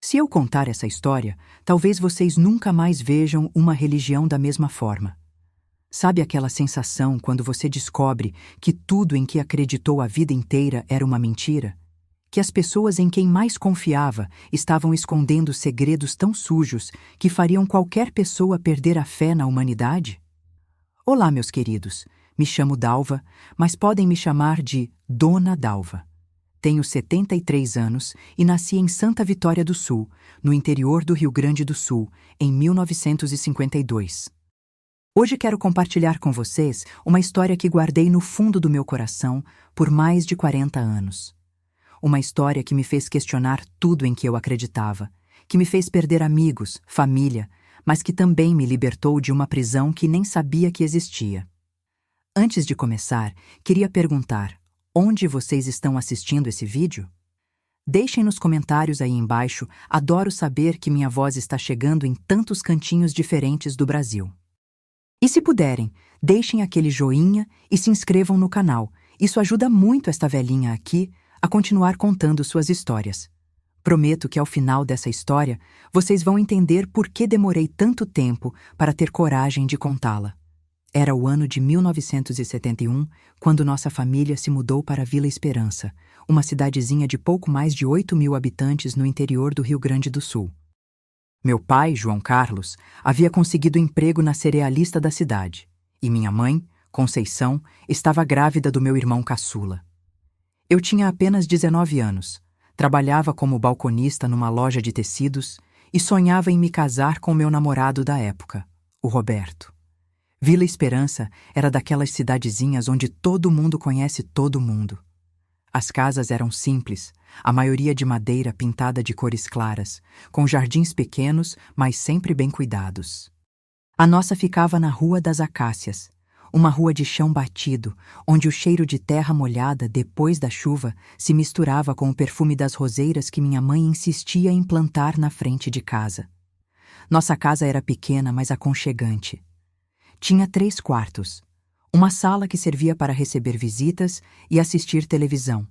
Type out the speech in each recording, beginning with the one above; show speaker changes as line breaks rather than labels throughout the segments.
Se eu contar essa história, talvez vocês nunca mais vejam uma religião da mesma forma. Sabe aquela sensação quando você descobre que tudo em que acreditou a vida inteira era uma mentira? Que as pessoas em quem mais confiava estavam escondendo segredos tão sujos que fariam qualquer pessoa perder a fé na humanidade? Olá, meus queridos. Me chamo Dalva, mas podem me chamar de Dona Dalva. Tenho 73 anos e nasci em Santa Vitória do Sul, no interior do Rio Grande do Sul, em 1952. Hoje quero compartilhar com vocês uma história que guardei no fundo do meu coração por mais de 40 anos. Uma história que me fez questionar tudo em que eu acreditava, que me fez perder amigos, família, mas que também me libertou de uma prisão que nem sabia que existia. Antes de começar, queria perguntar: onde vocês estão assistindo esse vídeo? Deixem nos comentários aí embaixo, adoro saber que minha voz está chegando em tantos cantinhos diferentes do Brasil. E se puderem, deixem aquele joinha e se inscrevam no canal. Isso ajuda muito esta velhinha aqui a continuar contando suas histórias. Prometo que ao final dessa história, vocês vão entender por que demorei tanto tempo para ter coragem de contá-la. Era o ano de 1971, quando nossa família se mudou para Vila Esperança, uma cidadezinha de pouco mais de 8.000 habitantes no interior do Rio Grande do Sul. Meu pai, João Carlos, havia conseguido emprego na cerealista da cidade, e minha mãe, Conceição, estava grávida do meu irmão caçula. Eu tinha apenas 19 anos, trabalhava como balconista numa loja de tecidos e sonhava em me casar com meu namorado da época, o Roberto. Vila Esperança era daquelas cidadezinhas onde todo mundo conhece todo mundo. As casas eram simples, a maioria de madeira pintada de cores claras, com jardins pequenos, mas sempre bem cuidados. A nossa ficava na Rua das Acácias, uma rua de chão batido, onde o cheiro de terra molhada depois da chuva se misturava com o perfume das roseiras que minha mãe insistia em plantar na frente de casa. Nossa casa era pequena, mas aconchegante. Tinha 3 quartos, uma sala que servia para receber visitas e assistir televisão,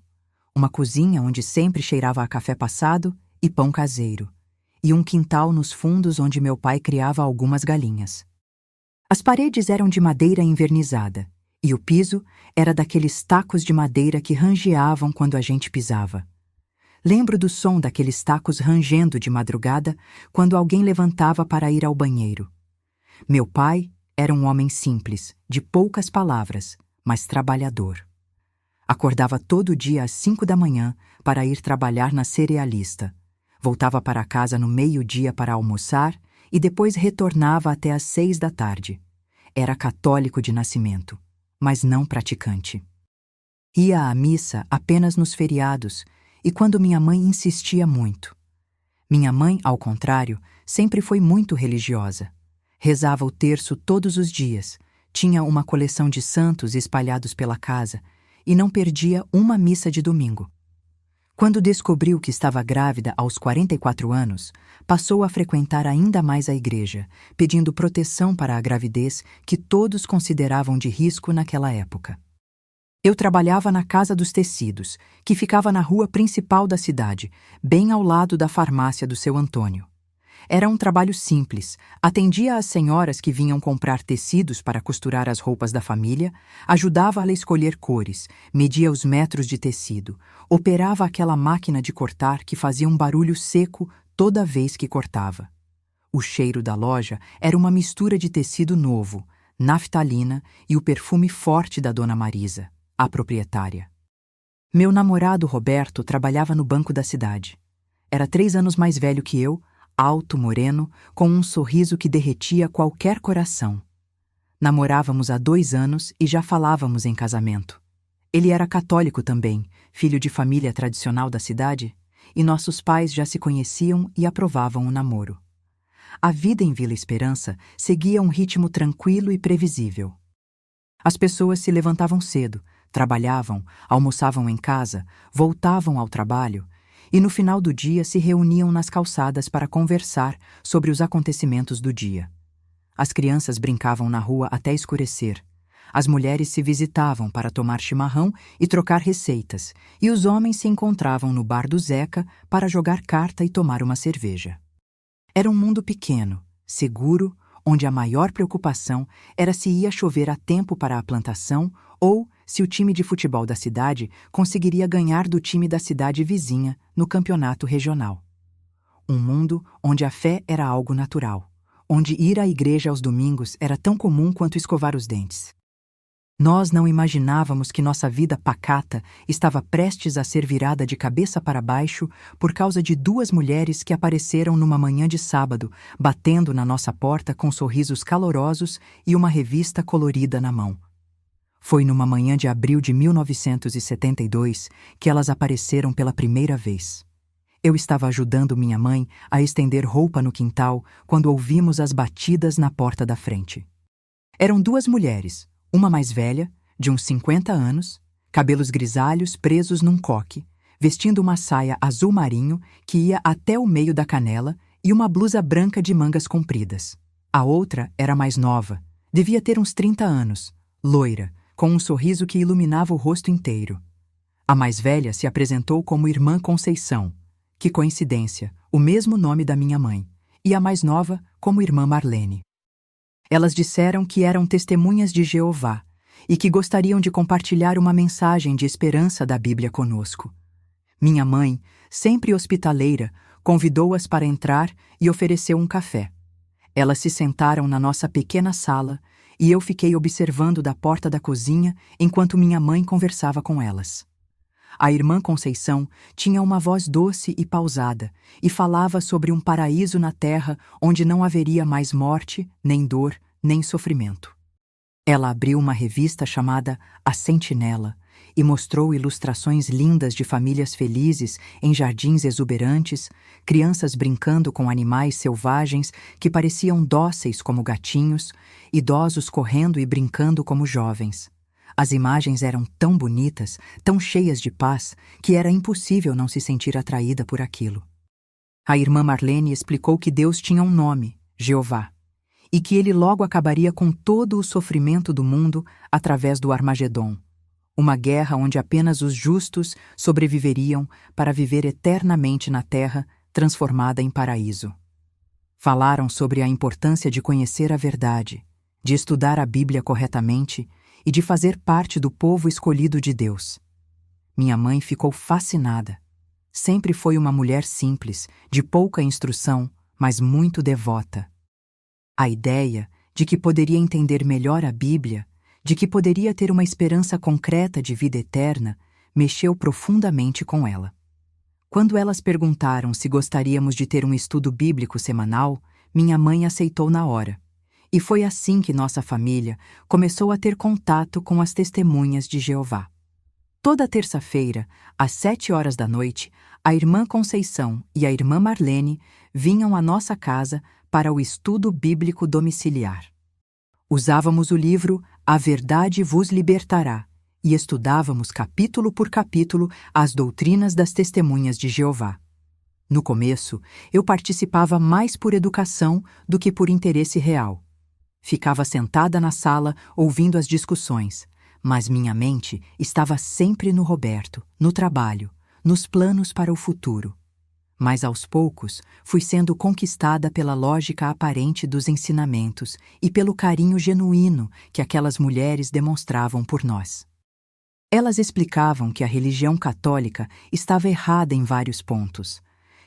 uma cozinha onde sempre cheirava a café passado e pão caseiro, e um quintal nos fundos onde meu pai criava algumas galinhas. As paredes eram de madeira envernizada, e o piso era daqueles tacos de madeira que rangeavam quando a gente pisava. Lembro do som daqueles tacos rangendo de madrugada quando alguém levantava para ir ao banheiro. Meu pai era um homem simples, de poucas palavras, mas trabalhador. Acordava todo dia às 5 da manhã para ir trabalhar na cerealista. Voltava para casa no meio-dia para almoçar e depois retornava até às 6 da tarde. Era católico de nascimento, mas não praticante. Ia à missa apenas nos feriados e quando minha mãe insistia muito. Minha mãe, ao contrário, sempre foi muito religiosa. Rezava o terço todos os dias, tinha uma coleção de santos espalhados pela casa e não perdia uma missa de domingo. Quando descobriu que estava grávida aos 44 anos, passou a frequentar ainda mais a igreja, pedindo proteção para a gravidez que todos consideravam de risco naquela época. Eu trabalhava na Casa dos Tecidos, que ficava na rua principal da cidade, bem ao lado da farmácia do seu Antônio. Era um trabalho simples, atendia às senhoras que vinham comprar tecidos para costurar as roupas da família, ajudava a escolher cores, media os metros de tecido, operava aquela máquina de cortar que fazia um barulho seco toda vez que cortava. O cheiro da loja era uma mistura de tecido novo, naftalina e o perfume forte da Dona Marisa, a proprietária. Meu namorado Roberto trabalhava no Banco da Cidade. Era 3 anos mais velho que eu, alto, moreno, com um sorriso que derretia qualquer coração. Namorávamos há 2 anos e já falávamos em casamento. Ele era católico também, filho de família tradicional da cidade, e nossos pais já se conheciam e aprovavam o namoro. A vida em Vila Esperança seguia um ritmo tranquilo e previsível. As pessoas se levantavam cedo, trabalhavam, almoçavam em casa, voltavam ao trabalho, e no final do dia se reuniam nas calçadas para conversar sobre os acontecimentos do dia. As crianças brincavam na rua até escurecer. As mulheres se visitavam para tomar chimarrão e trocar receitas, e os homens se encontravam no bar do Zeca para jogar carta e tomar uma cerveja. Era um mundo pequeno, seguro, onde a maior preocupação era se ia chover a tempo para a plantação ou se o time de futebol da cidade conseguiria ganhar do time da cidade vizinha no campeonato regional. Um mundo onde a fé era algo natural, onde ir à igreja aos domingos era tão comum quanto escovar os dentes. Nós não imaginávamos que nossa vida pacata estava prestes a ser virada de cabeça para baixo por causa de duas mulheres que apareceram numa manhã de sábado, batendo na nossa porta com sorrisos calorosos e uma revista colorida na mão. Foi numa manhã de abril de 1972 que elas apareceram pela primeira vez. Eu estava ajudando minha mãe a estender roupa no quintal quando ouvimos as batidas na porta da frente. Eram duas mulheres, uma mais velha, de uns 50 anos, cabelos grisalhos presos num coque, vestindo uma saia azul marinho que ia até o meio da canela e uma blusa branca de mangas compridas. A outra era mais nova, devia ter uns 30 anos, loira, com um sorriso que iluminava o rosto inteiro. A mais velha se apresentou como Irmã Conceição, que coincidência, o mesmo nome da minha mãe, e a mais nova como Irmã Marlene. Elas disseram que eram testemunhas de Jeová e que gostariam de compartilhar uma mensagem de esperança da Bíblia conosco. Minha mãe, sempre hospitaleira, convidou-as para entrar e ofereceu um café. Elas se sentaram na nossa pequena sala e eu fiquei observando da porta da cozinha enquanto minha mãe conversava com elas. A Irmã Conceição tinha uma voz doce e pausada e falava sobre um paraíso na terra onde não haveria mais morte, nem dor, nem sofrimento. Ela abriu uma revista chamada A Sentinela e mostrou ilustrações lindas de famílias felizes em jardins exuberantes, crianças brincando com animais selvagens que pareciam dóceis como gatinhos, idosos correndo e brincando como jovens. As imagens eram tão bonitas, tão cheias de paz, que era impossível não se sentir atraída por aquilo. A irmã Marlene explicou que Deus tinha um nome, Jeová, e que ele logo acabaria com todo o sofrimento do mundo através do Armagedon, uma guerra onde apenas os justos sobreviveriam para viver eternamente na terra, transformada em paraíso. Falaram sobre a importância de conhecer a verdade, de estudar a Bíblia corretamente e de fazer parte do povo escolhido de Deus. Minha mãe ficou fascinada. Sempre foi uma mulher simples, de pouca instrução, mas muito devota. A ideia de que poderia entender melhor a Bíblia, de que poderia ter uma esperança concreta de vida eterna, mexeu profundamente com ela. Quando elas perguntaram se gostaríamos de ter um estudo bíblico semanal, minha mãe aceitou na hora. E foi assim que nossa família começou a ter contato com as testemunhas de Jeová. Toda terça-feira, às 7 horas da noite, a Irmã Conceição e a Irmã Marlene vinham à nossa casa para o estudo bíblico domiciliar. Usávamos o livro A Verdade Vos Libertará e estudávamos capítulo por capítulo as doutrinas das testemunhas de Jeová. No começo, eu participava mais por educação do que por interesse real. Ficava sentada na sala ouvindo as discussões, mas minha mente estava sempre no Roberto, no trabalho, nos planos para o futuro. Mas aos poucos fui sendo conquistada pela lógica aparente dos ensinamentos e pelo carinho genuíno que aquelas mulheres demonstravam por nós. Elas explicavam que a religião católica estava errada em vários pontos,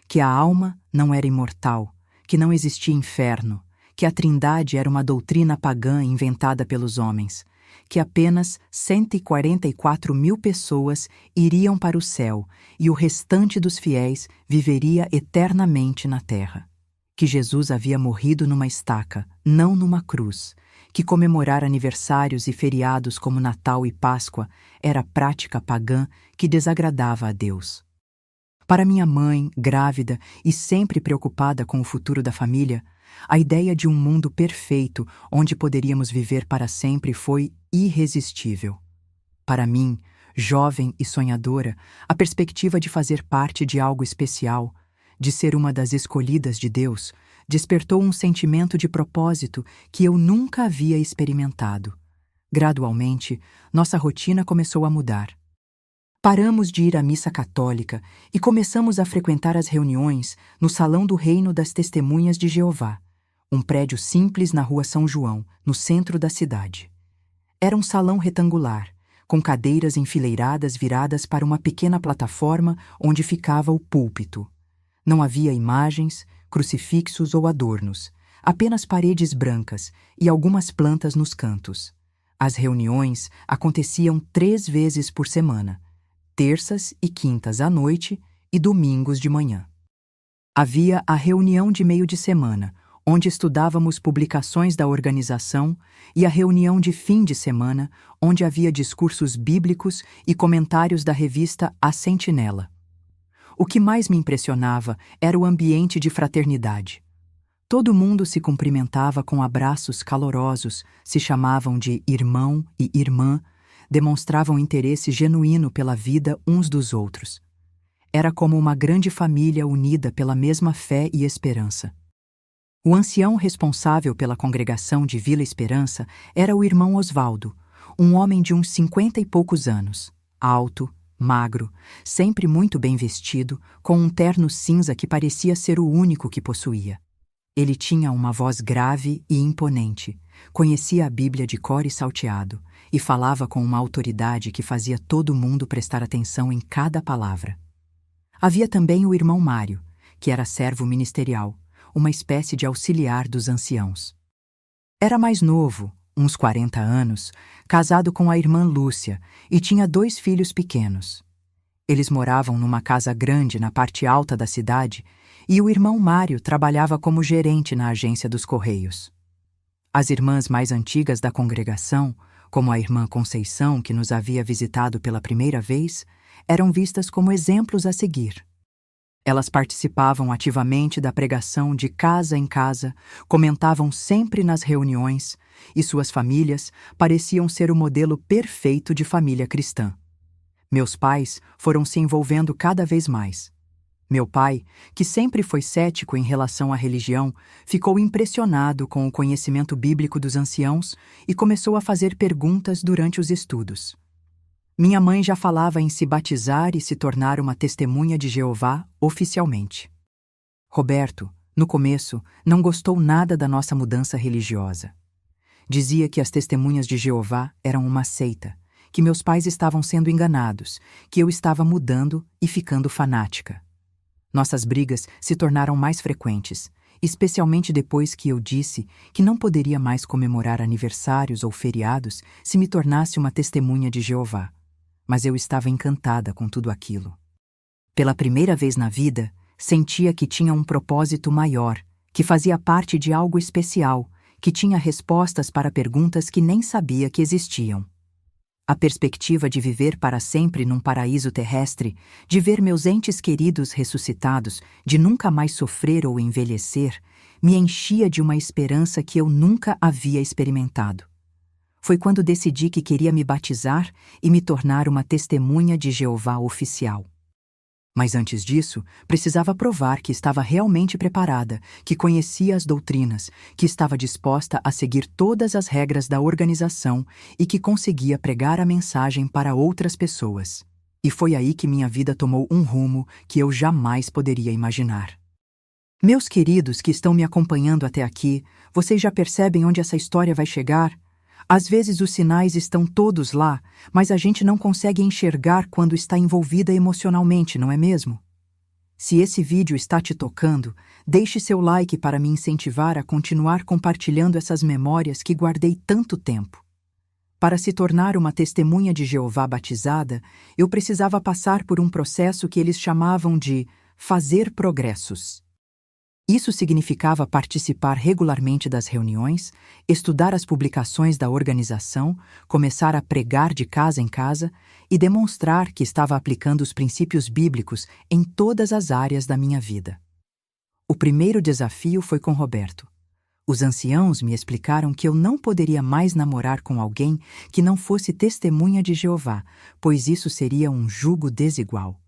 que a alma não era imortal, que não existia inferno, que a Trindade era uma doutrina pagã inventada pelos homens, que apenas 144.000 pessoas iriam para o céu e o restante dos fiéis viveria eternamente na terra, que Jesus havia morrido numa estaca, não numa cruz, que comemorar aniversários e feriados como Natal e Páscoa era prática pagã que desagradava a Deus. Para minha mãe, grávida e sempre preocupada com o futuro da família, a ideia de um mundo perfeito onde poderíamos viver para sempre foi irresistível. Para mim, jovem e sonhadora, a perspectiva de fazer parte de algo especial, de ser uma das escolhidas de Deus, despertou um sentimento de propósito que eu nunca havia experimentado. Gradualmente, nossa rotina começou a mudar. Paramos de ir à missa católica e começamos a frequentar as reuniões no Salão do Reino das Testemunhas de Jeová, um prédio simples na Rua São João, no centro da cidade. Era um salão retangular, com cadeiras enfileiradas viradas para uma pequena plataforma onde ficava o púlpito. Não havia imagens, crucifixos ou adornos, apenas paredes brancas e algumas plantas nos cantos. As reuniões aconteciam 3 vezes por semana, terças e quintas à noite e domingos de manhã. Havia a reunião de meio de semana, onde estudávamos publicações da organização, e a reunião de fim de semana, onde havia discursos bíblicos e comentários da revista A Sentinela. O que mais me impressionava era o ambiente de fraternidade. Todo mundo se cumprimentava com abraços calorosos, se chamavam de irmão e irmã, demonstravam interesse genuíno pela vida uns dos outros. Era como uma grande família unida pela mesma fé e esperança. O ancião responsável pela congregação de Vila Esperança era o irmão Osvaldo, um homem de uns 50 e poucos anos, alto, magro, sempre muito bem vestido, com um terno cinza que parecia ser o único que possuía. Ele tinha uma voz grave e imponente, conhecia a Bíblia de cor e salteado, e falava com uma autoridade que fazia todo mundo prestar atenção em cada palavra. Havia também o irmão Mário, que era servo ministerial, uma espécie de auxiliar dos anciãos. Era mais novo, uns 40 anos, casado com a irmã Lúcia, e tinha 2 filhos pequenos. Eles moravam numa casa grande na parte alta da cidade, e o irmão Mário trabalhava como gerente na agência dos Correios. As irmãs mais antigas da congregação, como a irmã Conceição, que nos havia visitado pela primeira vez, eram vistas como exemplos a seguir. Elas participavam ativamente da pregação de casa em casa, comentavam sempre nas reuniões, e suas famílias pareciam ser o modelo perfeito de família cristã. Meus pais foram se envolvendo cada vez mais. Meu pai, que sempre foi cético em relação à religião, ficou impressionado com o conhecimento bíblico dos anciãos e começou a fazer perguntas durante os estudos. Minha mãe já falava em se batizar e se tornar uma testemunha de Jeová oficialmente. Roberto, no começo, não gostou nada da nossa mudança religiosa. Dizia que as testemunhas de Jeová eram uma seita, que meus pais estavam sendo enganados, que eu estava mudando e ficando fanática. Nossas brigas se tornaram mais frequentes, especialmente depois que eu disse que não poderia mais comemorar aniversários ou feriados se me tornasse uma testemunha de Jeová. Mas eu estava encantada com tudo aquilo. Pela primeira vez na vida, sentia que tinha um propósito maior, que fazia parte de algo especial, que tinha respostas para perguntas que nem sabia que existiam. A perspectiva de viver para sempre num paraíso terrestre, de ver meus entes queridos ressuscitados, de nunca mais sofrer ou envelhecer, me enchia de uma esperança que eu nunca havia experimentado. Foi quando decidi que queria me batizar e me tornar uma testemunha de Jeová oficial. Mas antes disso, precisava provar que estava realmente preparada, que conhecia as doutrinas, que estava disposta a seguir todas as regras da organização e que conseguia pregar a mensagem para outras pessoas. E foi aí que minha vida tomou um rumo que eu jamais poderia imaginar. Meus queridos que estão me acompanhando até aqui, vocês já percebem onde essa história vai chegar? Às vezes os sinais estão todos lá, mas a gente não consegue enxergar quando está envolvida emocionalmente, não é mesmo? Se esse vídeo está te tocando, deixe seu like para me incentivar a continuar compartilhando essas memórias que guardei tanto tempo. Para se tornar uma testemunha de Jeová batizada, eu precisava passar por um processo que eles chamavam de fazer progressos. Isso significava participar regularmente das reuniões, estudar as publicações da organização, começar a pregar de casa em casa e demonstrar que estava aplicando os princípios bíblicos em todas as áreas da minha vida. O primeiro desafio foi com Roberto. Os anciãos me explicaram que eu não poderia mais namorar com alguém que não fosse testemunha de Jeová, pois isso seria um jugo desigual.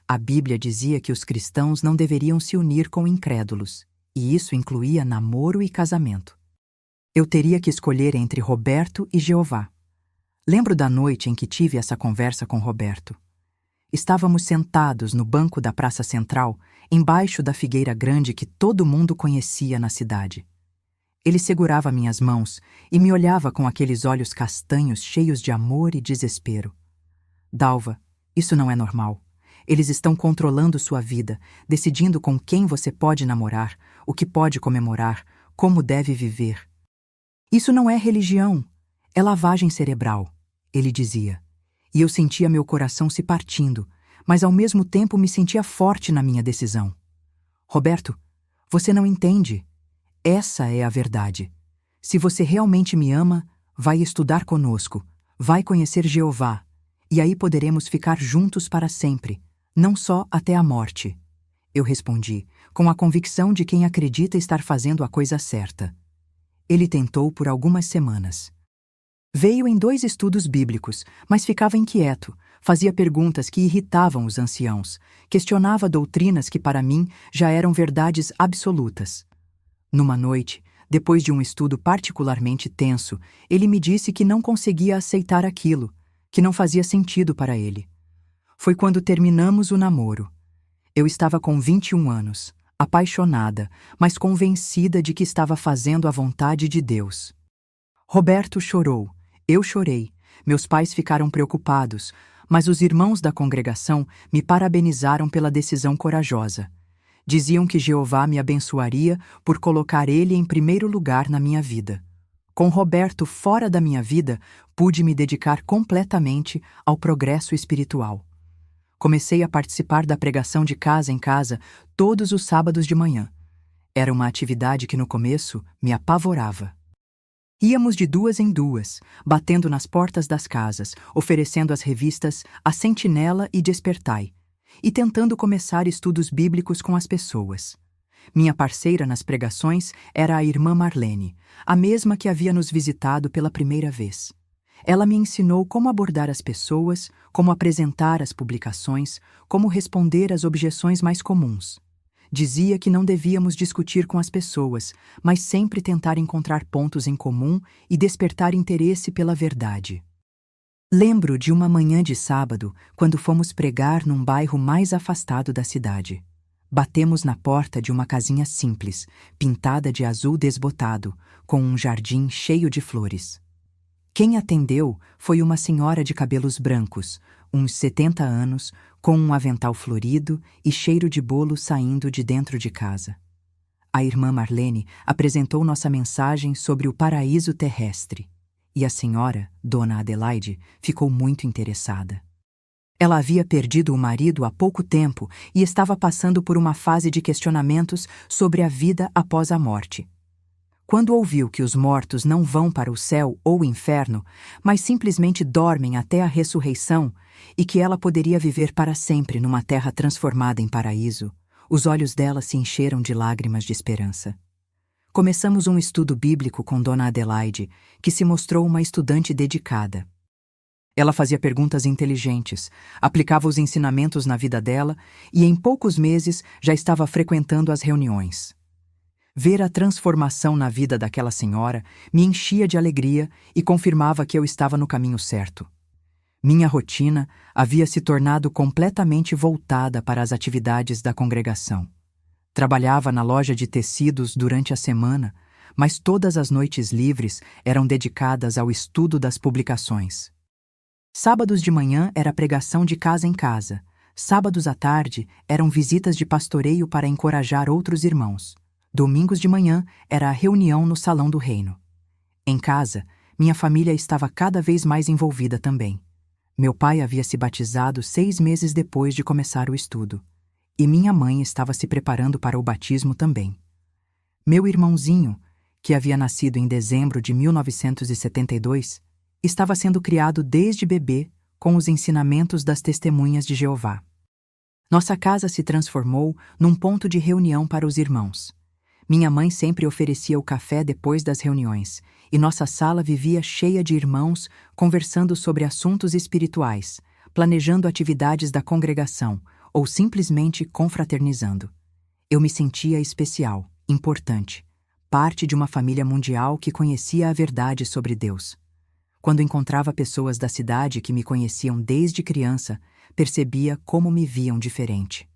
A Bíblia dizia que os cristãos não deveriam se unir com incrédulos, e isso incluía namoro e casamento. Eu teria que escolher entre Roberto e Jeová. Lembro da noite em que tive essa conversa com Roberto. Estávamos sentados no banco da Praça Central, embaixo da figueira grande que todo mundo conhecia na cidade. Ele segurava minhas mãos e me olhava com aqueles olhos castanhos cheios de amor e desespero. Dalva, isso não é normal. Eles estão controlando sua vida, decidindo com quem você pode namorar, o que pode comemorar, como deve viver. Isso não é religião, é lavagem cerebral, ele dizia. E eu sentia meu coração se partindo, mas ao mesmo tempo me sentia forte na minha decisão. Roberto, você não entende. Essa é a verdade. Se você realmente me ama, vai estudar conosco, vai conhecer Jeová, e aí poderemos ficar juntos para sempre, não só até a morte. Eu respondi, com a convicção de quem acredita estar fazendo a coisa certa. Ele tentou por algumas semanas. Veio em 2 estudos bíblicos, mas ficava inquieto, fazia perguntas que irritavam os anciãos, questionava doutrinas que para mim já eram verdades absolutas. Numa noite, depois de um estudo particularmente tenso, ele me disse que não conseguia aceitar aquilo, que não fazia sentido para ele. Foi quando terminamos o namoro. Eu estava com 21 anos, apaixonada, mas convencida de que estava fazendo a vontade de Deus. Roberto chorou, eu chorei, meus pais ficaram preocupados, mas os irmãos da congregação me parabenizaram pela decisão corajosa. Diziam que Jeová me abençoaria por colocar ele em primeiro lugar na minha vida. Com Roberto fora da minha vida, pude me dedicar completamente ao progresso espiritual. Comecei a participar da pregação de casa em casa todos os sábados de manhã. Era uma atividade que no começo me apavorava. Íamos de 2 em 2, batendo nas portas das casas, oferecendo as revistas A Sentinela e Despertai, e tentando começar estudos bíblicos com as pessoas. Minha parceira nas pregações era a irmã Marlene, a mesma que havia nos visitado pela primeira vez. Ela me ensinou como abordar as pessoas, como apresentar as publicações, como responder às objeções mais comuns. Dizia que não devíamos discutir com as pessoas, mas sempre tentar encontrar pontos em comum e despertar interesse pela verdade. Lembro de uma manhã de sábado, quando fomos pregar num bairro mais afastado da cidade. Batemos na porta de uma casinha simples, pintada de azul desbotado, com um jardim cheio de flores. Quem atendeu foi uma senhora de cabelos brancos, uns 70 anos, com um avental florido e cheiro de bolo saindo de dentro de casa. A irmã Marlene apresentou nossa mensagem sobre o paraíso terrestre, e a senhora, Dona Adelaide, ficou muito interessada. Ela havia perdido o marido há pouco tempo e estava passando por uma fase de questionamentos sobre a vida após a morte. Quando ouviu que os mortos não vão para o céu ou o inferno, mas simplesmente dormem até a ressurreição e que ela poderia viver para sempre numa terra transformada em paraíso, os olhos dela se encheram de lágrimas de esperança. Começamos um estudo bíblico com Dona Adelaide, que se mostrou uma estudante dedicada. Ela fazia perguntas inteligentes, aplicava os ensinamentos na vida dela e em poucos meses já estava frequentando as reuniões. Ver a transformação na vida daquela senhora me enchia de alegria e confirmava que eu estava no caminho certo. Minha rotina havia se tornado completamente voltada para as atividades da congregação. Trabalhava na loja de tecidos durante a semana, mas todas as noites livres eram dedicadas ao estudo das publicações. Sábados de manhã era pregação de casa em casa. Sábados à tarde eram visitas de pastoreio para encorajar outros irmãos. Domingos de manhã era a reunião no Salão do Reino. Em casa, minha família estava cada vez mais envolvida também. Meu pai havia se batizado 6 meses depois de começar o estudo, e minha mãe estava se preparando para o batismo também. Meu irmãozinho, que havia nascido em dezembro de 1972, estava sendo criado desde bebê com os ensinamentos das Testemunhas de Jeová. Nossa casa se transformou num ponto de reunião para os irmãos. Minha mãe sempre oferecia o café depois das reuniões, e nossa sala vivia cheia de irmãos conversando sobre assuntos espirituais, planejando atividades da congregação ou simplesmente confraternizando. Eu me sentia especial, importante, parte de uma família mundial que conhecia a verdade sobre Deus. Quando encontrava pessoas da cidade que me conheciam desde criança, percebia como me viam diferente.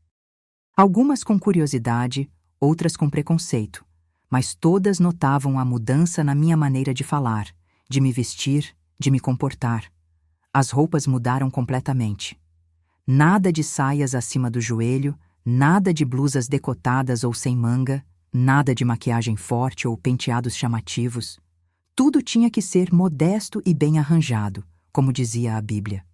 Algumas com curiosidade, outras com preconceito, mas todas notavam a mudança na minha maneira de falar, de me vestir, de me comportar. As roupas mudaram completamente. Nada de saias acima do joelho, nada de blusas decotadas ou sem manga, nada de maquiagem forte ou penteados chamativos. Tudo tinha que ser modesto e bem arranjado, como dizia a Bíblia.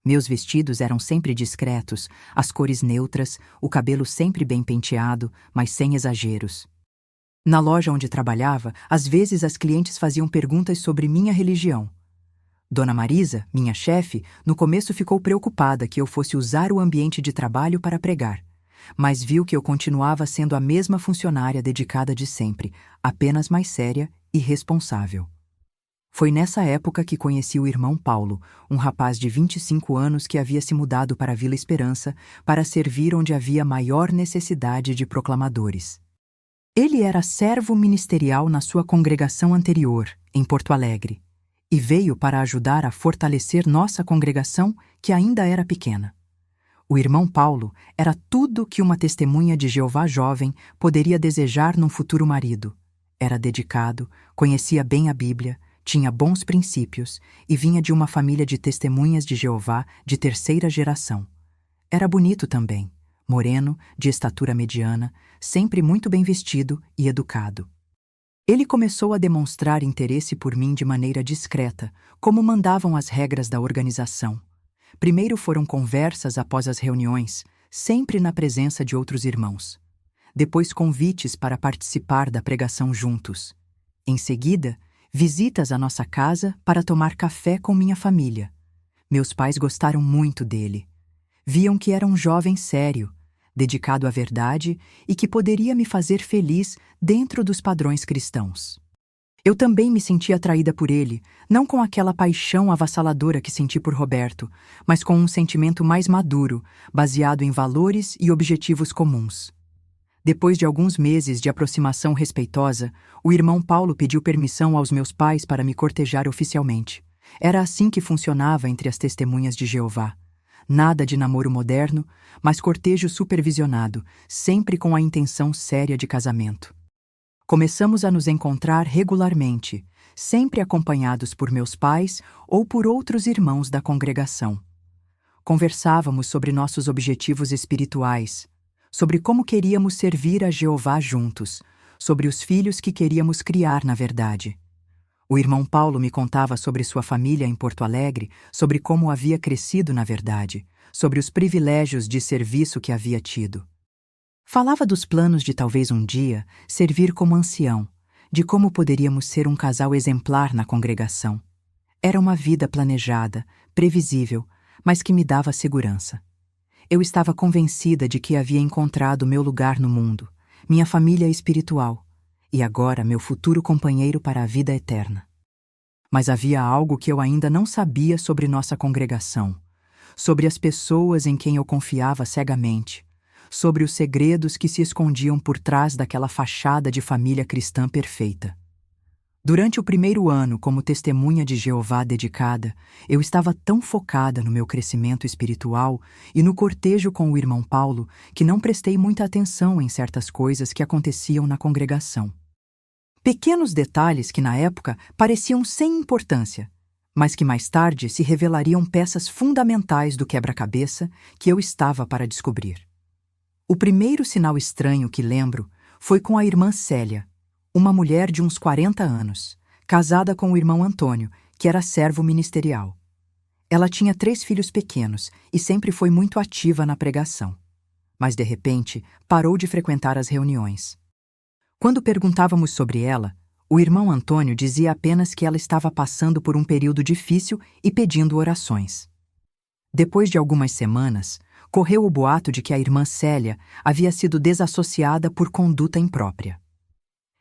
Meus vestidos eram sempre discretos, as cores neutras, o cabelo sempre bem penteado, mas sem exageros. Na loja onde trabalhava, às vezes as clientes faziam perguntas sobre minha religião. Dona Marisa, minha chefe, no começo ficou preocupada que eu fosse usar o ambiente de trabalho para pregar, mas viu que eu continuava sendo a mesma funcionária dedicada de sempre, apenas mais séria e responsável. Foi nessa época que conheci o irmão Paulo, um rapaz de 25 anos que havia se mudado para a Vila Esperança para servir onde havia maior necessidade de proclamadores. Ele era servo ministerial na sua congregação anterior, em Porto Alegre, e veio para ajudar a fortalecer nossa congregação, que ainda era pequena. O irmão Paulo era tudo que uma testemunha de Jeová jovem poderia desejar num futuro marido. Era dedicado, conhecia bem a Bíblia, tinha bons princípios e vinha de uma família de testemunhas de Jeová de terceira geração. Era bonito também, moreno, de estatura mediana, sempre muito bem vestido e educado. Ele começou a demonstrar interesse por mim de maneira discreta, como mandavam as regras da organização. Primeiro foram conversas após as reuniões, sempre na presença de outros irmãos. Depois convites para participar da pregação juntos. Em seguida, visitas à nossa casa para tomar café com minha família. Meus pais gostaram muito dele. Viam que era um jovem sério, dedicado à verdade e que poderia me fazer feliz dentro dos padrões cristãos. Eu também me senti atraída por ele, não com aquela paixão avassaladora que senti por Roberto, mas com um sentimento mais maduro, baseado em valores e objetivos comuns. Depois de alguns meses de aproximação respeitosa, o irmão Paulo pediu permissão aos meus pais para me cortejar oficialmente. Era assim que funcionava entre as testemunhas de Jeová. Nada de namoro moderno, mas cortejo supervisionado, sempre com a intenção séria de casamento. Começamos a nos encontrar regularmente, sempre acompanhados por meus pais ou por outros irmãos da congregação. Conversávamos sobre nossos objetivos espirituais, sobre como queríamos servir a Jeová juntos, sobre os filhos que queríamos criar na verdade. O irmão Paulo me contava sobre sua família em Porto Alegre, sobre como havia crescido na verdade, sobre os privilégios de serviço que havia tido. Falava dos planos de talvez um dia servir como ancião, de como poderíamos ser um casal exemplar na congregação. Era uma vida planejada, previsível, mas que me dava segurança. Eu estava convencida de que havia encontrado meu lugar no mundo, minha família espiritual, e agora meu futuro companheiro para a vida eterna. Mas havia algo que eu ainda não sabia sobre nossa congregação, sobre as pessoas em quem eu confiava cegamente, sobre os segredos que se escondiam por trás daquela fachada de família cristã perfeita. Durante o primeiro ano como testemunha de Jeová dedicada, eu estava tão focada no meu crescimento espiritual e no cortejo com o irmão Paulo que não prestei muita atenção em certas coisas que aconteciam na congregação. Pequenos detalhes que na época pareciam sem importância, mas que mais tarde se revelariam peças fundamentais do quebra-cabeça que eu estava para descobrir. O primeiro sinal estranho que lembro foi com a irmã Célia, uma mulher de uns 40 anos, casada com o irmão Antônio, que era servo ministerial. Ela tinha 3 filhos pequenos e sempre foi muito ativa na pregação. Mas, de repente, parou de frequentar as reuniões. Quando perguntávamos sobre ela, o irmão Antônio dizia apenas que ela estava passando por um período difícil e pedindo orações. Depois de algumas semanas, correu o boato de que a irmã Célia havia sido desassociada por conduta imprópria.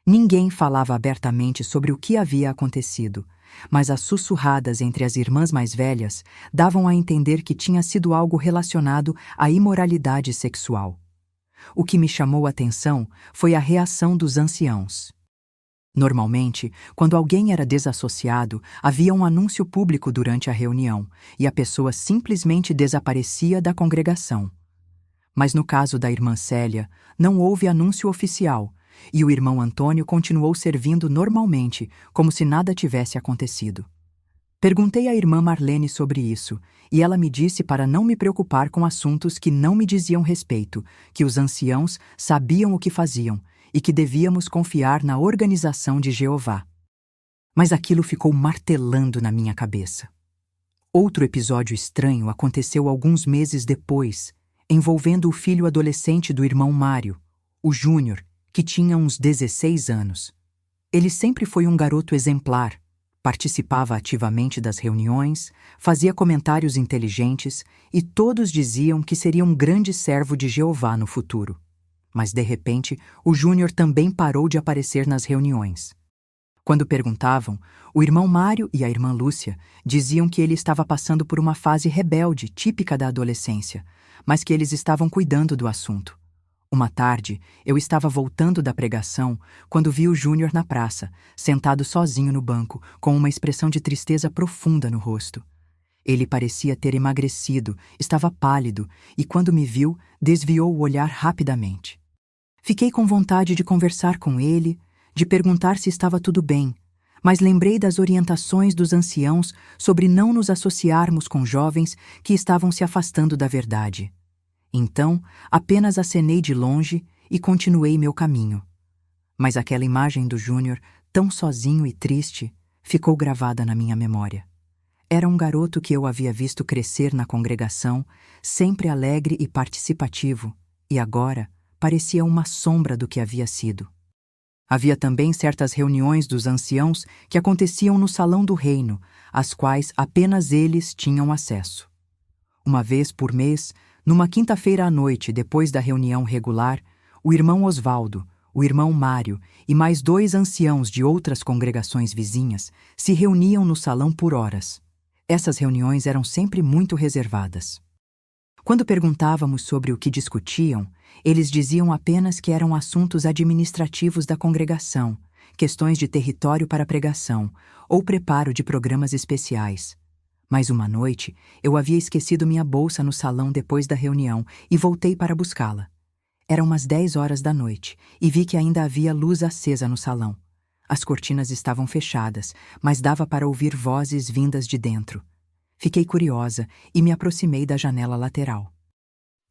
Ninguém falava abertamente sobre o que havia acontecido, mas as sussurradas entre as irmãs mais velhas davam a entender que tinha sido algo relacionado à imoralidade sexual. O que me chamou a atenção foi a reação dos anciãos. Normalmente, quando alguém era desassociado, havia um anúncio público durante a reunião e a pessoa simplesmente desaparecia da congregação. Mas no caso da irmã Célia, não houve anúncio oficial e o irmão Antônio continuou servindo normalmente, como se nada tivesse acontecido. Perguntei à irmã Marlene sobre isso e ela me disse para não me preocupar com assuntos que não me diziam respeito, que os anciãos sabiam o que faziam e que devíamos confiar na organização de Jeová. Mas aquilo ficou martelando na minha cabeça. Outro episódio estranho aconteceu alguns meses depois, envolvendo o filho adolescente do irmão Mário, o Júnior, que tinha uns 16 anos. Ele sempre foi um garoto exemplar, participava ativamente das reuniões, fazia comentários inteligentes e todos diziam que seria um grande servo de Jeová no futuro. Mas, de repente, o Júnior também parou de aparecer nas reuniões. Quando perguntavam, o irmão Mário e a irmã Lúcia diziam que ele estava passando por uma fase rebelde típica da adolescência, mas que eles estavam cuidando do assunto. Uma tarde, eu estava voltando da pregação quando vi o Júnior na praça, sentado sozinho no banco, com uma expressão de tristeza profunda no rosto. Ele parecia ter emagrecido, estava pálido e, quando me viu, desviou o olhar rapidamente. Fiquei com vontade de conversar com ele, de perguntar se estava tudo bem, mas lembrei das orientações dos anciãos sobre não nos associarmos com jovens que estavam se afastando da verdade. Então, apenas acenei de longe e continuei meu caminho. Mas aquela imagem do Júnior, tão sozinho e triste, ficou gravada na minha memória. Era um garoto que eu havia visto crescer na congregação, sempre alegre e participativo, e agora parecia uma sombra do que havia sido. Havia também certas reuniões dos anciãos que aconteciam no salão do reino, às quais apenas eles tinham acesso. Uma vez por mês, numa quinta-feira à noite, depois da reunião regular, o irmão Osvaldo, o irmão Mário e mais 2 anciãos de outras congregações vizinhas se reuniam no salão por horas. Essas reuniões eram sempre muito reservadas. Quando perguntávamos sobre o que discutiam, eles diziam apenas que eram assuntos administrativos da congregação, questões de território para pregação ou preparo de programas especiais. Mas uma noite, eu havia esquecido minha bolsa no salão depois da reunião e voltei para buscá-la. Eram umas 10 horas da noite e vi que ainda havia luz acesa no salão. As cortinas estavam fechadas, mas dava para ouvir vozes vindas de dentro. Fiquei curiosa e me aproximei da janela lateral.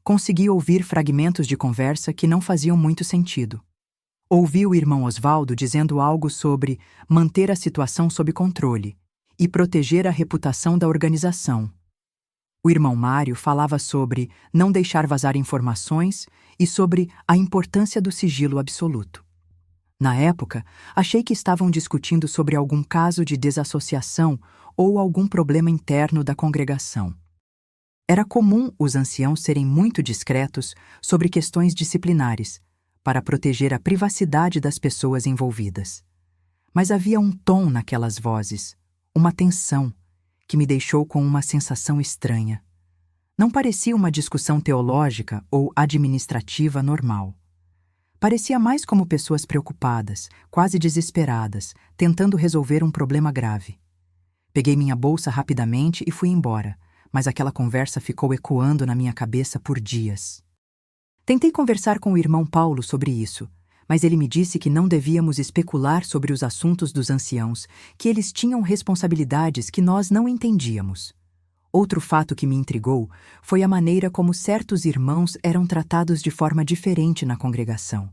Consegui ouvir fragmentos de conversa que não faziam muito sentido. Ouvi o irmão Osvaldo dizendo algo sobre manter a situação sob controle e proteger a reputação da organização. O irmão Mário falava sobre não deixar vazar informações e sobre a importância do sigilo absoluto. Na época, achei que estavam discutindo sobre algum caso de desassociação ou algum problema interno da congregação. Era comum os anciãos serem muito discretos sobre questões disciplinares, para proteger a privacidade das pessoas envolvidas. Mas havia um tom naquelas vozes, uma tensão, que me deixou com uma sensação estranha. Não parecia uma discussão teológica ou administrativa normal. Parecia mais como pessoas preocupadas, quase desesperadas, tentando resolver um problema grave. Peguei minha bolsa rapidamente e fui embora, mas aquela conversa ficou ecoando na minha cabeça por dias. Tentei conversar com o irmão Paulo sobre isso, mas ele me disse que não devíamos especular sobre os assuntos dos anciãos, que eles tinham responsabilidades que nós não entendíamos. Outro fato que me intrigou foi a maneira como certos irmãos eram tratados de forma diferente na congregação.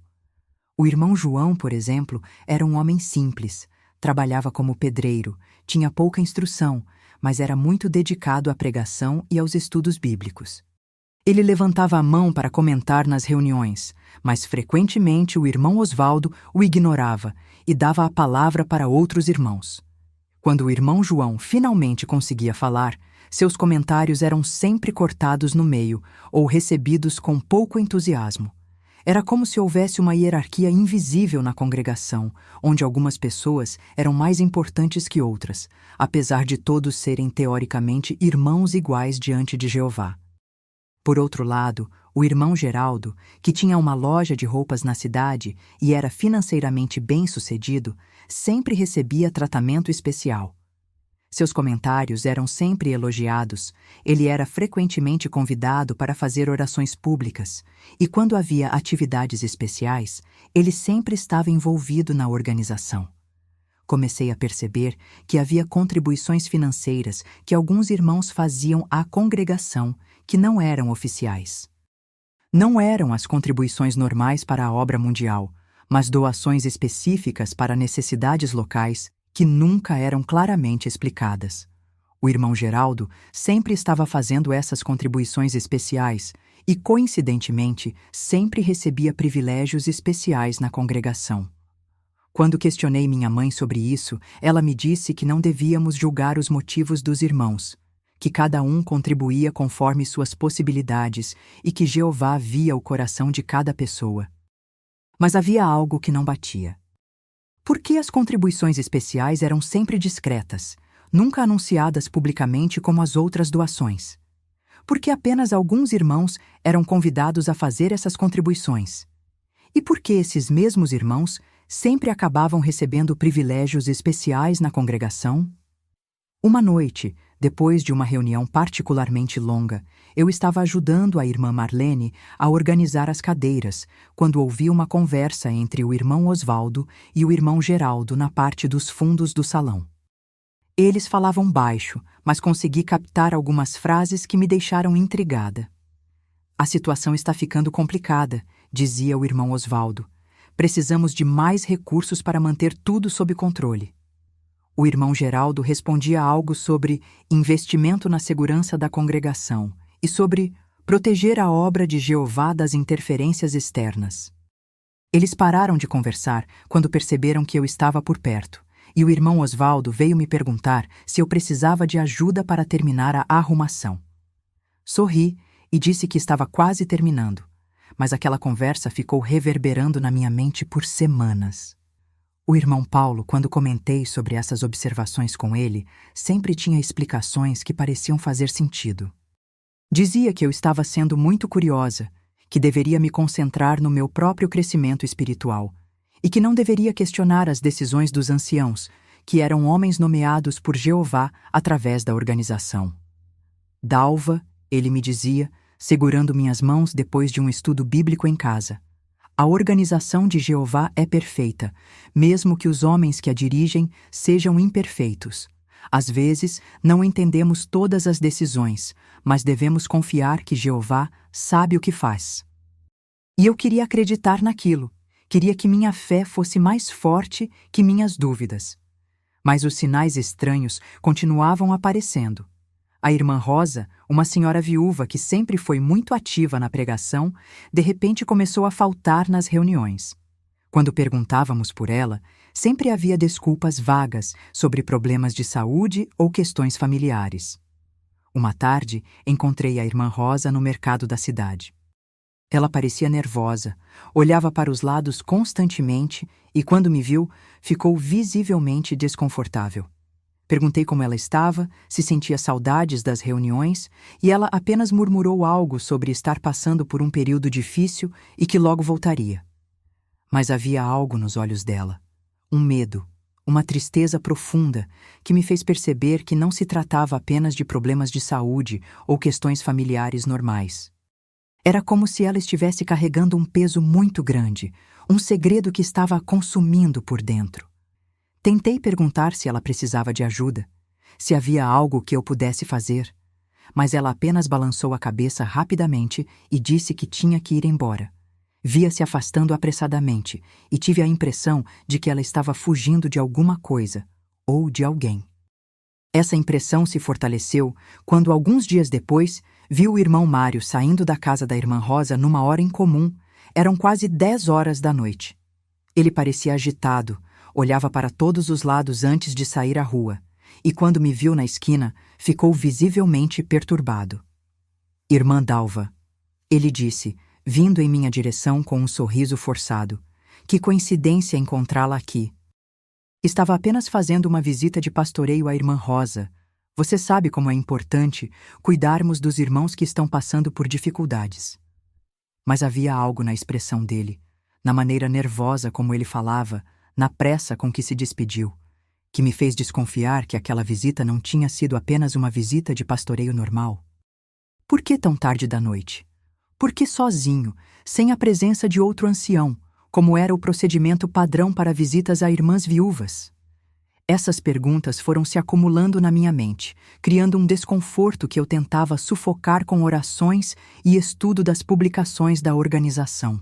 O irmão João, por exemplo, era um homem simples, trabalhava como pedreiro, tinha pouca instrução, mas era muito dedicado à pregação e aos estudos bíblicos. Ele levantava a mão para comentar nas reuniões, mas frequentemente o irmão Osvaldo o ignorava e dava a palavra para outros irmãos. Quando o irmão João finalmente conseguia falar, seus comentários eram sempre cortados no meio ou recebidos com pouco entusiasmo. Era como se houvesse uma hierarquia invisível na congregação, onde algumas pessoas eram mais importantes que outras, apesar de todos serem teoricamente irmãos iguais diante de Jeová. Por outro lado, O irmão Geraldo, que tinha uma loja de roupas na cidade e era financeiramente bem-sucedido, sempre recebia tratamento especial. Seus comentários eram sempre elogiados, ele era frequentemente convidado para fazer orações públicas, e quando havia atividades especiais, ele sempre estava envolvido na organização. Comecei a perceber que havia contribuições financeiras que alguns irmãos faziam à congregação que não eram oficiais. Não eram as contribuições normais para a obra mundial, mas doações específicas para necessidades locais que nunca eram claramente explicadas. O irmão Geraldo sempre estava fazendo essas contribuições especiais e, coincidentemente, sempre recebia privilégios especiais na congregação. Quando questionei minha mãe sobre isso, ela me disse que não devíamos julgar os motivos dos irmãos, que cada um contribuía conforme suas possibilidades e que Jeová via o coração de cada pessoa. Mas havia algo que não batia. Por que as contribuições especiais eram sempre discretas, nunca anunciadas publicamente como as outras doações? Por que apenas alguns irmãos eram convidados a fazer essas contribuições? E por que esses mesmos irmãos sempre acabavam recebendo privilégios especiais na congregação? Uma noite, depois de uma reunião particularmente longa, eu estava ajudando a irmã Marlene a organizar as cadeiras, quando ouvi uma conversa entre o irmão Osvaldo e o irmão Geraldo na parte dos fundos do salão. Eles falavam baixo, mas consegui captar algumas frases que me deixaram intrigada. "A situação está ficando complicada", dizia o irmão Osvaldo. "Precisamos de mais recursos para manter tudo sob controle." O irmão Geraldo respondia algo sobre investimento na segurança da congregação e sobre proteger a obra de Jeová das interferências externas. Eles pararam de conversar quando perceberam que eu estava por perto, e o irmão Osvaldo veio me perguntar se eu precisava de ajuda para terminar a arrumação. Sorri e disse que estava quase terminando, mas aquela conversa ficou reverberando na minha mente por semanas. O irmão Paulo, quando comentei sobre essas observações com ele, sempre tinha explicações que pareciam fazer sentido. Dizia que eu estava sendo muito curiosa, que deveria me concentrar no meu próprio crescimento espiritual e que não deveria questionar as decisões dos anciãos, que eram homens nomeados por Jeová através da organização. "Dalva", ele me dizia, segurando minhas mãos depois de um estudo bíblico em casa, "a organização de Jeová é perfeita, mesmo que os homens que a dirigem sejam imperfeitos. Às vezes, não entendemos todas as decisões, mas devemos confiar que Jeová sabe o que faz." E eu queria acreditar naquilo, queria que minha fé fosse mais forte que minhas dúvidas. Mas os sinais estranhos continuavam aparecendo. A irmã Rosa, uma senhora viúva que sempre foi muito ativa na pregação, de repente começou a faltar nas reuniões. Quando perguntávamos por ela, sempre havia desculpas vagas sobre problemas de saúde ou questões familiares. Uma tarde, encontrei a irmã Rosa no mercado da cidade. Ela parecia nervosa, olhava para os lados constantemente e, quando me viu, ficou visivelmente desconfortável. Perguntei como ela estava, se sentia saudades das reuniões, e ela apenas murmurou algo sobre estar passando por um período difícil e que logo voltaria. Mas havia algo nos olhos dela, um medo, uma tristeza profunda, que me fez perceber que não se tratava apenas de problemas de saúde ou questões familiares normais. Era como se ela estivesse carregando um peso muito grande, um segredo que estava a consumindo por dentro. Tentei perguntar se ela precisava de ajuda, se havia algo que eu pudesse fazer, mas ela apenas balançou a cabeça rapidamente e disse que tinha que ir embora. Via-se afastando apressadamente e tive a impressão de que ela estava fugindo de alguma coisa ou de alguém. Essa impressão se fortaleceu quando, alguns dias depois, vi o irmão Mário saindo da casa da irmã Rosa numa hora incomum. Eram quase 10 horas da noite. Ele parecia agitado, olhava para todos os lados antes de sair à rua, e quando me viu na esquina, ficou visivelmente perturbado. "Irmã Dalva", ele disse, vindo em minha direção com um sorriso forçado. "Que coincidência encontrá-la aqui. Estava apenas fazendo uma visita de pastoreio à irmã Rosa. Você sabe como é importante cuidarmos dos irmãos que estão passando por dificuldades." Mas havia algo na expressão dele, na maneira nervosa como ele falava, na pressa com que se despediu, que me fez desconfiar que aquela visita não tinha sido apenas uma visita de pastoreio normal. Por que tão tarde da noite? Por que sozinho, sem a presença de outro ancião, como era o procedimento padrão para visitas a irmãs viúvas? Essas perguntas foram se acumulando na minha mente, criando um desconforto que eu tentava sufocar com orações e estudo das publicações da organização.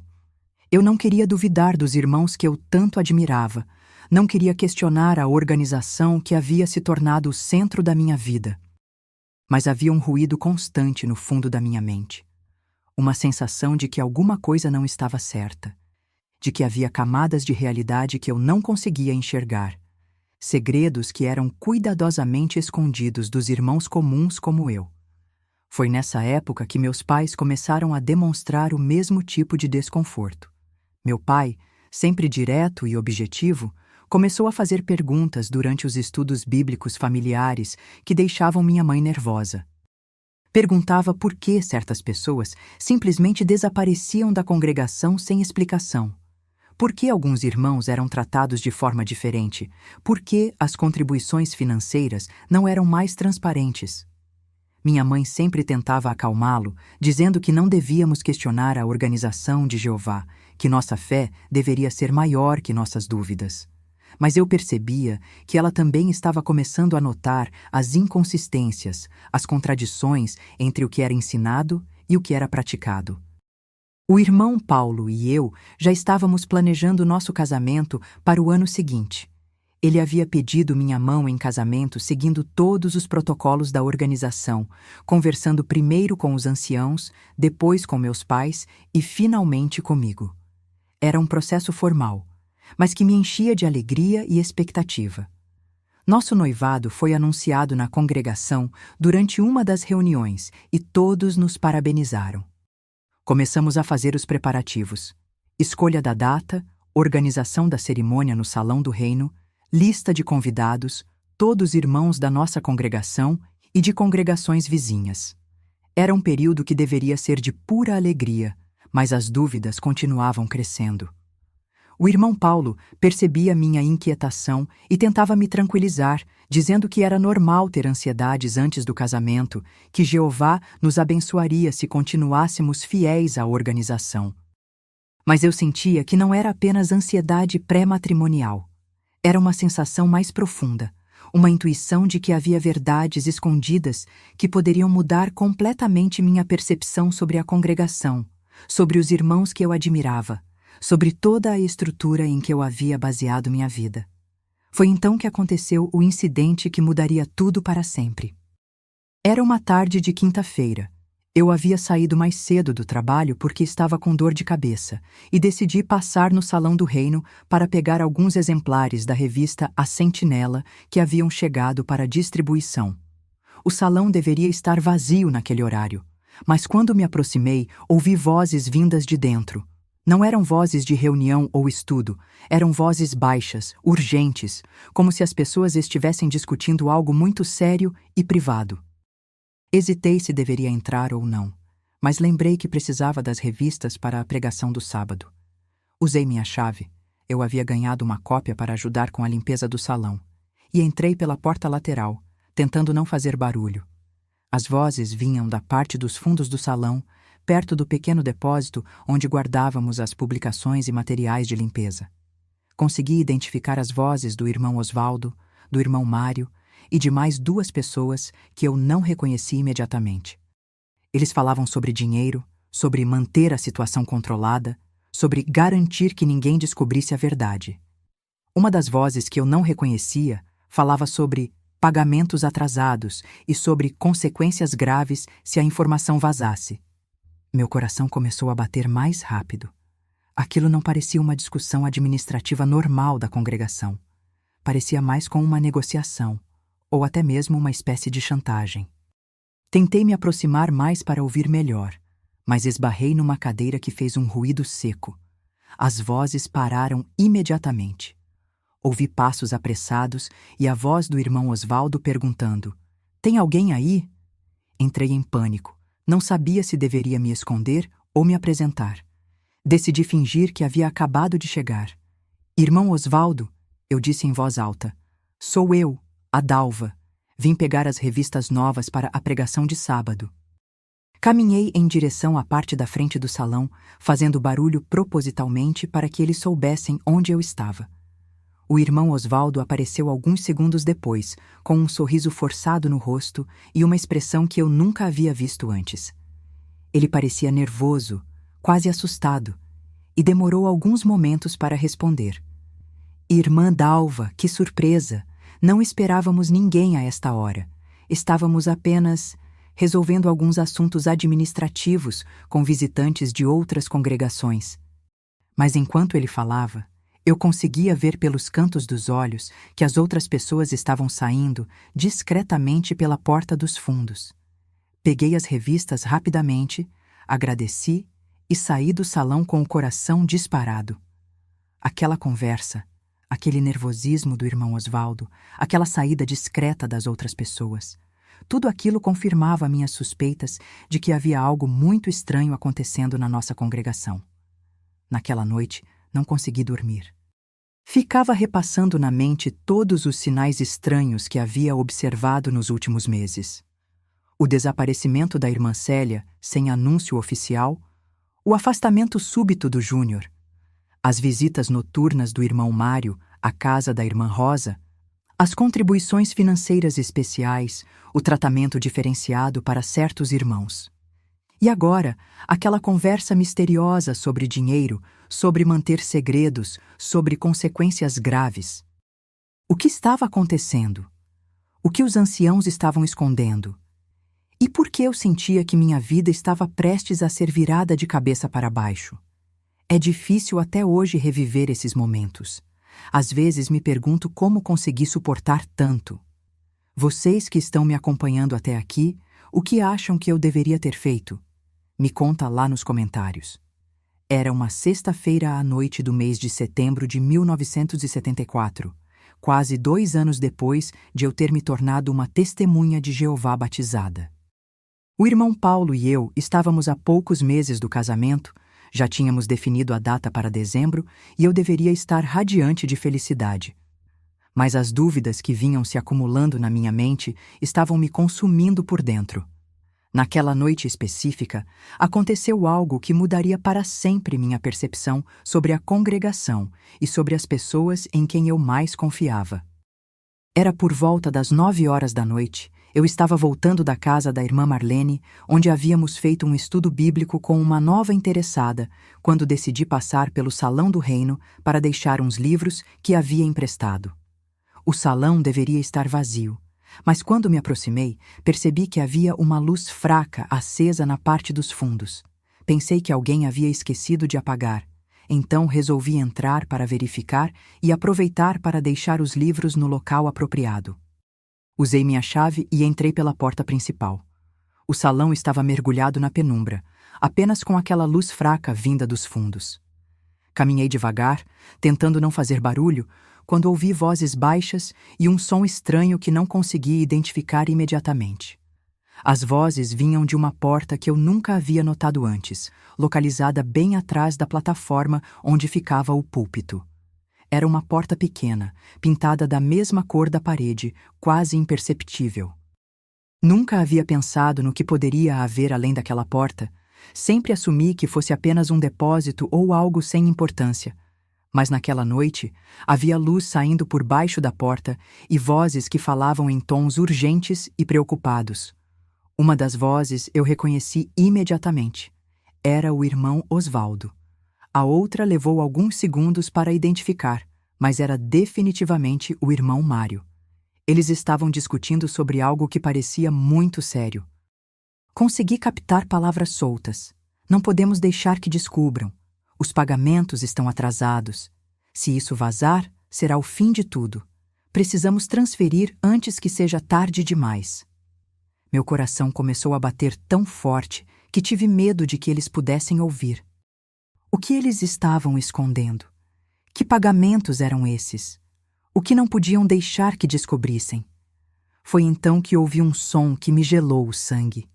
Eu não queria duvidar dos irmãos que eu tanto admirava, não queria questionar a organização que havia se tornado o centro da minha vida. Mas havia um ruído constante no fundo da minha mente. Uma sensação de que alguma coisa não estava certa, de que havia camadas de realidade que eu não conseguia enxergar, segredos que eram cuidadosamente escondidos dos irmãos comuns como eu. Foi nessa época que meus pais começaram a demonstrar o mesmo tipo de desconforto. Meu pai, sempre direto e objetivo, começou a fazer perguntas durante os estudos bíblicos familiares que deixavam minha mãe nervosa. Perguntava por que certas pessoas simplesmente desapareciam da congregação sem explicação. Por que alguns irmãos eram tratados de forma diferente? Por que as contribuições financeiras não eram mais transparentes? Minha mãe sempre tentava acalmá-lo, dizendo que não devíamos questionar a organização de Jeová, que nossa fé deveria ser maior que nossas dúvidas. Mas eu percebia que ela também estava começando a notar as inconsistências, as contradições entre o que era ensinado e o que era praticado. O irmão Paulo e eu já estávamos planejando nosso casamento para o ano seguinte. Ele havia pedido minha mão em casamento seguindo todos os protocolos da organização, conversando primeiro com os anciãos, depois com meus pais e finalmente comigo. Era um processo formal, mas que me enchia de alegria e expectativa. Nosso noivado foi anunciado na congregação durante uma das reuniões e todos nos parabenizaram. Começamos a fazer os preparativos: escolha da data, organização da cerimônia no Salão do Reino, lista de convidados, todos irmãos da nossa congregação e de congregações vizinhas. Era um período que deveria ser de pura alegria, mas as dúvidas continuavam crescendo. O irmão Paulo percebia minha inquietação e tentava me tranquilizar, dizendo que era normal ter ansiedades antes do casamento, que Jeová nos abençoaria se continuássemos fiéis à organização. Mas eu sentia que não era apenas ansiedade pré-matrimonial. Era uma sensação mais profunda, uma intuição de que havia verdades escondidas que poderiam mudar completamente minha percepção sobre a congregação, sobre os irmãos que eu admirava, sobre toda a estrutura em que eu havia baseado minha vida. Foi então que aconteceu o incidente que mudaria tudo para sempre. Era uma tarde de quinta-feira. Eu havia saído mais cedo do trabalho porque estava com dor de cabeça e decidi passar no Salão do Reino para pegar alguns exemplares da revista A Sentinela que haviam chegado para distribuição. O salão deveria estar vazio naquele horário, mas quando me aproximei, ouvi vozes vindas de dentro. Não eram vozes de reunião ou estudo, eram vozes baixas, urgentes, como se as pessoas estivessem discutindo algo muito sério e privado. Hesitei se deveria entrar ou não, mas lembrei que precisava das revistas para a pregação do sábado. Usei minha chave, eu havia ganhado uma cópia para ajudar com a limpeza do salão, e entrei pela porta lateral, tentando não fazer barulho. As vozes vinham da parte dos fundos do salão, perto do pequeno depósito onde guardávamos as publicações e materiais de limpeza. Consegui identificar as vozes do irmão Osvaldo, do irmão Mário e de mais 2 pessoas que eu não reconheci imediatamente. Eles falavam sobre dinheiro, sobre manter a situação controlada, sobre garantir que ninguém descobrisse a verdade. Uma das vozes que eu não reconhecia falava sobre pagamentos atrasados e sobre consequências graves se a informação vazasse. Meu coração começou a bater mais rápido. Aquilo não parecia uma discussão administrativa normal da congregação. Parecia mais com uma negociação, ou até mesmo uma espécie de chantagem. Tentei me aproximar mais para ouvir melhor, mas esbarrei numa cadeira que fez um ruído seco. As vozes pararam imediatamente. Ouvi passos apressados e a voz do irmão Osvaldo perguntando: "Tem alguém aí?" Entrei em pânico. Não sabia se deveria me esconder ou me apresentar. Decidi fingir que havia acabado de chegar. Irmão Osvaldo, eu disse em voz alta. Sou eu, a Dalva. Vim pegar as revistas novas para a pregação de sábado. Caminhei em direção à parte da frente do salão, fazendo barulho propositalmente para que eles soubessem onde eu estava. O irmão Osvaldo apareceu alguns segundos depois, com um sorriso forçado no rosto e uma expressão que eu nunca havia visto antes. Ele parecia nervoso, quase assustado, e demorou alguns momentos para responder. Irmã Dalva, que surpresa! Não esperávamos ninguém a esta hora. Estávamos apenas resolvendo alguns assuntos administrativos com visitantes de outras congregações. Mas enquanto ele falava, eu conseguia ver pelos cantos dos olhos que as outras pessoas estavam saindo discretamente pela porta dos fundos. Peguei as revistas rapidamente, agradeci e saí do salão com o coração disparado. Aquela conversa, aquele nervosismo do irmão Osvaldo, aquela saída discreta das outras pessoas, tudo aquilo confirmava minhas suspeitas de que havia algo muito estranho acontecendo na nossa congregação. Naquela noite, não consegui dormir. Ficava repassando na mente todos os sinais estranhos que havia observado nos últimos meses. O desaparecimento da irmã Célia, sem anúncio oficial, o afastamento súbito do Júnior, as visitas noturnas do irmão Mário à casa da irmã Rosa, as contribuições financeiras especiais, o tratamento diferenciado para certos irmãos. E agora, aquela conversa misteriosa sobre dinheiro, sobre manter segredos, sobre consequências graves. O que estava acontecendo? O que os anciãos estavam escondendo? E por que eu sentia que minha vida estava prestes a ser virada de cabeça para baixo? É difícil até hoje reviver esses momentos. Às vezes me pergunto como consegui suportar tanto. Vocês que estão me acompanhando até aqui, o que acham que eu deveria ter feito? Me conta lá nos comentários. Era uma sexta-feira à noite do mês de setembro de 1974, quase 2 anos depois de eu ter me tornado uma testemunha de Jeová batizada. O irmão Paulo e eu estávamos há poucos meses do casamento, já tínhamos definido a data para dezembro e eu deveria estar radiante de felicidade. Mas as dúvidas que vinham se acumulando na minha mente estavam me consumindo por dentro. Naquela noite específica, aconteceu algo que mudaria para sempre minha percepção sobre a congregação e sobre as pessoas em quem eu mais confiava. Era por volta das 9 horas da noite. Eu estava voltando da casa da irmã Marlene, onde havíamos feito um estudo bíblico com uma nova interessada, quando decidi passar pelo salão do reino para deixar uns livros que havia emprestado. O salão deveria estar vazio, mas quando me aproximei, percebi que havia uma luz fraca acesa na parte dos fundos. Pensei que alguém havia esquecido de apagar, então resolvi entrar para verificar e aproveitar para deixar os livros no local apropriado. Usei minha chave e entrei pela porta principal. O salão estava mergulhado na penumbra, apenas com aquela luz fraca vinda dos fundos. Caminhei devagar, tentando não fazer barulho, quando ouvi vozes baixas e um som estranho que não consegui identificar imediatamente. As vozes vinham de uma porta que eu nunca havia notado antes, localizada bem atrás da plataforma onde ficava o púlpito. Era uma porta pequena, pintada da mesma cor da parede, quase imperceptível. Nunca havia pensado no que poderia haver além daquela porta. Sempre assumi que fosse apenas um depósito ou algo sem importância. Mas naquela noite, havia luz saindo por baixo da porta e vozes que falavam em tons urgentes e preocupados. Uma das vozes eu reconheci imediatamente. Era o irmão Osvaldo. A outra levou alguns segundos para identificar, mas era definitivamente o irmão Mário. Eles estavam discutindo sobre algo que parecia muito sério. Consegui captar palavras soltas. Não podemos deixar que descubram. Os pagamentos estão atrasados. Se isso vazar, será o fim de tudo. Precisamos transferir antes que seja tarde demais. Meu coração começou a bater tão forte que tive medo de que eles pudessem ouvir. O que eles estavam escondendo? Que pagamentos eram esses? O que não podiam deixar que descobrissem? Foi então que ouvi um som que me gelou o sangue.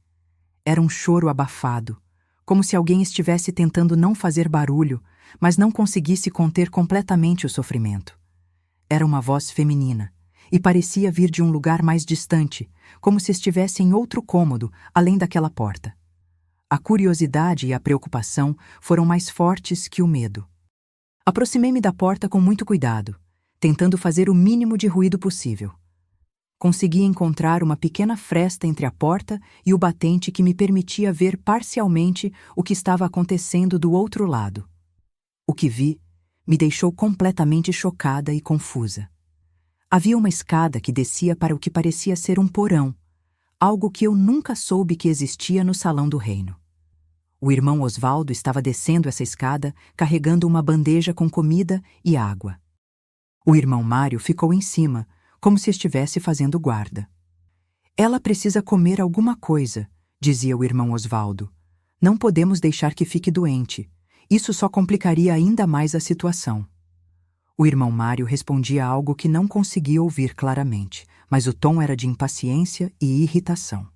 Era um choro abafado, como se alguém estivesse tentando não fazer barulho, mas não conseguisse conter completamente o sofrimento. Era uma voz feminina, e parecia vir de um lugar mais distante, como se estivesse em outro cômodo, além daquela porta. A curiosidade e a preocupação foram mais fortes que o medo. Aproximei-me da porta com muito cuidado, tentando fazer o mínimo de ruído possível. Consegui encontrar uma pequena fresta entre a porta e o batente que me permitia ver parcialmente o que estava acontecendo do outro lado. O que vi me deixou completamente chocada e confusa. Havia uma escada que descia para o que parecia ser um porão, algo que eu nunca soube que existia no salão do reino. O irmão Osvaldo estava descendo essa escada, carregando uma bandeja com comida e água. O irmão Mário ficou em cima, como se estivesse fazendo guarda. Ela precisa comer alguma coisa, dizia o irmão Osvaldo. Não podemos deixar que fique doente. Isso só complicaria ainda mais a situação. O irmão Mário respondia algo que não conseguia ouvir claramente, mas o tom era de impaciência e irritação.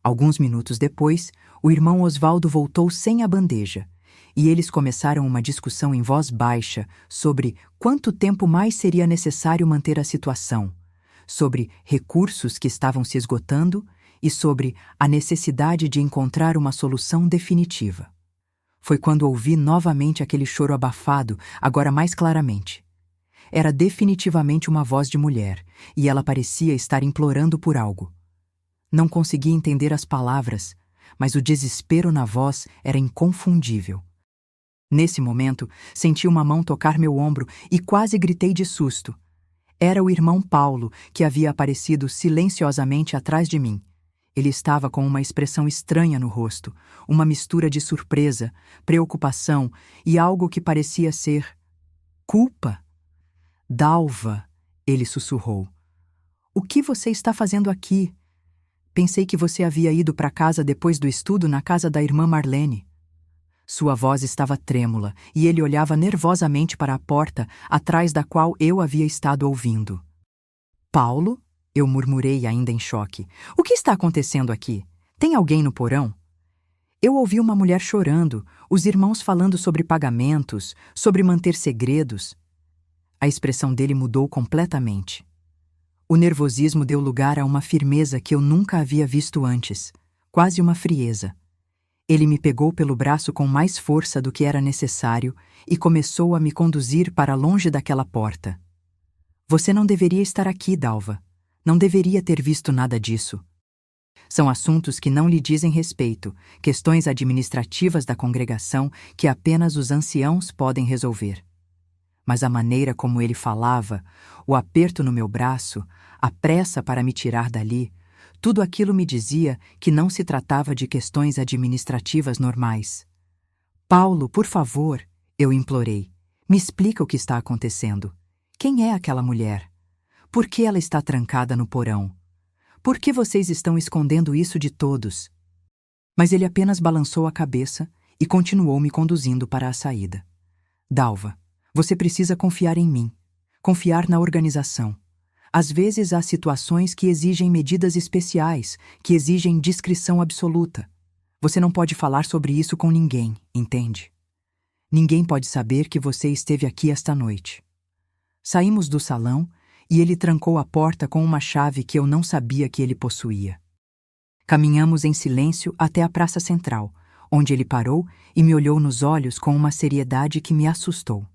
Alguns minutos depois, o irmão Osvaldo voltou sem a bandeja, e eles começaram uma discussão em voz baixa sobre quanto tempo mais seria necessário manter a situação, sobre recursos que estavam se esgotando e sobre a necessidade de encontrar uma solução definitiva. Foi quando ouvi novamente aquele choro abafado, agora mais claramente. Era definitivamente uma voz de mulher, e ela parecia estar implorando por algo. Não conseguia entender as palavras, mas o desespero na voz era inconfundível. Nesse momento, senti uma mão tocar meu ombro e quase gritei de susto. Era o irmão Paulo, que havia aparecido silenciosamente atrás de mim. Ele estava com uma expressão estranha no rosto, uma mistura de surpresa, preocupação e algo que parecia ser culpa. Dalva, ele sussurrou. O que você está fazendo aqui? Pensei que você havia ido para casa depois do estudo na casa da irmã Marlene. Sua voz estava trêmula e ele olhava nervosamente para a porta atrás da qual eu havia estado ouvindo. Paulo? Eu murmurei ainda em choque. O que está acontecendo aqui? Tem alguém no porão? Eu ouvi uma mulher chorando, os irmãos falando sobre pagamentos, sobre manter segredos. A expressão dele mudou completamente. O nervosismo deu lugar a uma firmeza que eu nunca havia visto antes, quase uma frieza. Ele me pegou pelo braço com mais força do que era necessário e começou a me conduzir para longe daquela porta. Você não deveria estar aqui, Dalva. Não deveria ter visto nada disso. São assuntos que não lhe dizem respeito, questões administrativas da congregação que apenas os anciãos podem resolver. Mas a maneira como ele falava, o aperto no meu braço, a pressa para me tirar dali, tudo aquilo me dizia que não se tratava de questões administrativas normais. Paulo, por favor, eu implorei, me explica o que está acontecendo. Quem é aquela mulher? Por que ela está trancada no porão? Por que vocês estão escondendo isso de todos? Mas ele apenas balançou a cabeça e continuou me conduzindo para a saída. Dalva, você precisa confiar em mim, confiar na organização. Às vezes há situações que exigem medidas especiais, que exigem discrição absoluta. Você não pode falar sobre isso com ninguém, entende? Ninguém pode saber que você esteve aqui esta noite. Saímos do salão e ele trancou a porta com uma chave que eu não sabia que ele possuía. Caminhamos em silêncio até a praça central, onde ele parou e me olhou nos olhos com uma seriedade que me assustou.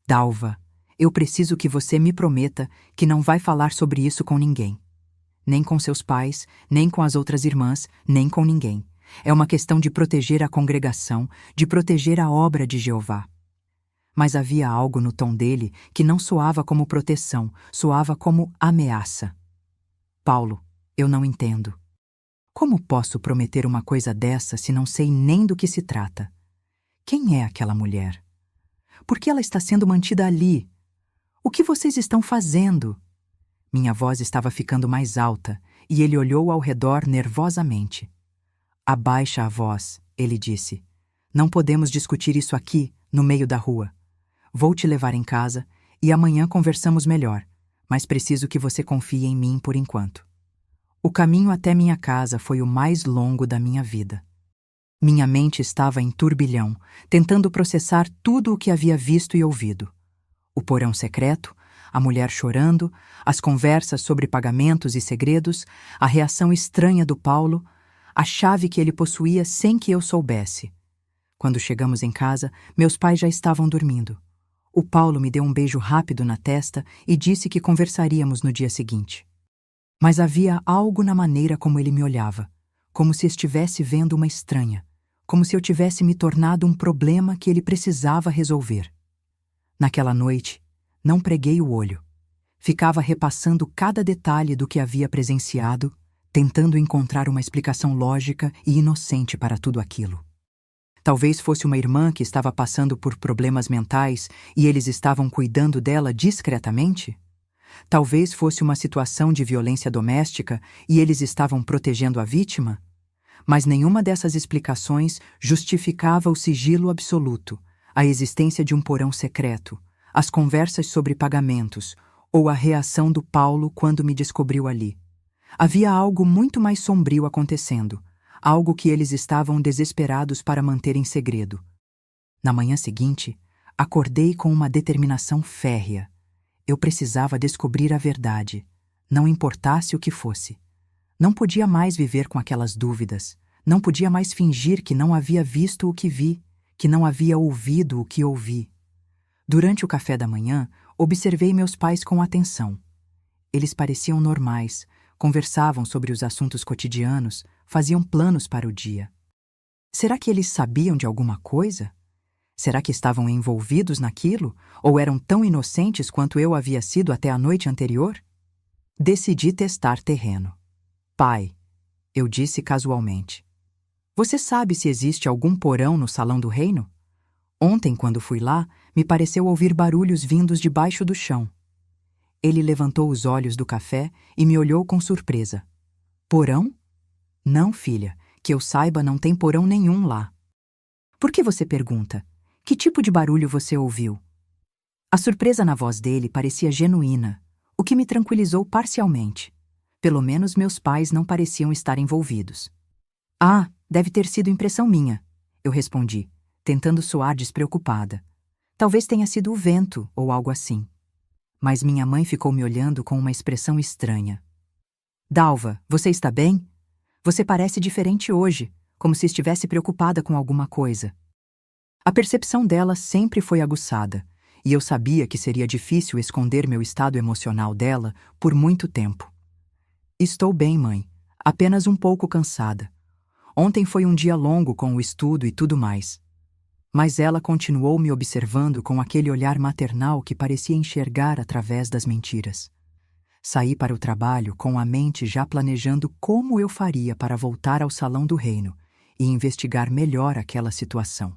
Dalva, eu preciso que você me prometa que não vai falar sobre isso com ninguém. Nem com seus pais, nem com as outras irmãs, nem com ninguém. É uma questão de proteger a congregação, de proteger a obra de Jeová. Mas havia algo no tom dele que não soava como proteção, soava como ameaça. Paulo, eu não entendo. Como posso prometer uma coisa dessa se não sei nem do que se trata? Quem é aquela mulher? Por que ela está sendo mantida ali? O que vocês estão fazendo? Minha voz estava ficando mais alta e ele olhou ao redor nervosamente. Abaixa a voz, ele disse. Não podemos discutir isso aqui, no meio da rua. Vou te levar em casa e amanhã conversamos melhor, mas preciso que você confie em mim por enquanto. O caminho até minha casa foi o mais longo da minha vida. Minha mente estava em turbilhão, tentando processar tudo o que havia visto e ouvido. O porão secreto, a mulher chorando, as conversas sobre pagamentos e segredos, a reação estranha do Paulo, a chave que ele possuía sem que eu soubesse. Quando chegamos em casa, meus pais já estavam dormindo. O Paulo me deu um beijo rápido na testa e disse que conversaríamos no dia seguinte. Mas havia algo na maneira como ele me olhava, como se estivesse vendo uma estranha, como se eu tivesse me tornado um problema que ele precisava resolver. Naquela noite, não preguei o olho. Ficava repassando cada detalhe do que havia presenciado, tentando encontrar uma explicação lógica e inocente para tudo aquilo. Talvez fosse uma irmã que estava passando por problemas mentais e eles estavam cuidando dela discretamente? Talvez fosse uma situação de violência doméstica e eles estavam protegendo a vítima? Mas nenhuma dessas explicações justificava o sigilo absoluto, a existência de um porão secreto, as conversas sobre pagamentos ou a reação do Paulo quando me descobriu ali. Havia algo muito mais sombrio acontecendo, algo que eles estavam desesperados para manter em segredo. Na manhã seguinte, acordei com uma determinação férrea. Eu precisava descobrir a verdade, não importasse o que fosse. Não podia mais viver com aquelas dúvidas, não podia mais fingir que não havia visto o que vi, que não havia ouvido o que ouvi. Durante o café da manhã, observei meus pais com atenção. Eles pareciam normais, conversavam sobre os assuntos cotidianos, faziam planos para o dia. Será que eles sabiam de alguma coisa? Será que estavam envolvidos naquilo, ou eram tão inocentes quanto eu havia sido até a noite anterior? Decidi testar terreno. Pai, eu disse casualmente, você sabe se existe algum porão no salão do reino? Ontem, quando fui lá, me pareceu ouvir barulhos vindos debaixo do chão. Ele levantou os olhos do café e me olhou com surpresa. Porão? Não, filha, que eu saiba não tem porão nenhum lá. Por que você pergunta? Que tipo de barulho você ouviu? A surpresa na voz dele parecia genuína, o que me tranquilizou parcialmente. Pelo menos meus pais não pareciam estar envolvidos. Ah, deve ter sido impressão minha, eu respondi, tentando soar despreocupada. Talvez tenha sido o vento ou algo assim. Mas minha mãe ficou me olhando com uma expressão estranha. Dalva, você está bem? Você parece diferente hoje, como se estivesse preocupada com alguma coisa. A percepção dela sempre foi aguçada, e eu sabia que seria difícil esconder meu estado emocional dela por muito tempo. Estou bem, mãe, apenas um pouco cansada. Ontem foi um dia longo com o estudo e tudo mais. Mas ela continuou me observando com aquele olhar maternal que parecia enxergar através das mentiras. Saí para o trabalho com a mente já planejando como eu faria para voltar ao salão do reino e investigar melhor aquela situação.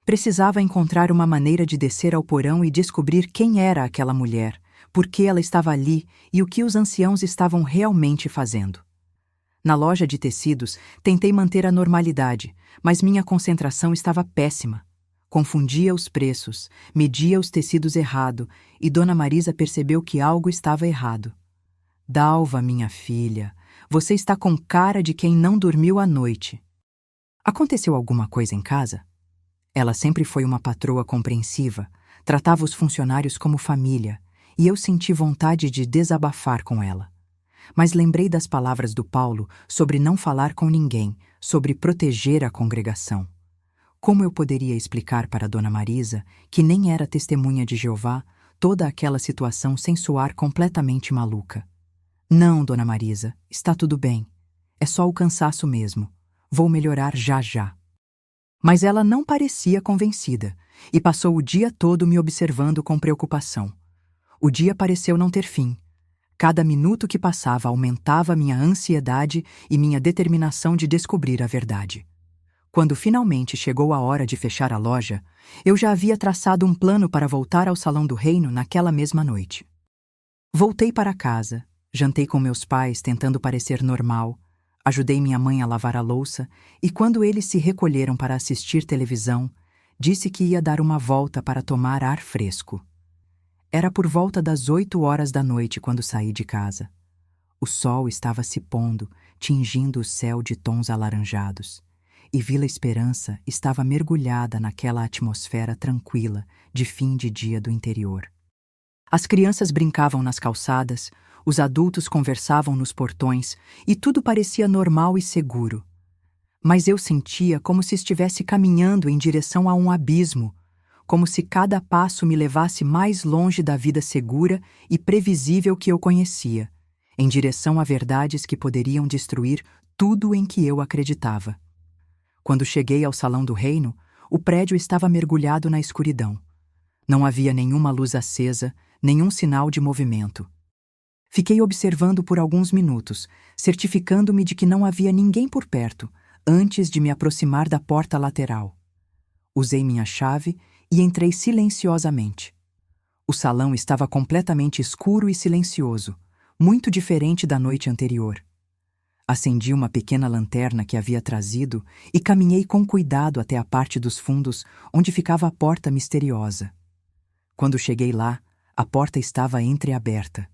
Precisava encontrar uma maneira de descer ao porão e descobrir quem era aquela mulher, por que ela estava ali e o que os anciãos estavam realmente fazendo. Na loja de tecidos, tentei manter a normalidade, mas minha concentração estava péssima. Confundia os preços, media os tecidos errado, e Dona Marisa percebeu que algo estava errado. Dalva, minha filha, você está com cara de quem não dormiu à noite. Aconteceu alguma coisa em casa? Ela sempre foi uma patroa compreensiva, tratava os funcionários como família, e eu senti vontade de desabafar com ela. Mas lembrei das palavras do Paulo sobre não falar com ninguém, sobre proteger a congregação. Como eu poderia explicar para Dona Marisa, que nem era testemunha de Jeová, toda aquela situação sem soar completamente maluca? Não, Dona Marisa, está tudo bem. É só o cansaço mesmo. Vou melhorar já já. Mas ela não parecia convencida, e passou o dia todo me observando com preocupação. O dia pareceu não ter fim. Cada minuto que passava aumentava minha ansiedade e minha determinação de descobrir a verdade. Quando finalmente chegou a hora de fechar a loja, eu já havia traçado um plano para voltar ao Salão do Reino naquela mesma noite. Voltei para casa, jantei com meus pais tentando parecer normal, ajudei minha mãe a lavar a louça e quando eles se recolheram para assistir televisão, disse que ia dar uma volta para tomar ar fresco. Era por volta das 8 horas da noite quando saí de casa. O sol estava se pondo, tingindo o céu de tons alaranjados. e Vila Esperança estava mergulhada naquela atmosfera tranquila de fim de dia do interior. As crianças brincavam nas calçadas, os adultos conversavam nos portões e tudo parecia normal e seguro. Mas eu sentia como se estivesse caminhando em direção a um abismo, como se cada passo me levasse mais longe da vida segura e previsível que eu conhecia, em direção a verdades que poderiam destruir tudo em que eu acreditava. Quando cheguei ao Salão do Reino, o prédio estava mergulhado na escuridão. Não havia nenhuma luz acesa, nenhum sinal de movimento. Fiquei observando por alguns minutos, certificando-me de que não havia ninguém por perto, antes de me aproximar da porta lateral. Usei minha chave e entrei silenciosamente. O salão estava completamente escuro e silencioso, muito diferente da noite anterior. Acendi uma pequena lanterna que havia trazido e caminhei com cuidado até a parte dos fundos onde ficava a porta misteriosa. Quando cheguei lá, a porta estava entreaberta.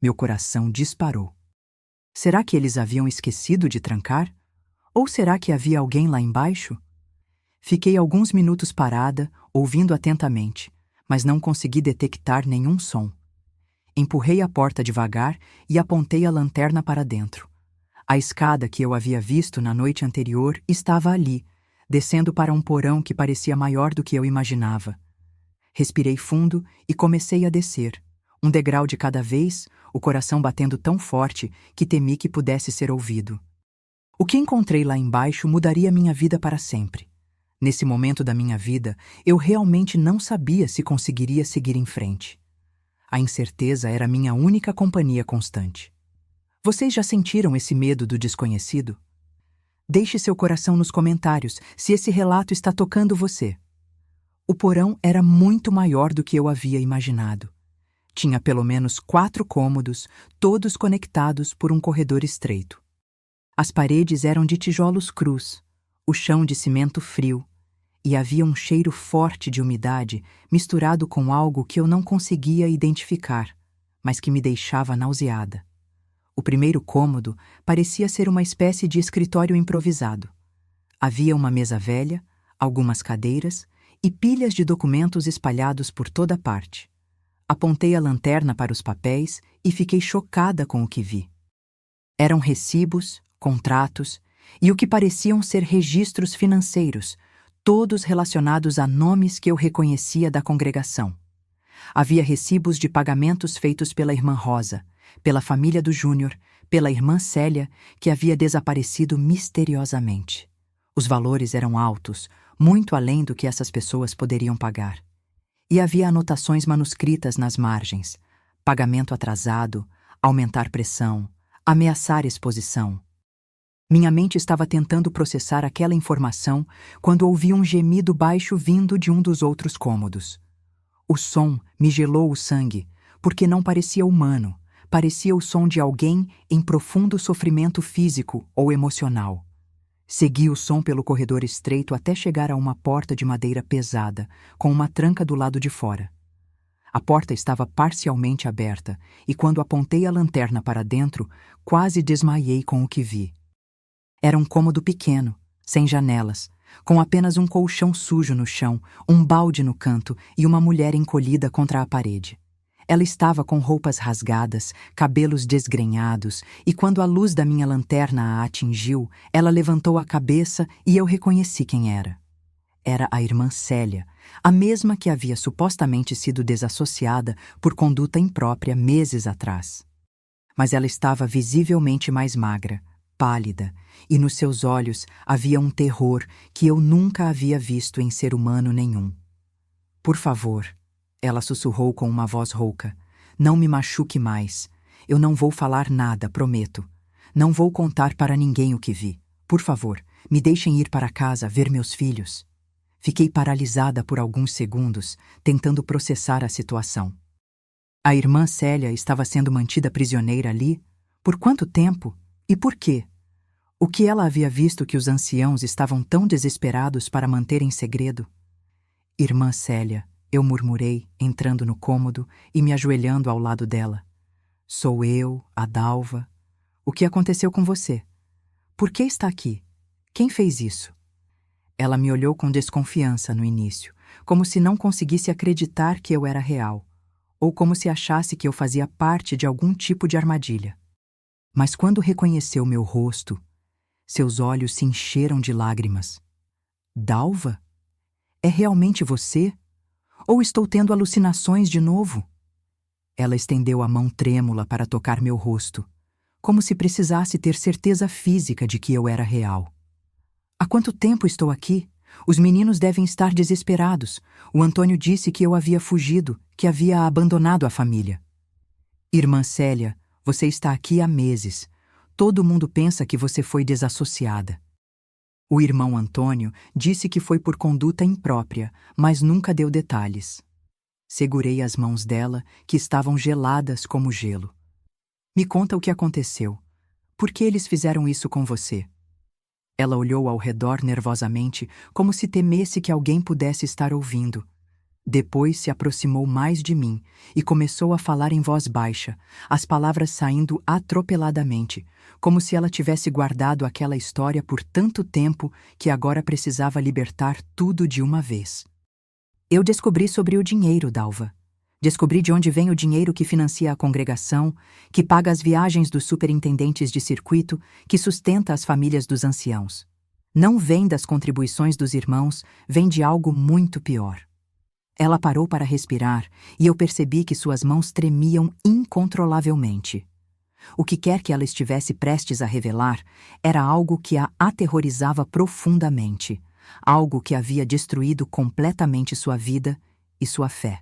Meu coração disparou. Será que eles haviam esquecido de trancar? Ou será que havia alguém lá embaixo? Fiquei alguns minutos parada, ouvindo atentamente, mas não consegui detectar nenhum som. Empurrei a porta devagar e apontei a lanterna para dentro. A escada que eu havia visto na noite anterior estava ali, descendo para um porão que parecia maior do que eu imaginava. Respirei fundo e comecei a descer, um degrau de cada vez, o coração batendo tão forte que temi que pudesse ser ouvido. O que encontrei lá embaixo mudaria minha vida para sempre. Nesse momento da minha vida, eu realmente não sabia se conseguiria seguir em frente. A incerteza era minha única companhia constante. Vocês já sentiram esse medo do desconhecido? Deixe seu coração nos comentários se esse relato está tocando você. O porão era muito maior do que eu havia imaginado. Tinha pelo menos 4 cômodos, todos conectados por um corredor estreito. As paredes eram de tijolos crus, o chão de cimento frio, e havia um cheiro forte de umidade misturado com algo que eu não conseguia identificar, mas que me deixava nauseada. O primeiro cômodo parecia ser uma espécie de escritório improvisado. Havia uma mesa velha, algumas cadeiras e pilhas de documentos espalhados por toda parte. Apontei a lanterna para os papéis e fiquei chocada com o que vi. Eram recibos, contratos e o que pareciam ser registros financeiros, todos relacionados a nomes que eu reconhecia da congregação. Havia recibos de pagamentos feitos pela irmã Rosa, pela família do Júnior, pela irmã Célia, que havia desaparecido misteriosamente. Os valores eram altos, muito além do que essas pessoas poderiam pagar. E havia anotações manuscritas nas margens: pagamento atrasado, aumentar pressão, ameaçar exposição. Minha mente estava tentando processar aquela informação quando ouvi um gemido baixo vindo de um dos outros cômodos. O som me gelou o sangue, porque não parecia humano, parecia o som de alguém em profundo sofrimento físico ou emocional. Segui o som pelo corredor estreito até chegar a uma porta de madeira pesada, com uma tranca do lado de fora. A porta estava parcialmente aberta, e quando apontei a lanterna para dentro, quase desmaiei com o que vi. Era um cômodo pequeno, sem janelas, com apenas um colchão sujo no chão, um balde no canto e uma mulher encolhida contra a parede. Ela estava com roupas rasgadas, cabelos desgrenhados, e quando a luz da minha lanterna a atingiu, ela levantou a cabeça e eu reconheci quem era. Era a irmã Célia, a mesma que havia supostamente sido desassociada por conduta imprópria meses atrás. Mas ela estava visivelmente mais magra, pálida, e nos seus olhos havia um terror que eu nunca havia visto em ser humano nenhum. Por favor, ela sussurrou com uma voz rouca, não me machuque mais. Eu não vou falar nada, prometo. Não vou contar para ninguém o que vi. Por favor, me deixem ir para casa ver meus filhos. Fiquei paralisada por alguns segundos, tentando processar a situação. A irmã Célia estava sendo mantida prisioneira ali? Por quanto tempo? E por quê? O que ela havia visto que os anciãos estavam tão desesperados para manter em segredo? Irmã Célia, eu murmurei, entrando no cômodo e me ajoelhando ao lado dela. Sou eu, a Dalva. O que aconteceu com você? Por que está aqui? Quem fez isso? Ela me olhou com desconfiança no início, como se não conseguisse acreditar que eu era real, ou como se achasse que eu fazia parte de algum tipo de armadilha. Mas quando reconheceu meu rosto, seus olhos se encheram de lágrimas. Dalva? É realmente você? Ou estou tendo alucinações de novo? Ela estendeu a mão trêmula para tocar meu rosto, como se precisasse ter certeza física de que eu era real. Há quanto tempo estou aqui? Os meninos devem estar desesperados. O Antônio disse que eu havia fugido, que havia abandonado a família. Irmã Célia, você está aqui há meses. Todo mundo pensa que você foi desassociada. O irmão Antônio disse que foi por conduta imprópria, mas nunca deu detalhes. Segurei as mãos dela, que estavam geladas como gelo. Me conta o que aconteceu. Por que eles fizeram isso com você? Ela olhou ao redor nervosamente, como se temesse que alguém pudesse estar ouvindo. Depois se aproximou mais de mim e começou a falar em voz baixa, as palavras saindo atropeladamente, como se ela tivesse guardado aquela história por tanto tempo que agora precisava libertar tudo de uma vez. Eu descobri sobre o dinheiro, Dalva. Descobri de onde vem o dinheiro que financia a congregação, que paga as viagens dos superintendentes de circuito, que sustenta as famílias dos anciãos. Não vem das contribuições dos irmãos, vem de algo muito pior. Ela parou para respirar e eu percebi que suas mãos tremiam incontrolavelmente. O que quer que ela estivesse prestes a revelar era algo que a aterrorizava profundamente, algo que havia destruído completamente sua vida e sua fé.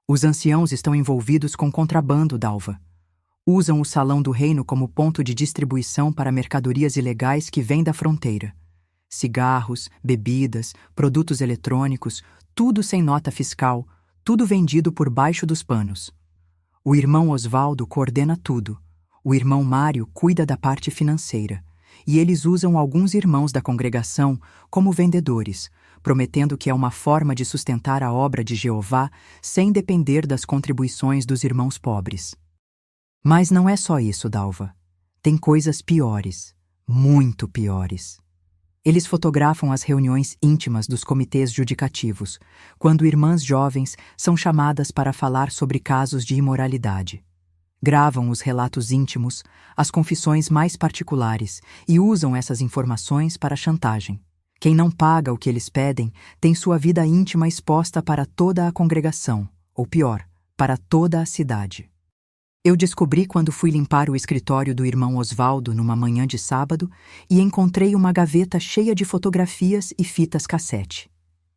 Os anciãos estão envolvidos com contrabando, Dalva. Usam o salão do reino como ponto de distribuição para mercadorias ilegais que vêm da fronteira. Cigarros, bebidas, produtos eletrônicos, tudo sem nota fiscal, tudo vendido por baixo dos panos. O irmão Osvaldo coordena tudo. O irmão Mário cuida da parte financeira. E eles usam alguns irmãos da congregação como vendedores, prometendo que é uma forma de sustentar a obra de Jeová sem depender das contribuições dos irmãos pobres. Mas não é só isso, Dalva. Tem coisas piores, muito piores. Eles fotografam as reuniões íntimas dos comitês judicativos, quando irmãs jovens são chamadas para falar sobre casos de imoralidade. Gravam os relatos íntimos, as confissões mais particulares e usam essas informações para chantagem. Quem não paga o que eles pedem tem sua vida íntima exposta para toda a congregação, ou pior, para toda a cidade. Eu descobri quando fui limpar o escritório do irmão Osvaldo numa manhã de sábado e encontrei uma gaveta cheia de fotografias e fitas cassete.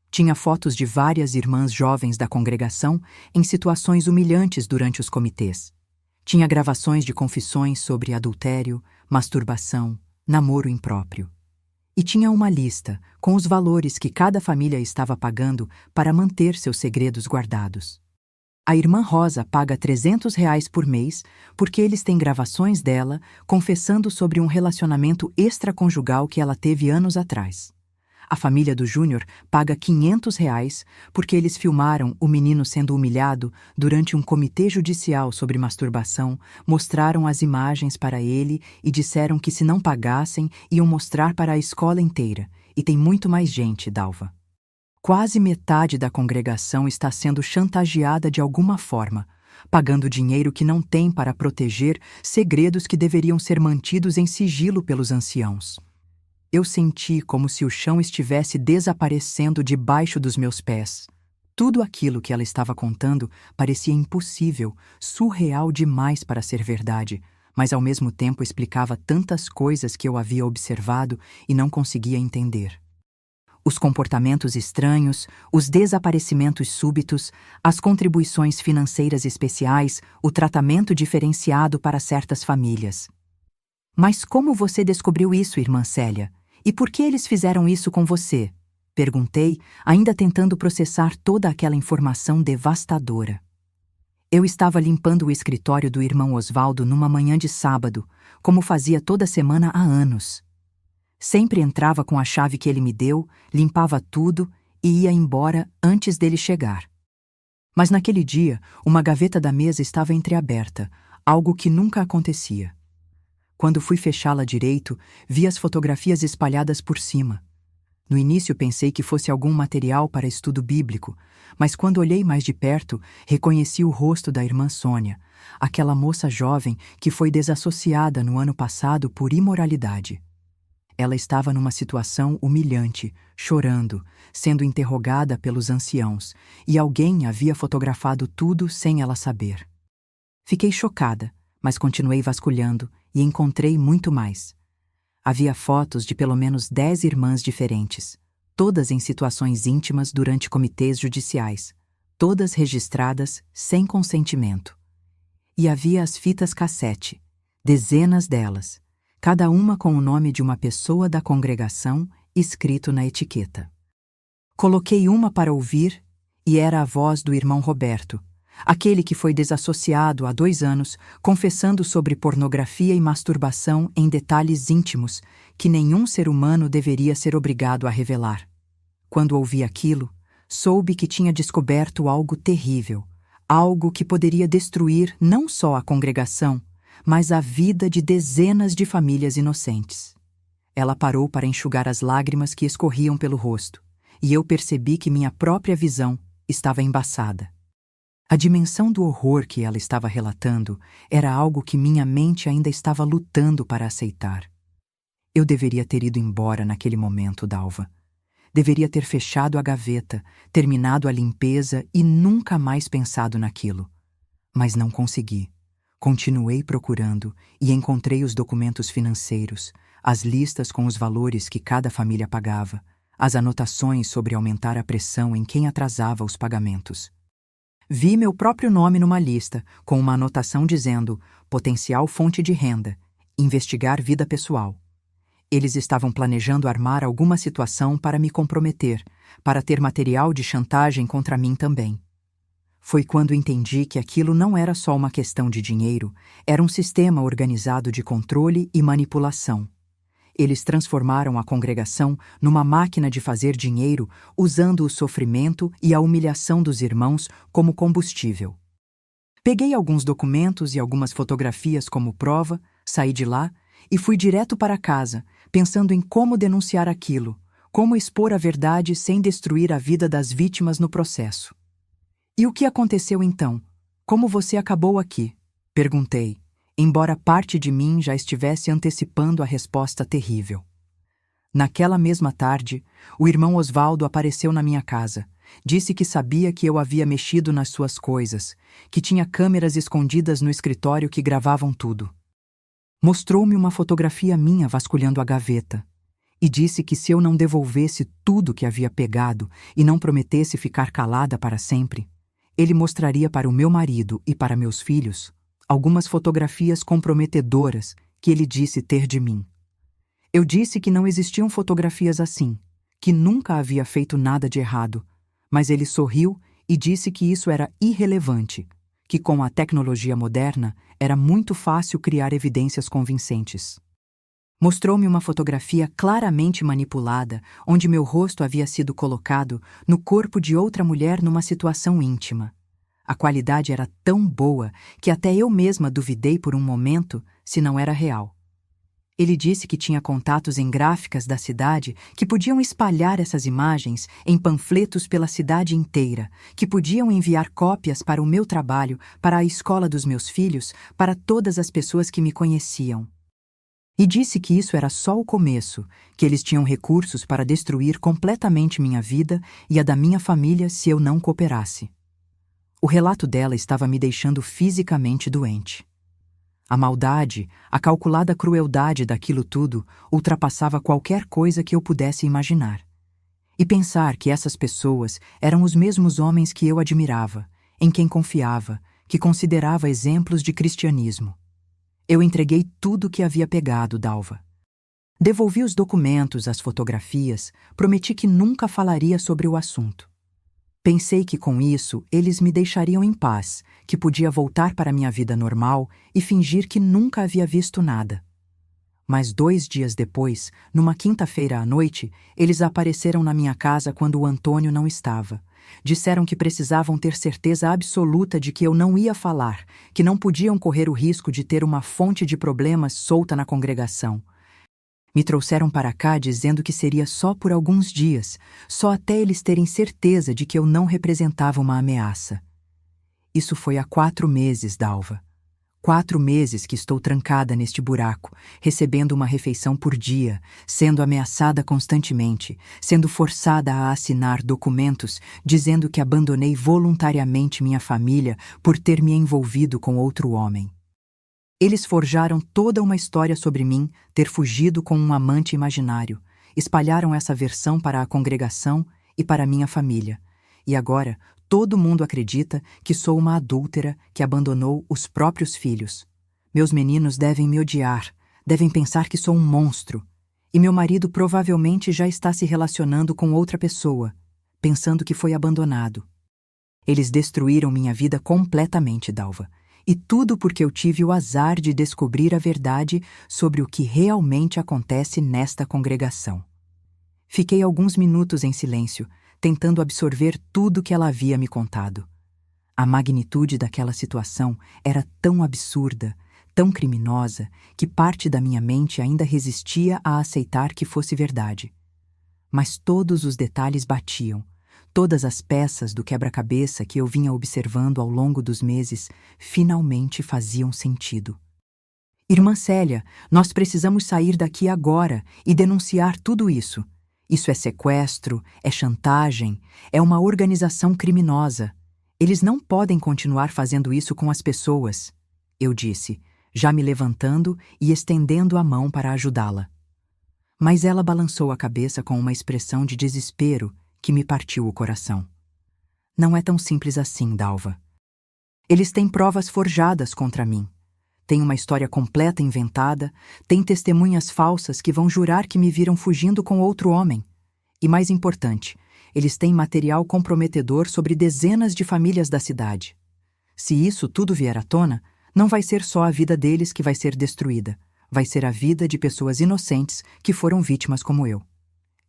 Tinha fotos de várias irmãs jovens da congregação em situações humilhantes durante os comitês. Tinha gravações de confissões sobre adultério, masturbação, namoro impróprio. E tinha uma lista com os valores que cada família estava pagando para manter seus segredos guardados. A irmã Rosa paga R$ 300 por mês porque eles têm gravações dela confessando sobre um relacionamento extraconjugal que ela teve anos atrás. A família do Júnior paga R$ 500 porque eles filmaram o menino sendo humilhado durante um comitê judicial sobre masturbação, mostraram as imagens para ele e disseram que se não pagassem iam mostrar para a escola inteira. E tem muito mais gente, Dalva. Quase metade da congregação está sendo chantageada de alguma forma, pagando dinheiro que não tem para proteger segredos que deveriam ser mantidos em sigilo pelos anciãos. Eu senti como se o chão estivesse desaparecendo debaixo dos meus pés. Tudo aquilo que ela estava contando parecia impossível, surreal demais para ser verdade, mas ao mesmo tempo explicava tantas coisas que eu havia observado e não conseguia entender. Os comportamentos estranhos, os desaparecimentos súbitos, as contribuições financeiras especiais, o tratamento diferenciado para certas famílias. Mas como você descobriu isso, irmã Célia? E por que eles fizeram isso com você? Perguntei, ainda tentando processar toda aquela informação devastadora. Eu estava limpando o escritório do irmão Osvaldo numa manhã de sábado, como fazia toda semana há anos. Sempre entrava com a chave que ele me deu, limpava tudo e ia embora antes dele chegar. Mas naquele dia, uma gaveta da mesa estava entreaberta, algo que nunca acontecia. Quando fui fechá-la direito, vi as fotografias espalhadas por cima. No início pensei que fosse algum material para estudo bíblico, mas quando olhei mais de perto, reconheci o rosto da irmã Sônia, aquela moça jovem que foi desassociada no ano passado por imoralidade. Ela estava numa situação humilhante, chorando, sendo interrogada pelos anciãos, e alguém havia fotografado tudo sem ela saber. Fiquei chocada, mas continuei vasculhando e encontrei muito mais. Havia fotos de pelo menos 10 irmãs diferentes, todas em situações íntimas durante comitês judiciais, todas registradas sem consentimento. E havia as fitas cassete, dezenas delas, cada uma com o nome de uma pessoa da congregação escrito na etiqueta. Coloquei uma para ouvir e era a voz do irmão Roberto, aquele que foi desassociado há 2 anos, confessando sobre pornografia e masturbação em detalhes íntimos que nenhum ser humano deveria ser obrigado a revelar. Quando ouvi aquilo, soube que tinha descoberto algo terrível, algo que poderia destruir não só a congregação, mas a vida de dezenas de famílias inocentes. Ela parou para enxugar as lágrimas que escorriam pelo rosto, e eu percebi que minha própria visão estava embaçada. A dimensão do horror que ela estava relatando era algo que minha mente ainda estava lutando para aceitar. Eu deveria ter ido embora naquele momento, Dalva. Deveria ter fechado a gaveta, terminado a limpeza e nunca mais pensado naquilo. Mas não consegui. Continuei procurando e encontrei os documentos financeiros, as listas com os valores que cada família pagava, as anotações sobre aumentar a pressão em quem atrasava os pagamentos. Vi meu próprio nome numa lista, com uma anotação dizendo potencial fonte de renda, investigar vida pessoal. Eles estavam planejando armar alguma situação para me comprometer, para ter material de chantagem contra mim também. Foi quando entendi que aquilo não era só uma questão de dinheiro, era um sistema organizado de controle e manipulação. Eles transformaram a congregação numa máquina de fazer dinheiro usando o sofrimento e a humilhação dos irmãos como combustível. Peguei alguns documentos e algumas fotografias como prova, saí de lá e fui direto para casa, pensando em como denunciar aquilo, como expor a verdade sem destruir a vida das vítimas no processo. E o que aconteceu então? Como você acabou aqui? Perguntei, embora parte de mim já estivesse antecipando a resposta terrível. Naquela mesma tarde, o irmão Osvaldo apareceu na minha casa. Disse que sabia que eu havia mexido nas suas coisas, que tinha câmeras escondidas no escritório que gravavam tudo. Mostrou-me uma fotografia minha vasculhando a gaveta e disse que se eu não devolvesse tudo que havia pegado e não prometesse ficar calada para sempre, ele mostraria para o meu marido e para meus filhos algumas fotografias comprometedoras que ele disse ter de mim. Eu disse que não existiam fotografias assim, que nunca havia feito nada de errado, mas ele sorriu e disse que isso era irrelevante, que com a tecnologia moderna era muito fácil criar evidências convincentes. Mostrou-me uma fotografia claramente manipulada, onde meu rosto havia sido colocado no corpo de outra mulher numa situação íntima. A qualidade era tão boa que até eu mesma duvidei por um momento se não era real. Ele disse que tinha contatos em gráficas da cidade que podiam espalhar essas imagens em panfletos pela cidade inteira, que podiam enviar cópias para o meu trabalho, para a escola dos meus filhos, para todas as pessoas que me conheciam. E disse que isso era só o começo, que eles tinham recursos para destruir completamente minha vida e a da minha família se eu não cooperasse. O relato dela estava me deixando fisicamente doente. A maldade, a calculada crueldade daquilo tudo ultrapassava qualquer coisa que eu pudesse imaginar. E pensar que essas pessoas eram os mesmos homens que eu admirava, em quem confiava, que considerava exemplos de cristianismo. Eu entreguei tudo que havia pegado, Dalva. Devolvi os documentos, as fotografias, prometi que nunca falaria sobre o assunto. Pensei que com isso eles me deixariam em paz, que podia voltar para minha vida normal e fingir que nunca havia visto nada. Mas 2 dias depois, numa quinta-feira à noite, eles apareceram na minha casa quando o Antônio não estava. Disseram que precisavam ter certeza absoluta de que eu não ia falar, que não podiam correr o risco de ter uma fonte de problemas solta na congregação. Me trouxeram para cá dizendo que seria só por alguns dias, só até eles terem certeza de que eu não representava uma ameaça. Isso foi há 4 meses, Dalva. 4 meses que estou trancada neste buraco, recebendo uma refeição por dia, sendo ameaçada constantemente, sendo forçada a assinar documentos dizendo que abandonei voluntariamente minha família por ter me envolvido com outro homem. Eles forjaram toda uma história sobre mim ter fugido com um amante imaginário, espalharam essa versão para a congregação e para minha família. E agora, todo mundo acredita que sou uma adúltera que abandonou os próprios filhos. Meus meninos devem me odiar, devem pensar que sou um monstro. E meu marido provavelmente já está se relacionando com outra pessoa, pensando que foi abandonado. Eles destruíram minha vida completamente, Dalva. E tudo porque eu tive o azar de descobrir a verdade sobre o que realmente acontece nesta congregação. Fiquei alguns minutos em silêncio, tentando absorver tudo que ela havia me contado. A magnitude daquela situação era tão absurda, tão criminosa, que parte da minha mente ainda resistia a aceitar que fosse verdade. Mas todos os detalhes batiam. Todas as peças do quebra-cabeça que eu vinha observando ao longo dos meses finalmente faziam sentido. Irmã Célia, nós precisamos sair daqui agora e denunciar tudo isso. Isso é sequestro, é chantagem, é uma organização criminosa. Eles não podem continuar fazendo isso com as pessoas, eu disse, já me levantando e estendendo a mão para ajudá-la. Mas ela balançou a cabeça com uma expressão de desespero que me partiu o coração. Não é tão simples assim, Dalva. Eles têm provas forjadas contra mim. Têm uma história completa inventada, têm testemunhas falsas que vão jurar que me viram fugindo com outro homem. E mais importante, eles têm material comprometedor sobre dezenas de famílias da cidade. Se isso tudo vier à tona, não vai ser só a vida deles que vai ser destruída, vai ser a vida de pessoas inocentes que foram vítimas como eu.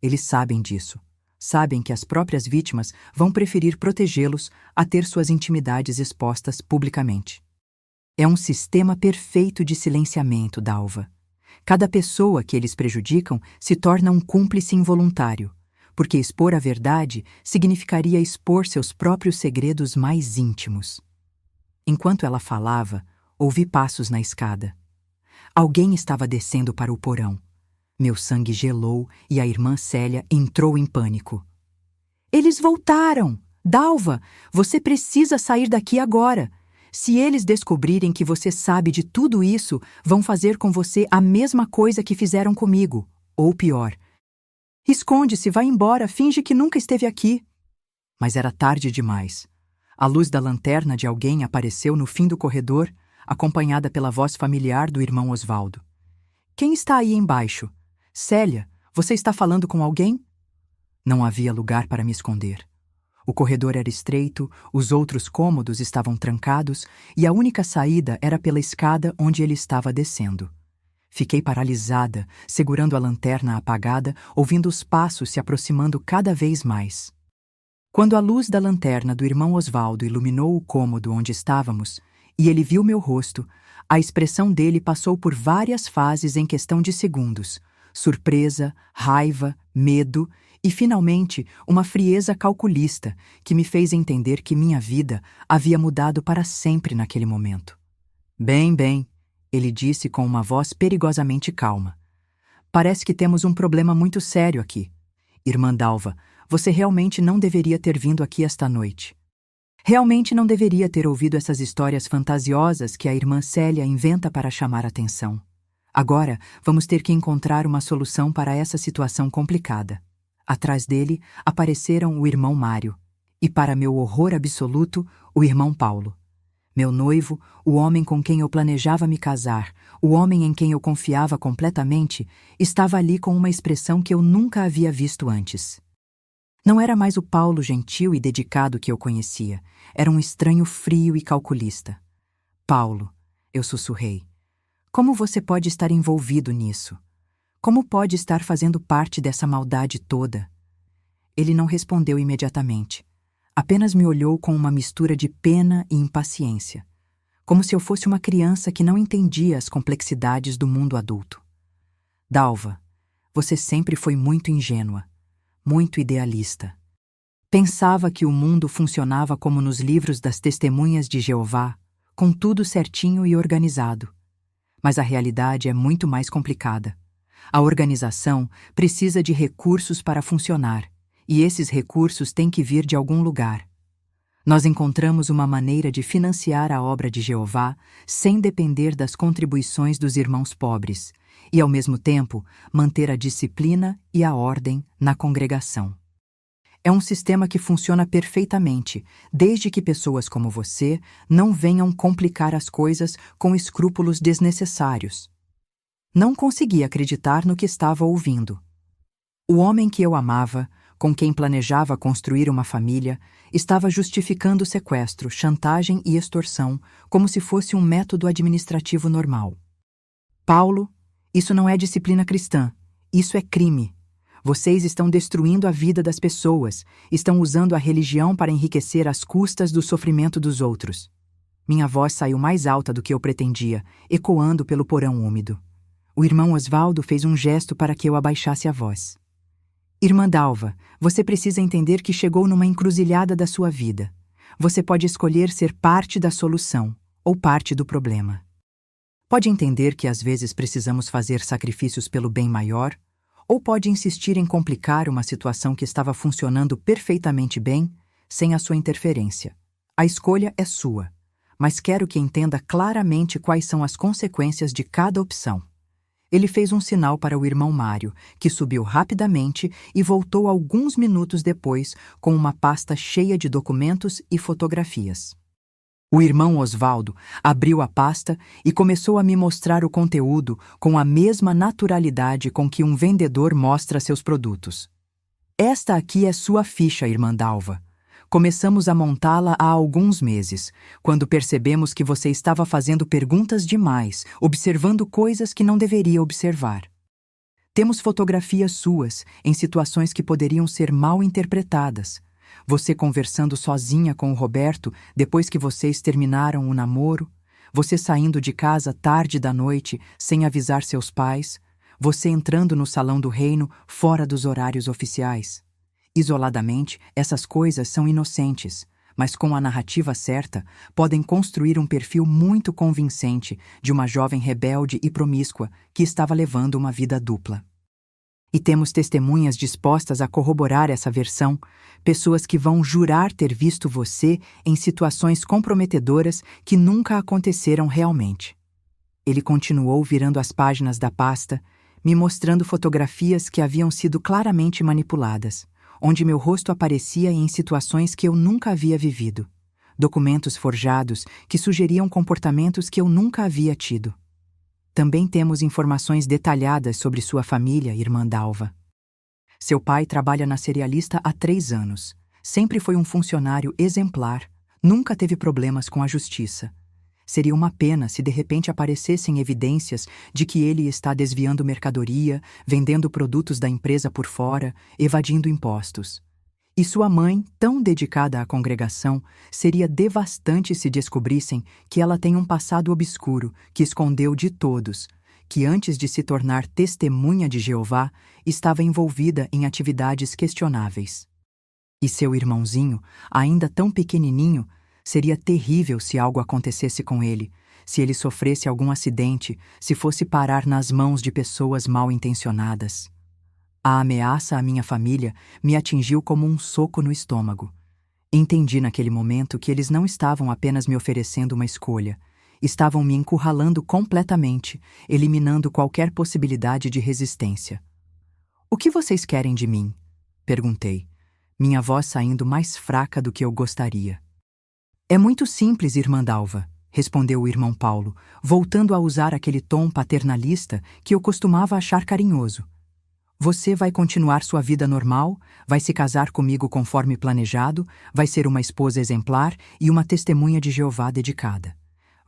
Eles sabem disso. Sabem que as próprias vítimas vão preferir protegê-los a ter suas intimidades expostas publicamente. É um sistema perfeito de silenciamento, Dalva. Cada pessoa que eles prejudicam se torna um cúmplice involuntário, porque expor a verdade significaria expor seus próprios segredos mais íntimos. Enquanto ela falava, ouvi passos na escada. Alguém estava descendo para o porão. Meu sangue gelou e a irmã Célia entrou em pânico. Eles voltaram! Dalva, você precisa sair daqui agora. Se eles descobrirem que você sabe de tudo isso, vão fazer com você a mesma coisa que fizeram comigo, ou pior. Esconde-se, vai embora, finge que nunca esteve aqui. Mas era tarde demais. A luz da lanterna de alguém apareceu no fim do corredor, acompanhada pela voz familiar do irmão Osvaldo. Quem está aí embaixo? Célia, você está falando com alguém? Não havia lugar para me esconder. O corredor era estreito, os outros cômodos estavam trancados e a única saída era pela escada onde ele estava descendo. Fiquei paralisada, segurando a lanterna apagada, ouvindo os passos se aproximando cada vez mais. Quando a luz da lanterna do irmão Osvaldo iluminou o cômodo onde estávamos, e ele viu meu rosto, a expressão dele passou por várias fases em questão de segundos. Surpresa, raiva, medo e, finalmente, uma frieza calculista que me fez entender que minha vida havia mudado para sempre naquele momento. Bem, ele disse com uma voz perigosamente calma. Parece que temos um problema muito sério aqui. Irmã Dalva, você realmente não deveria ter vindo aqui esta noite. Realmente não deveria ter ouvido essas histórias fantasiosas que a irmã Célia inventa para chamar atenção. Agora, vamos ter que encontrar uma solução para essa situação complicada. Atrás dele, apareceram o irmão Mário. E, para meu horror absoluto, o irmão Paulo. Meu noivo, o homem com quem eu planejava me casar, o homem em quem eu confiava completamente, estava ali com uma expressão que eu nunca havia visto antes. Não era mais o Paulo gentil e dedicado que eu conhecia. Era um estranho frio e calculista. Paulo, eu sussurrei. Como você pode estar envolvido nisso? Como pode estar fazendo parte dessa maldade toda? Ele não respondeu imediatamente. Apenas me olhou com uma mistura de pena e impaciência, como se eu fosse uma criança que não entendia as complexidades do mundo adulto. Dalva, Você sempre foi muito ingênua, muito idealista. Pensava que o mundo funcionava como nos livros das Testemunhas de Jeová, com tudo certinho e organizado. Mas a realidade é muito mais complicada. A organização precisa de recursos para funcionar, e esses recursos têm que vir de algum lugar. Nós encontramos uma maneira de financiar a obra de Jeová sem depender das contribuições dos irmãos pobres, e, ao mesmo tempo, manter a disciplina e a ordem na congregação. É um sistema que funciona perfeitamente, desde que pessoas como você não venham complicar as coisas com escrúpulos desnecessários. Não consegui acreditar no que estava ouvindo. O homem que eu amava, com quem planejava construir uma família, estava justificando sequestro, chantagem e extorsão como se fosse um método administrativo normal. Paulo, isso não é disciplina cristã, isso é crime. Vocês estão destruindo a vida das pessoas, estão usando a religião para enriquecer às custas do sofrimento dos outros. Minha voz saiu mais alta do que eu pretendia, ecoando pelo porão úmido. O irmão Osvaldo fez um gesto para que eu abaixasse a voz. Irmã Dalva, você precisa entender que chegou numa encruzilhada da sua vida. Você pode escolher ser parte da solução ou parte do problema. Pode entender que às vezes precisamos fazer sacrifícios pelo bem maior, ou pode insistir em complicar uma situação que estava funcionando perfeitamente bem, sem a sua interferência. A escolha é sua, mas quero que entenda claramente quais são as consequências de cada opção. Ele fez um sinal para o irmão Mário, que subiu rapidamente e voltou alguns minutos depois com uma pasta cheia de documentos e fotografias. O irmão Osvaldo abriu a pasta e começou a me mostrar o conteúdo com a mesma naturalidade com que um vendedor mostra seus produtos. Esta aqui é sua ficha, irmã Dalva. Começamos a montá-la há alguns meses, quando percebemos que você estava fazendo perguntas demais, observando coisas que não deveria observar. Temos fotografias suas em situações que poderiam ser mal interpretadas. Você conversando sozinha com o Roberto depois que vocês terminaram o namoro, você saindo de casa tarde da noite sem avisar seus pais, você entrando no salão do reino fora dos horários oficiais. Isoladamente, essas coisas são inocentes, mas com a narrativa certa, podem construir um perfil muito convincente de uma jovem rebelde e promíscua que estava levando uma vida dupla. E temos testemunhas dispostas a corroborar essa versão, pessoas que vão jurar ter visto você em situações comprometedoras que nunca aconteceram realmente. Ele continuou virando as páginas da pasta, me mostrando fotografias que haviam sido claramente manipuladas, onde meu rosto aparecia em situações que eu nunca havia vivido. Documentos forjados que sugeriam comportamentos que eu nunca havia tido. Também temos informações detalhadas sobre sua família, irmã Dalva. Seu pai trabalha na Cerealista há 3 anos. Sempre foi um funcionário exemplar, nunca teve problemas com a justiça. Seria uma pena se de repente aparecessem evidências de que ele está desviando mercadoria, vendendo produtos da empresa por fora, evadindo impostos. E sua mãe, tão dedicada à congregação, seria devastante se descobrissem que ela tem um passado obscuro que escondeu de todos, que antes de se tornar testemunha de Jeová, estava envolvida em atividades questionáveis. E seu irmãozinho, ainda tão pequenininho, seria terrível se algo acontecesse com ele, se ele sofresse algum acidente, se fosse parar nas mãos de pessoas mal intencionadas. A ameaça à minha família me atingiu como um soco no estômago. Entendi naquele momento que eles não estavam apenas me oferecendo uma escolha, estavam me encurralando completamente, eliminando qualquer possibilidade de resistência. "O que vocês querem de mim?" perguntei, minha voz saindo mais fraca do que eu gostaria. "É muito simples, irmã Dalva", respondeu o irmão Paulo, voltando a usar aquele tom paternalista que eu costumava achar carinhoso. "Você vai continuar sua vida normal, vai se casar comigo conforme planejado, vai ser uma esposa exemplar e uma testemunha de Jeová dedicada.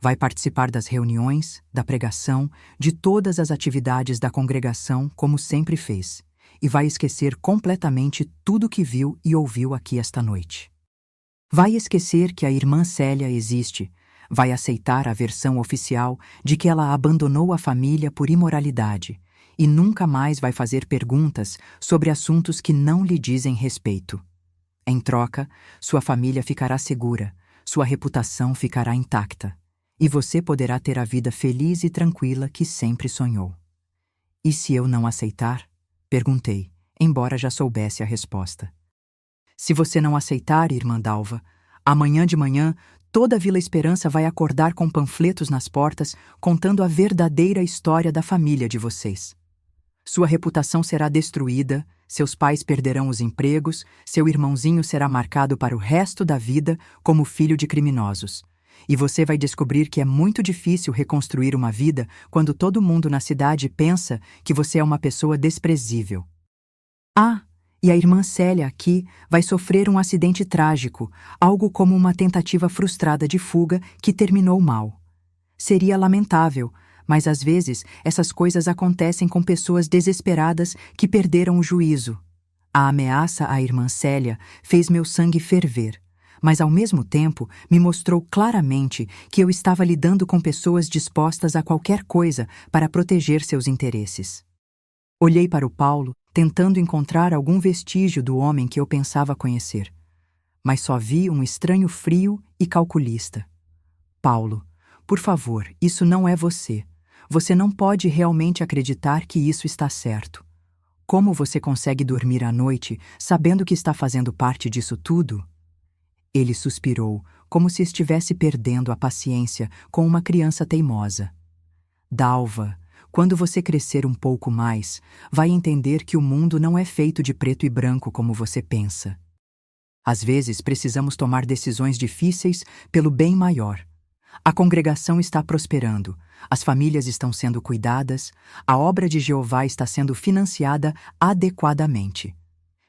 Vai participar das reuniões, da pregação, de todas as atividades da congregação, como sempre fez, e vai esquecer completamente tudo que viu e ouviu aqui esta noite. Vai esquecer que a irmã Célia existe, vai aceitar a versão oficial de que ela abandonou a família por imoralidade, e nunca mais vai fazer perguntas sobre assuntos que não lhe dizem respeito. Em troca, sua família ficará segura, sua reputação ficará intacta, e você poderá ter a vida feliz e tranquila que sempre sonhou. E se eu não aceitar? Perguntei, embora já soubesse a resposta. Se você não aceitar, irmã Dalva, amanhã de manhã toda a Vila Esperança vai acordar com panfletos nas portas contando a verdadeira história da família de vocês. Sua reputação será destruída, seus pais perderão os empregos, seu irmãozinho será marcado para o resto da vida como filho de criminosos. E você vai descobrir que é muito difícil reconstruir uma vida quando todo mundo na cidade pensa que você é uma pessoa desprezível. Ah, e a irmã Célia aqui vai sofrer um acidente trágico, algo como uma tentativa frustrada de fuga que terminou mal. Seria lamentável, mas às vezes essas coisas acontecem com pessoas desesperadas que perderam o juízo. A ameaça à irmã Célia fez meu sangue ferver, mas ao mesmo tempo me mostrou claramente que eu estava lidando com pessoas dispostas a qualquer coisa para proteger seus interesses. Olhei para o Paulo, tentando encontrar algum vestígio do homem que eu pensava conhecer, mas só vi um estranho frio e calculista. Paulo, por favor, isso não é você. Você não pode realmente acreditar que isso está certo. Como você consegue dormir à noite sabendo que está fazendo parte disso tudo? Ele suspirou, como se estivesse perdendo a paciência com uma criança teimosa. Dalva, quando você crescer um pouco mais, vai entender que o mundo não é feito de preto e branco como você pensa. Às vezes precisamos tomar decisões difíceis pelo bem maior. A congregação está prosperando, as famílias estão sendo cuidadas, a obra de Jeová está sendo financiada adequadamente.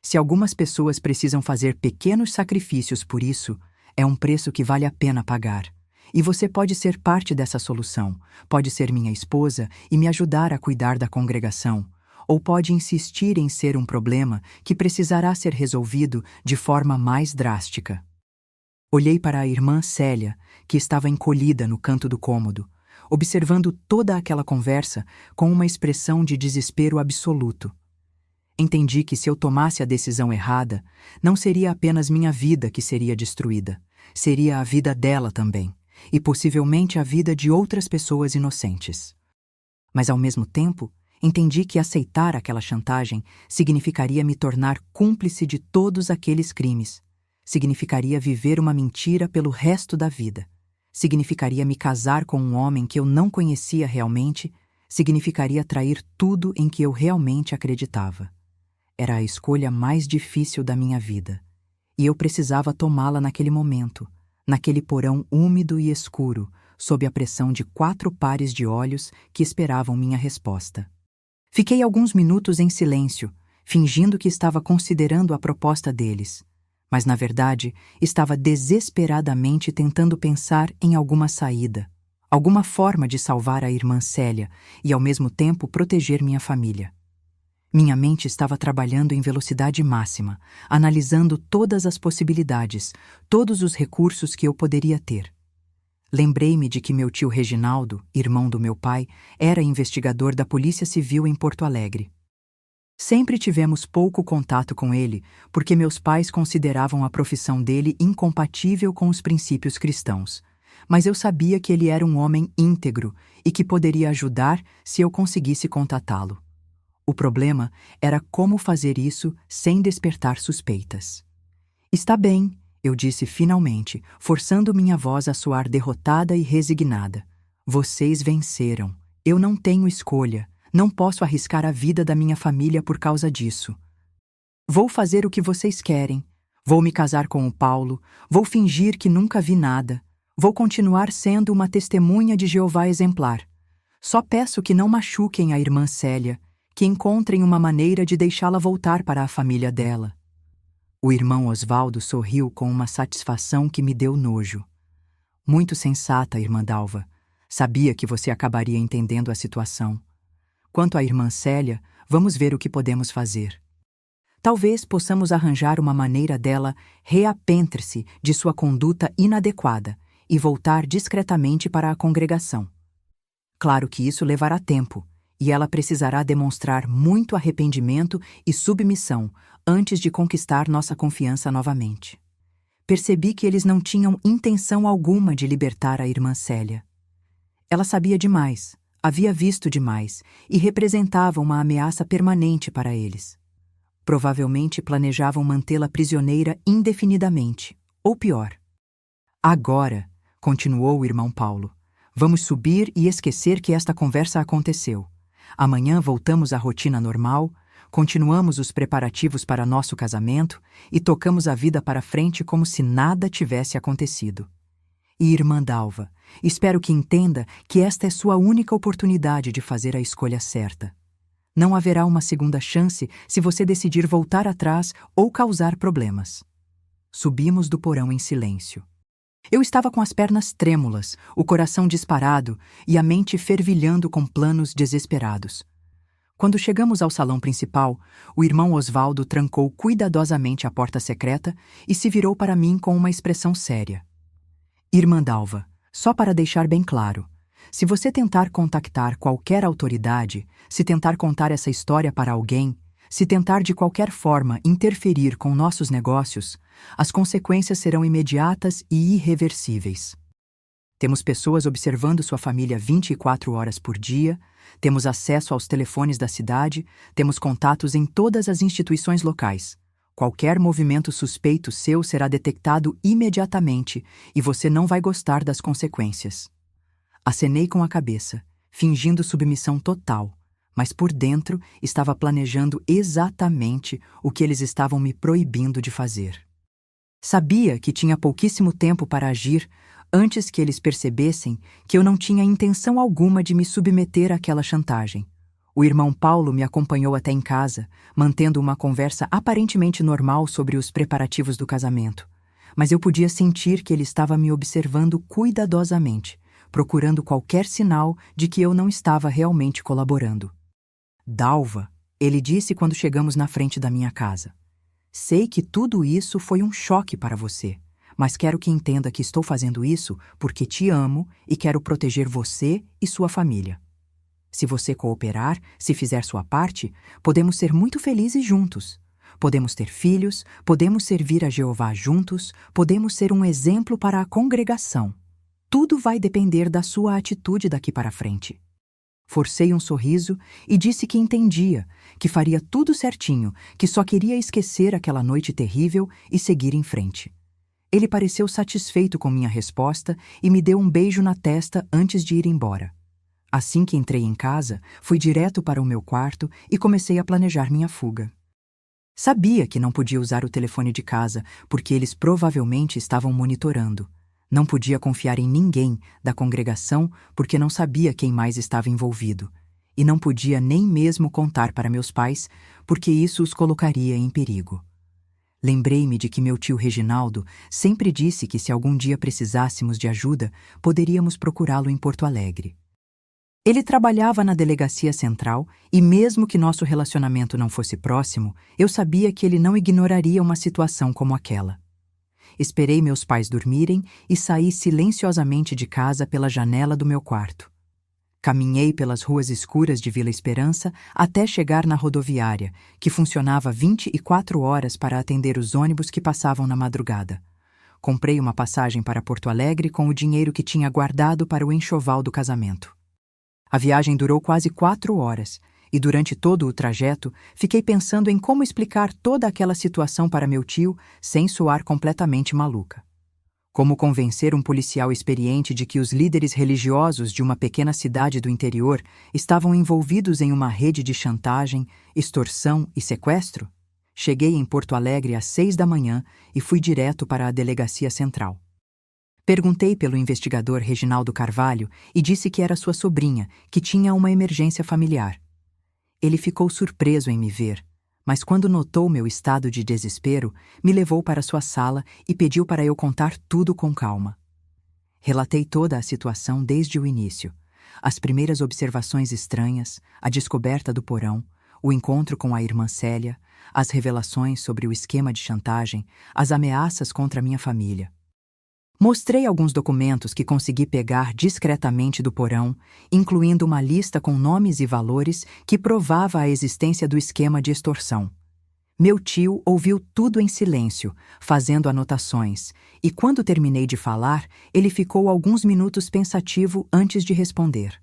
Se algumas pessoas precisam fazer pequenos sacrifícios por isso, é um preço que vale a pena pagar. E você pode ser parte dessa solução, pode ser minha esposa e me ajudar a cuidar da congregação, ou pode insistir em ser um problema que precisará ser resolvido de forma mais drástica. Olhei para a irmã Célia, que estava encolhida no canto do cômodo, observando toda aquela conversa com uma expressão de desespero absoluto. Entendi que se eu tomasse a decisão errada, não seria apenas minha vida que seria destruída, seria a vida dela também, e possivelmente a vida de outras pessoas inocentes. Mas ao mesmo tempo, entendi que aceitar aquela chantagem significaria me tornar cúmplice de todos aqueles crimes. Significaria viver uma mentira pelo resto da vida. Significaria me casar com um homem que eu não conhecia realmente. Significaria trair tudo em que eu realmente acreditava. Era a escolha mais difícil da minha vida. E eu precisava tomá-la naquele momento, naquele porão úmido e escuro, sob a pressão de 4 pares de olhos que esperavam minha resposta. Fiquei alguns minutos em silêncio, fingindo que estava considerando a proposta deles. Mas, na verdade, estava desesperadamente tentando pensar em alguma saída, alguma forma de salvar a irmã Célia e, ao mesmo tempo, proteger minha família. Minha mente estava trabalhando em velocidade máxima, analisando todas as possibilidades, todos os recursos que eu poderia ter. Lembrei-me de que meu tio Reginaldo, irmão do meu pai, era investigador da Polícia Civil em Porto Alegre. Sempre tivemos pouco contato com ele, porque meus pais consideravam a profissão dele incompatível com os princípios cristãos. Mas eu sabia que ele era um homem íntegro e que poderia ajudar se eu conseguisse contatá-lo. O problema era como fazer isso sem despertar suspeitas. Está bem, eu disse finalmente, forçando minha voz a soar derrotada e resignada. Vocês venceram. Eu não tenho escolha. Não posso arriscar a vida da minha família por causa disso. Vou fazer o que vocês querem. Vou me casar com o Paulo. Vou fingir que nunca vi nada. Vou continuar sendo uma testemunha de Jeová exemplar. Só peço que não machuquem a irmã Célia, que encontrem uma maneira de deixá-la voltar para a família dela. O irmão Osvaldo sorriu com uma satisfação que me deu nojo. Muito sensata, irmã Dalva. Sabia que você acabaria entendendo a situação. Quanto à irmã Célia, vamos ver o que podemos fazer. Talvez possamos arranjar uma maneira dela reapentre-se de sua conduta inadequada e voltar discretamente para a congregação. Claro que isso levará tempo, e ela precisará demonstrar muito arrependimento e submissão antes de conquistar nossa confiança novamente. Percebi que eles não tinham intenção alguma de libertar a irmã Célia. Ela sabia demais, havia visto demais e representava uma ameaça permanente para eles. Provavelmente planejavam mantê-la prisioneira indefinidamente, ou pior. Agora, continuou o irmão Paulo, vamos subir e esquecer que esta conversa aconteceu. Amanhã voltamos à rotina normal, continuamos os preparativos para nosso casamento e tocamos a vida para frente como se nada tivesse acontecido. E irmã Dalva, espero que entenda que esta é sua única oportunidade de fazer a escolha certa. Não haverá uma segunda chance se você decidir voltar atrás ou causar problemas. Subimos do porão em silêncio. Eu estava com as pernas trêmulas, o coração disparado e a mente fervilhando com planos desesperados. Quando chegamos ao salão principal, o irmão Osvaldo trancou cuidadosamente a porta secreta e se virou para mim com uma expressão séria. Irmã Dalva, só para deixar bem claro, se você tentar contactar qualquer autoridade, se tentar contar essa história para alguém, se tentar de qualquer forma interferir com nossos negócios, as consequências serão imediatas e irreversíveis. Temos pessoas observando sua família 24 horas por dia, temos acesso aos telefones da cidade, temos contatos em todas as instituições locais. Qualquer movimento suspeito seu será detectado imediatamente e você não vai gostar das consequências. Acenei com a cabeça, fingindo submissão total, mas por dentro estava planejando exatamente o que eles estavam me proibindo de fazer. Sabia que tinha pouquíssimo tempo para agir antes que eles percebessem que eu não tinha intenção alguma de me submeter àquela chantagem. O irmão Paulo me acompanhou até em casa, mantendo uma conversa aparentemente normal sobre os preparativos do casamento, mas eu podia sentir que ele estava me observando cuidadosamente, procurando qualquer sinal de que eu não estava realmente colaborando. Dalva, ele disse quando chegamos na frente da minha casa. Sei que tudo isso foi um choque para você, mas quero que entenda que estou fazendo isso porque te amo e quero proteger você e sua família. Se você cooperar, se fizer sua parte, podemos ser muito felizes juntos. Podemos ter filhos, podemos servir a Jeová juntos, podemos ser um exemplo para a congregação. Tudo vai depender da sua atitude daqui para frente. Forcei um sorriso e disse que entendia, que faria tudo certinho, que só queria esquecer aquela noite terrível e seguir em frente. Ele pareceu satisfeito com minha resposta e me deu um beijo na testa antes de ir embora. Assim que entrei em casa, fui direto para o meu quarto e comecei a planejar minha fuga. Sabia que não podia usar o telefone de casa, porque eles provavelmente estavam monitorando. Não podia confiar em ninguém da congregação porque não sabia quem mais estava envolvido. E não podia nem mesmo contar para meus pais porque isso os colocaria em perigo. Lembrei-me de que meu tio Reginaldo sempre disse que se algum dia precisássemos de ajuda, poderíamos procurá-lo em Porto Alegre. Ele trabalhava na delegacia central e mesmo que nosso relacionamento não fosse próximo, eu sabia que ele não ignoraria uma situação como aquela. Esperei meus pais dormirem e saí silenciosamente de casa pela janela do meu quarto. Caminhei pelas ruas escuras de Vila Esperança até chegar na rodoviária, que funcionava 24 horas para atender os ônibus que passavam na madrugada. Comprei uma passagem para Porto Alegre com o dinheiro que tinha guardado para o enxoval do casamento. A viagem durou quase 4 horas, e durante todo o trajeto fiquei pensando em como explicar toda aquela situação para meu tio sem soar completamente maluca. Como convencer um policial experiente de que os líderes religiosos de uma pequena cidade do interior estavam envolvidos em uma rede de chantagem, extorsão e sequestro? Cheguei em Porto Alegre às 6 da manhã e fui direto para a delegacia central. Perguntei pelo investigador Reginaldo Carvalho e disse que era sua sobrinha, que tinha uma emergência familiar. Ele ficou surpreso em me ver, mas quando notou meu estado de desespero, me levou para sua sala e pediu para eu contar tudo com calma. Relatei toda a situação desde o início. As primeiras observações estranhas, a descoberta do porão, o encontro com a irmã Célia, as revelações sobre o esquema de chantagem, as ameaças contra minha família. Mostrei alguns documentos que consegui pegar discretamente do porão, incluindo uma lista com nomes e valores que provava a existência do esquema de extorsão. Meu tio ouviu tudo em silêncio, fazendo anotações, e quando terminei de falar, ele ficou alguns minutos pensativo antes de responder.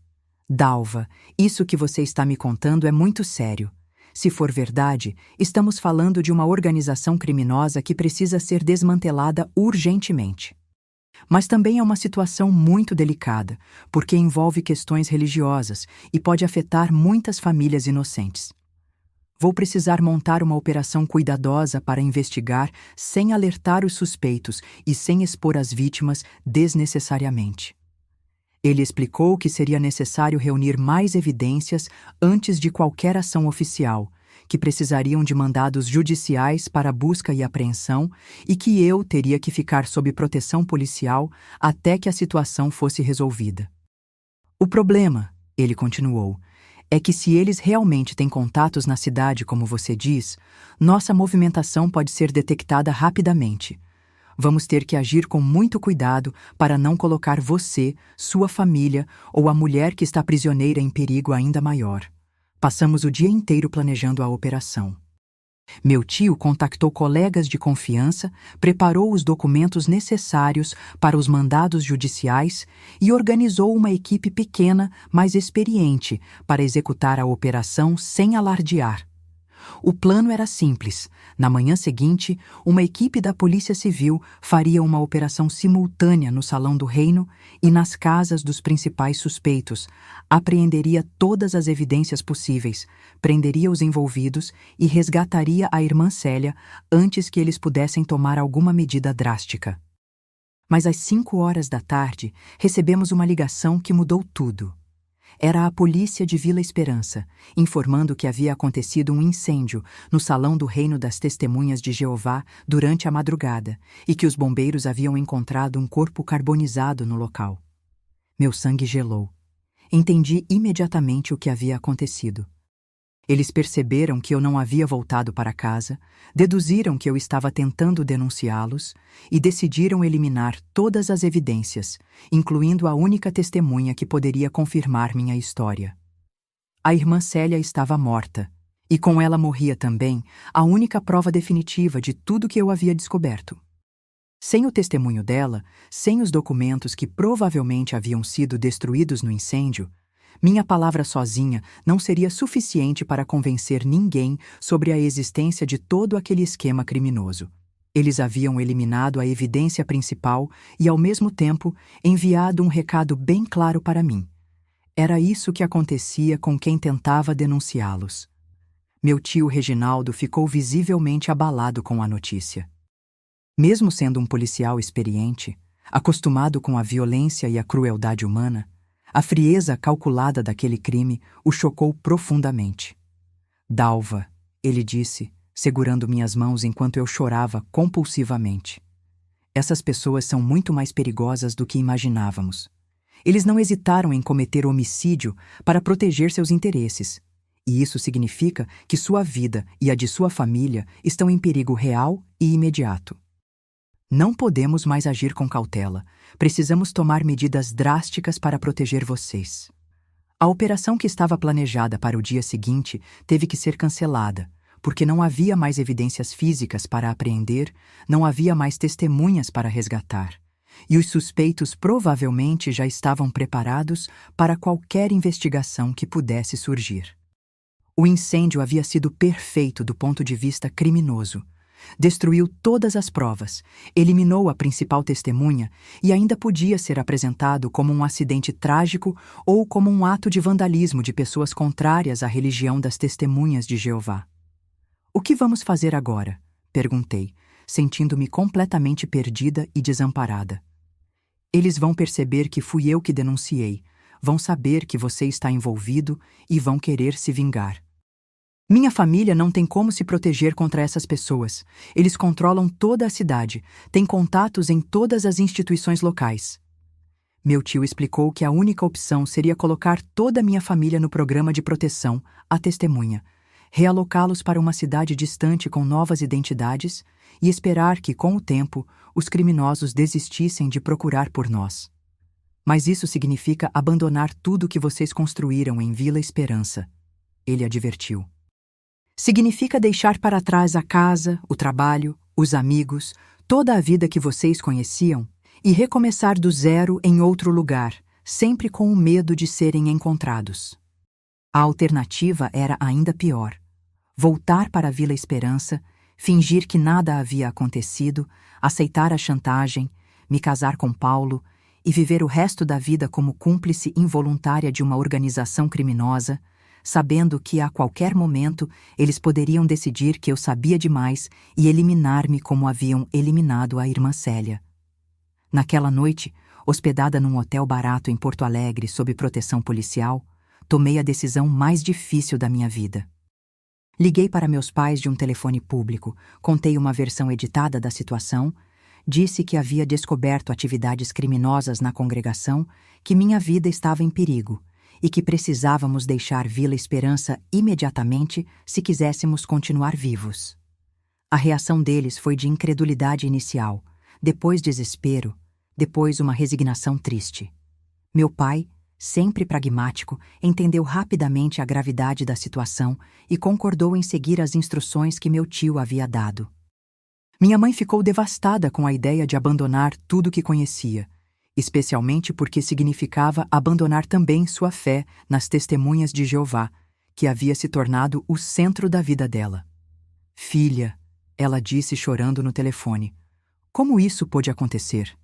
Dalva, isso que você está me contando é muito sério. Se for verdade, estamos falando de uma organização criminosa que precisa ser desmantelada urgentemente. Mas também é uma situação muito delicada, porque envolve questões religiosas e pode afetar muitas famílias inocentes. Vou precisar montar uma operação cuidadosa para investigar sem alertar os suspeitos e sem expor as vítimas desnecessariamente. Ele explicou que seria necessário reunir mais evidências antes de qualquer ação oficial, que precisariam de mandados judiciais para busca e apreensão e que eu teria que ficar sob proteção policial até que a situação fosse resolvida. O problema, ele continuou, é que se eles realmente têm contatos na cidade, como você diz, nossa movimentação pode ser detectada rapidamente. Vamos ter que agir com muito cuidado para não colocar você, sua família ou a mulher que está prisioneira em perigo ainda maior. Passamos o dia inteiro planejando a operação. Meu tio contactou colegas de confiança, preparou os documentos necessários para os mandados judiciais e organizou uma equipe pequena, mas experiente, para executar a operação sem alardear. O plano era simples. Na manhã seguinte, uma equipe da Polícia Civil faria uma operação simultânea no Salão do Reino e nas casas dos principais suspeitos, apreenderia todas as evidências possíveis, prenderia os envolvidos e resgataria a irmã Célia antes que eles pudessem tomar alguma medida drástica. Mas às 5 horas da tarde, recebemos uma ligação que mudou tudo. Era a polícia de Vila Esperança, informando que havia acontecido um incêndio no Salão do Reino das Testemunhas de Jeová durante a madrugada e que os bombeiros haviam encontrado um corpo carbonizado no local. Meu sangue gelou. Entendi imediatamente o que havia acontecido. Eles perceberam que eu não havia voltado para casa, deduziram que eu estava tentando denunciá-los e decidiram eliminar todas as evidências, incluindo a única testemunha que poderia confirmar minha história. A irmã Célia estava morta, e com ela morria também a única prova definitiva de tudo que eu havia descoberto. Sem o testemunho dela, sem os documentos que provavelmente haviam sido destruídos no incêndio, minha palavra sozinha não seria suficiente para convencer ninguém sobre a existência de todo aquele esquema criminoso. Eles haviam eliminado a evidência principal e, ao mesmo tempo, enviado um recado bem claro para mim. Era isso que acontecia com quem tentava denunciá-los. Meu tio Reginaldo ficou visivelmente abalado com a notícia. Mesmo sendo um policial experiente, acostumado com a violência e a crueldade humana, a frieza calculada daquele crime o chocou profundamente. Dalva, ele disse, segurando minhas mãos enquanto eu chorava compulsivamente. Essas pessoas são muito mais perigosas do que imaginávamos. Eles não hesitaram em cometer homicídio para proteger seus interesses. E isso significa que sua vida e a de sua família estão em perigo real e imediato. Não podemos mais agir com cautela. Precisamos tomar medidas drásticas para proteger vocês. A operação que estava planejada para o dia seguinte teve que ser cancelada, porque não havia mais evidências físicas para apreender, não havia mais testemunhas para resgatar. E os suspeitos provavelmente já estavam preparados para qualquer investigação que pudesse surgir. O incêndio havia sido perfeito do ponto de vista criminoso. Destruiu todas as provas, eliminou a principal testemunha e ainda podia ser apresentado como um acidente trágico ou como um ato de vandalismo de pessoas contrárias à religião das Testemunhas de Jeová. O que vamos fazer agora? Perguntei, sentindo-me completamente perdida e desamparada. Eles vão perceber que fui eu que denunciei, vão saber que você está envolvido e vão querer se vingar. Minha família não tem como se proteger contra essas pessoas. Eles controlam toda a cidade, têm contatos em todas as instituições locais. Meu tio explicou que a única opção seria colocar toda a minha família no programa de proteção, a testemunha, realocá-los para uma cidade distante com novas identidades e esperar que, com o tempo, os criminosos desistissem de procurar por nós. Mas isso significa abandonar tudo que vocês construíram em Vila Esperança, ele advertiu. Significa deixar para trás a casa, o trabalho, os amigos, toda a vida que vocês conheciam e recomeçar do zero em outro lugar, sempre com o medo de serem encontrados. A alternativa era ainda pior. Voltar para a Vila Esperança, fingir que nada havia acontecido, aceitar a chantagem, me casar com Paulo e viver o resto da vida como cúmplice involuntária de uma organização criminosa, sabendo que a qualquer momento eles poderiam decidir que eu sabia demais e eliminar-me como haviam eliminado a irmã Célia. Naquela noite, hospedada num hotel barato em Porto Alegre sob proteção policial, tomei a decisão mais difícil da minha vida. Liguei para meus pais de um telefone público, contei uma versão editada da situação, disse que havia descoberto atividades criminosas na congregação, que minha vida estava em perigo e que precisávamos deixar Vila Esperança imediatamente se quiséssemos continuar vivos. A reação deles foi de incredulidade inicial, depois desespero, depois uma resignação triste. Meu pai, sempre pragmático, entendeu rapidamente a gravidade da situação e concordou em seguir as instruções que meu tio havia dado. Minha mãe ficou devastada com a ideia de abandonar tudo que conhecia, especialmente porque significava abandonar também sua fé nas testemunhas de Jeová, que havia se tornado o centro da vida dela. Filha, ela disse chorando no telefone, como isso pôde acontecer?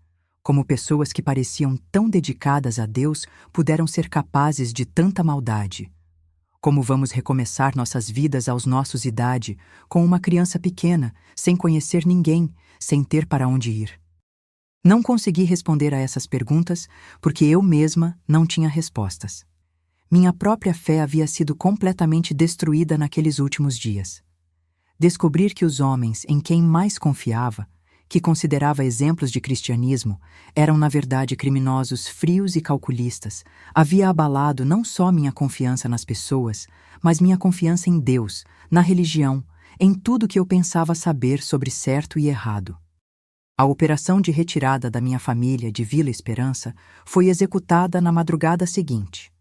Como pessoas que pareciam tão dedicadas a Deus puderam ser capazes de tanta maldade? Como vamos recomeçar nossas vidas aos nossos idade, com uma criança pequena, sem conhecer ninguém, sem ter para onde ir? Não consegui responder a essas perguntas porque eu mesma não tinha respostas. Minha própria fé havia sido completamente destruída naqueles últimos dias. Descobrir que os homens em quem mais confiava, que considerava exemplos de cristianismo, eram na verdade criminosos frios e calculistas, havia abalado não só minha confiança nas pessoas, mas minha confiança em Deus, na religião, em tudo que eu pensava saber sobre certo e errado. A operação de retirada da minha família de Vila Esperança foi executada na madrugada seguinte.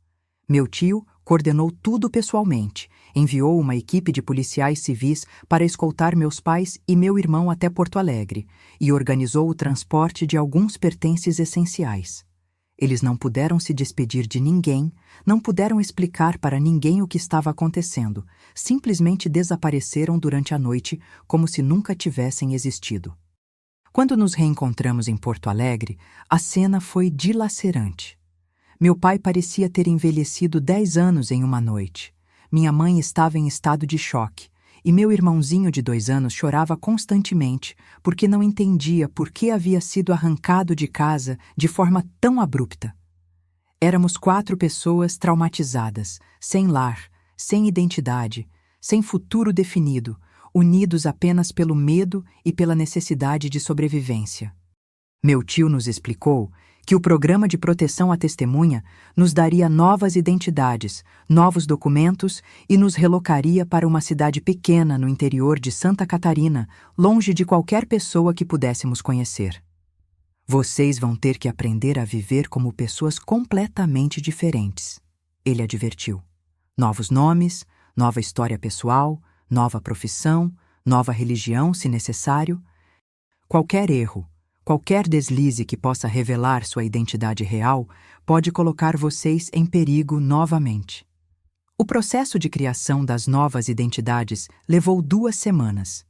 Meu tio coordenou tudo pessoalmente, enviou uma equipe de policiais civis para escoltar meus pais e meu irmão até Porto Alegre e organizou o transporte de alguns pertences essenciais. Eles não puderam se despedir de ninguém, não puderam explicar para ninguém o que estava acontecendo, simplesmente desapareceram durante a noite como se nunca tivessem existido. Quando nos reencontramos em Porto Alegre, a cena foi dilacerante. Meu pai parecia ter envelhecido 10 anos em uma noite. Minha mãe estava em estado de choque, e meu irmãozinho de 2 anos chorava constantemente porque não entendia por que havia sido arrancado de casa de forma tão abrupta. Éramos 4 pessoas traumatizadas, sem lar, sem identidade, sem futuro definido, unidos apenas pelo medo e pela necessidade de sobrevivência. Meu tio nos explicou que o programa de proteção à testemunha nos daria novas identidades, novos documentos e nos relocaria para uma cidade pequena no interior de Santa Catarina, longe de qualquer pessoa que pudéssemos conhecer. Vocês vão ter que aprender a viver como pessoas completamente diferentes, ele advertiu. Novos nomes, nova história pessoal, nova profissão, nova religião, se necessário. Qualquer erro, qualquer deslize que possa revelar sua identidade real pode colocar vocês em perigo novamente. O processo de criação das novas identidades levou 2 semanas.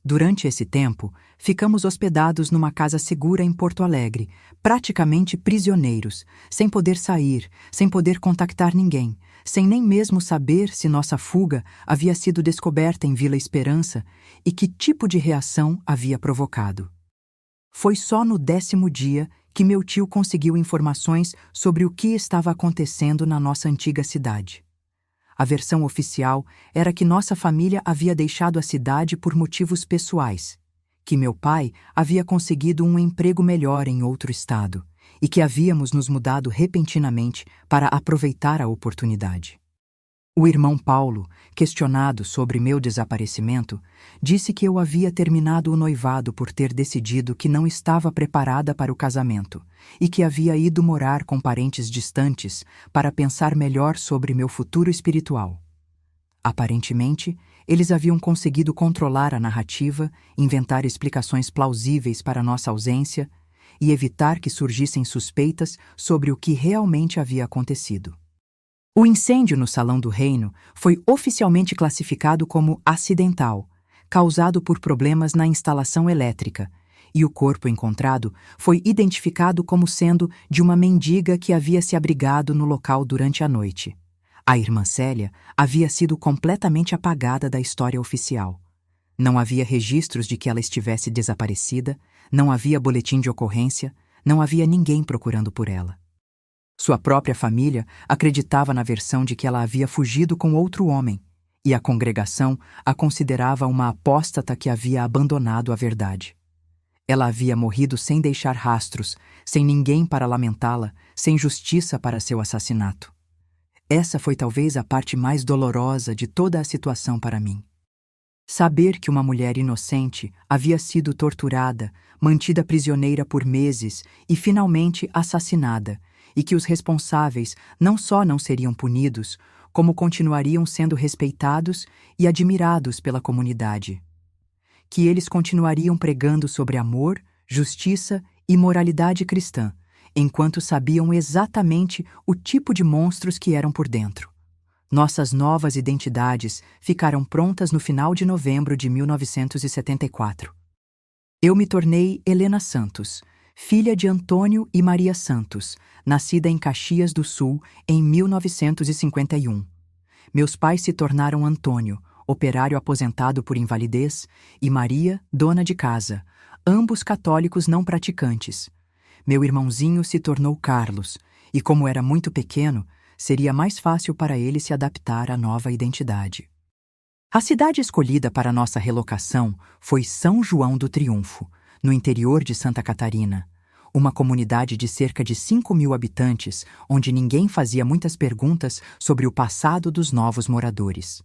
Durante esse tempo, ficamos hospedados numa casa segura em Porto Alegre, praticamente prisioneiros, sem poder sair, sem poder contactar ninguém, sem nem mesmo saber se nossa fuga havia sido descoberta em Vila Esperança e que tipo de reação havia provocado. Foi só no 10º dia que meu tio conseguiu informações sobre o que estava acontecendo na nossa antiga cidade. A versão oficial era que nossa família havia deixado a cidade por motivos pessoais, que meu pai havia conseguido um emprego melhor em outro estado e que havíamos nos mudado repentinamente para aproveitar a oportunidade. O irmão Paulo, questionado sobre meu desaparecimento, disse que eu havia terminado o noivado por ter decidido que não estava preparada para o casamento e que havia ido morar com parentes distantes para pensar melhor sobre meu futuro espiritual. Aparentemente, eles haviam conseguido controlar a narrativa, inventar explicações plausíveis para nossa ausência e evitar que surgissem suspeitas sobre o que realmente havia acontecido. O incêndio no Salão do Reino foi oficialmente classificado como acidental, causado por problemas na instalação elétrica, e o corpo encontrado foi identificado como sendo de uma mendiga que havia se abrigado no local durante a noite. A irmã Célia havia sido completamente apagada da história oficial. Não havia registros de que ela estivesse desaparecida, não havia boletim de ocorrência, não havia ninguém procurando por ela. Sua própria família acreditava na versão de que ela havia fugido com outro homem, e a congregação a considerava uma apóstata que havia abandonado a verdade. Ela havia morrido sem deixar rastros, sem ninguém para lamentá-la, sem justiça para seu assassinato. Essa foi talvez a parte mais dolorosa de toda a situação para mim. Saber que uma mulher inocente havia sido torturada, mantida prisioneira por meses e finalmente assassinada, e que os responsáveis não só não seriam punidos, como continuariam sendo respeitados e admirados pela comunidade. Que eles continuariam pregando sobre amor, justiça e moralidade cristã, enquanto sabiam exatamente o tipo de monstros que eram por dentro. Nossas novas identidades ficaram prontas no final de novembro de 1974. Eu me tornei Helena Santos, filha de Antônio e Maria Santos, nascida em Caxias do Sul em 1951. Meus pais se tornaram Antônio, operário aposentado por invalidez, e Maria, dona de casa, ambos católicos não praticantes. Meu irmãozinho se tornou Carlos, e como era muito pequeno, seria mais fácil para ele se adaptar à nova identidade. A cidade escolhida para nossa relocação foi São João do Triunfo, no interior de Santa Catarina, uma comunidade de cerca de 5.000 habitantes, onde ninguém fazia muitas perguntas sobre o passado dos novos moradores.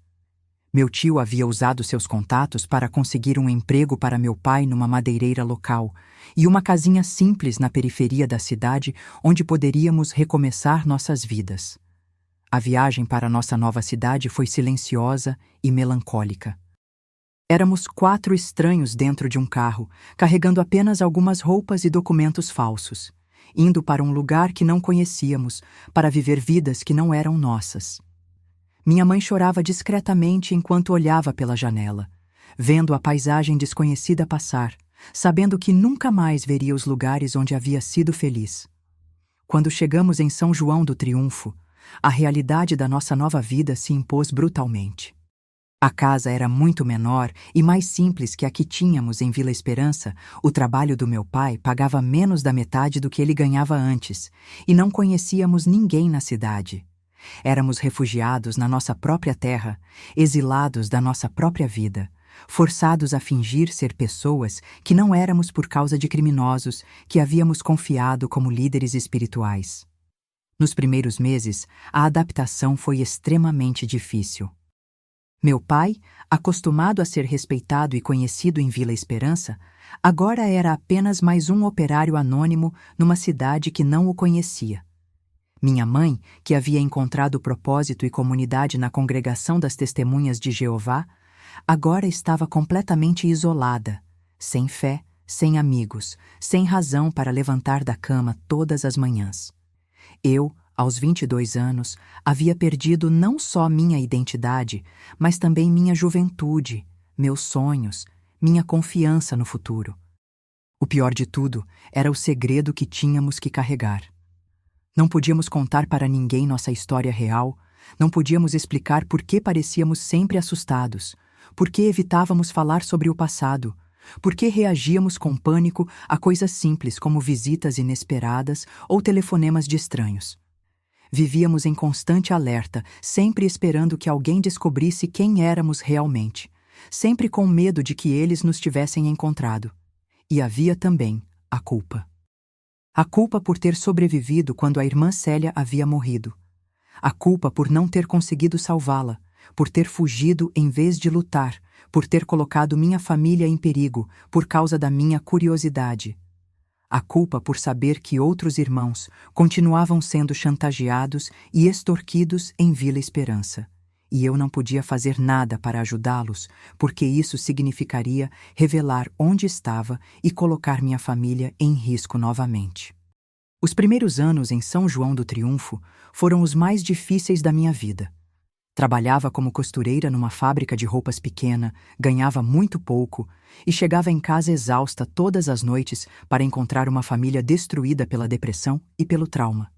Meu tio havia usado seus contatos para conseguir um emprego para meu pai numa madeireira local e uma casinha simples na periferia da cidade onde poderíamos recomeçar nossas vidas. A viagem para nossa nova cidade foi silenciosa e melancólica. Éramos 4 estranhos dentro de um carro, carregando apenas algumas roupas e documentos falsos, indo para um lugar que não conhecíamos, para viver vidas que não eram nossas. Minha mãe chorava discretamente enquanto olhava pela janela, vendo a paisagem desconhecida passar, sabendo que nunca mais veria os lugares onde havia sido feliz. Quando chegamos em São João do Triunfo, a realidade da nossa nova vida se impôs brutalmente. A casa era muito menor e mais simples que a que tínhamos em Vila Esperança. O trabalho do meu pai pagava menos da metade do que ele ganhava antes, e não conhecíamos ninguém na cidade. Éramos refugiados na nossa própria terra, exilados da nossa própria vida, forçados a fingir ser pessoas que não éramos por causa de criminosos que havíamos confiado como líderes espirituais. Nos primeiros meses, a adaptação foi extremamente difícil. Meu pai, acostumado a ser respeitado e conhecido em Vila Esperança, agora era apenas mais um operário anônimo numa cidade que não o conhecia. Minha mãe, que havia encontrado propósito e comunidade na congregação das Testemunhas de Jeová, agora estava completamente isolada, sem fé, sem amigos, sem razão para levantar da cama todas as manhãs. Eu, aos 22 anos, havia perdido não só minha identidade, mas também minha juventude, meus sonhos, minha confiança no futuro. O pior de tudo era o segredo que tínhamos que carregar. Não podíamos contar para ninguém nossa história real, não podíamos explicar por que parecíamos sempre assustados, por que evitávamos falar sobre o passado, por que reagíamos com pânico a coisas simples como visitas inesperadas ou telefonemas de estranhos. Vivíamos em constante alerta, sempre esperando que alguém descobrisse quem éramos realmente, sempre com medo de que eles nos tivessem encontrado. E havia também a culpa. A culpa por ter sobrevivido quando a irmã Célia havia morrido. A culpa por não ter conseguido salvá-la, por ter fugido em vez de lutar, por ter colocado minha família em perigo por causa da minha curiosidade. A culpa por saber que outros irmãos continuavam sendo chantageados e extorquidos em Vila Esperança, e eu não podia fazer nada para ajudá-los, porque isso significaria revelar onde estava e colocar minha família em risco novamente. Os primeiros anos em São João do Triunfo foram os mais difíceis da minha vida. Trabalhava como costureira numa fábrica de roupas pequena, ganhava muito pouco e chegava em casa exausta todas as noites para encontrar uma família destruída pela depressão e pelo trauma.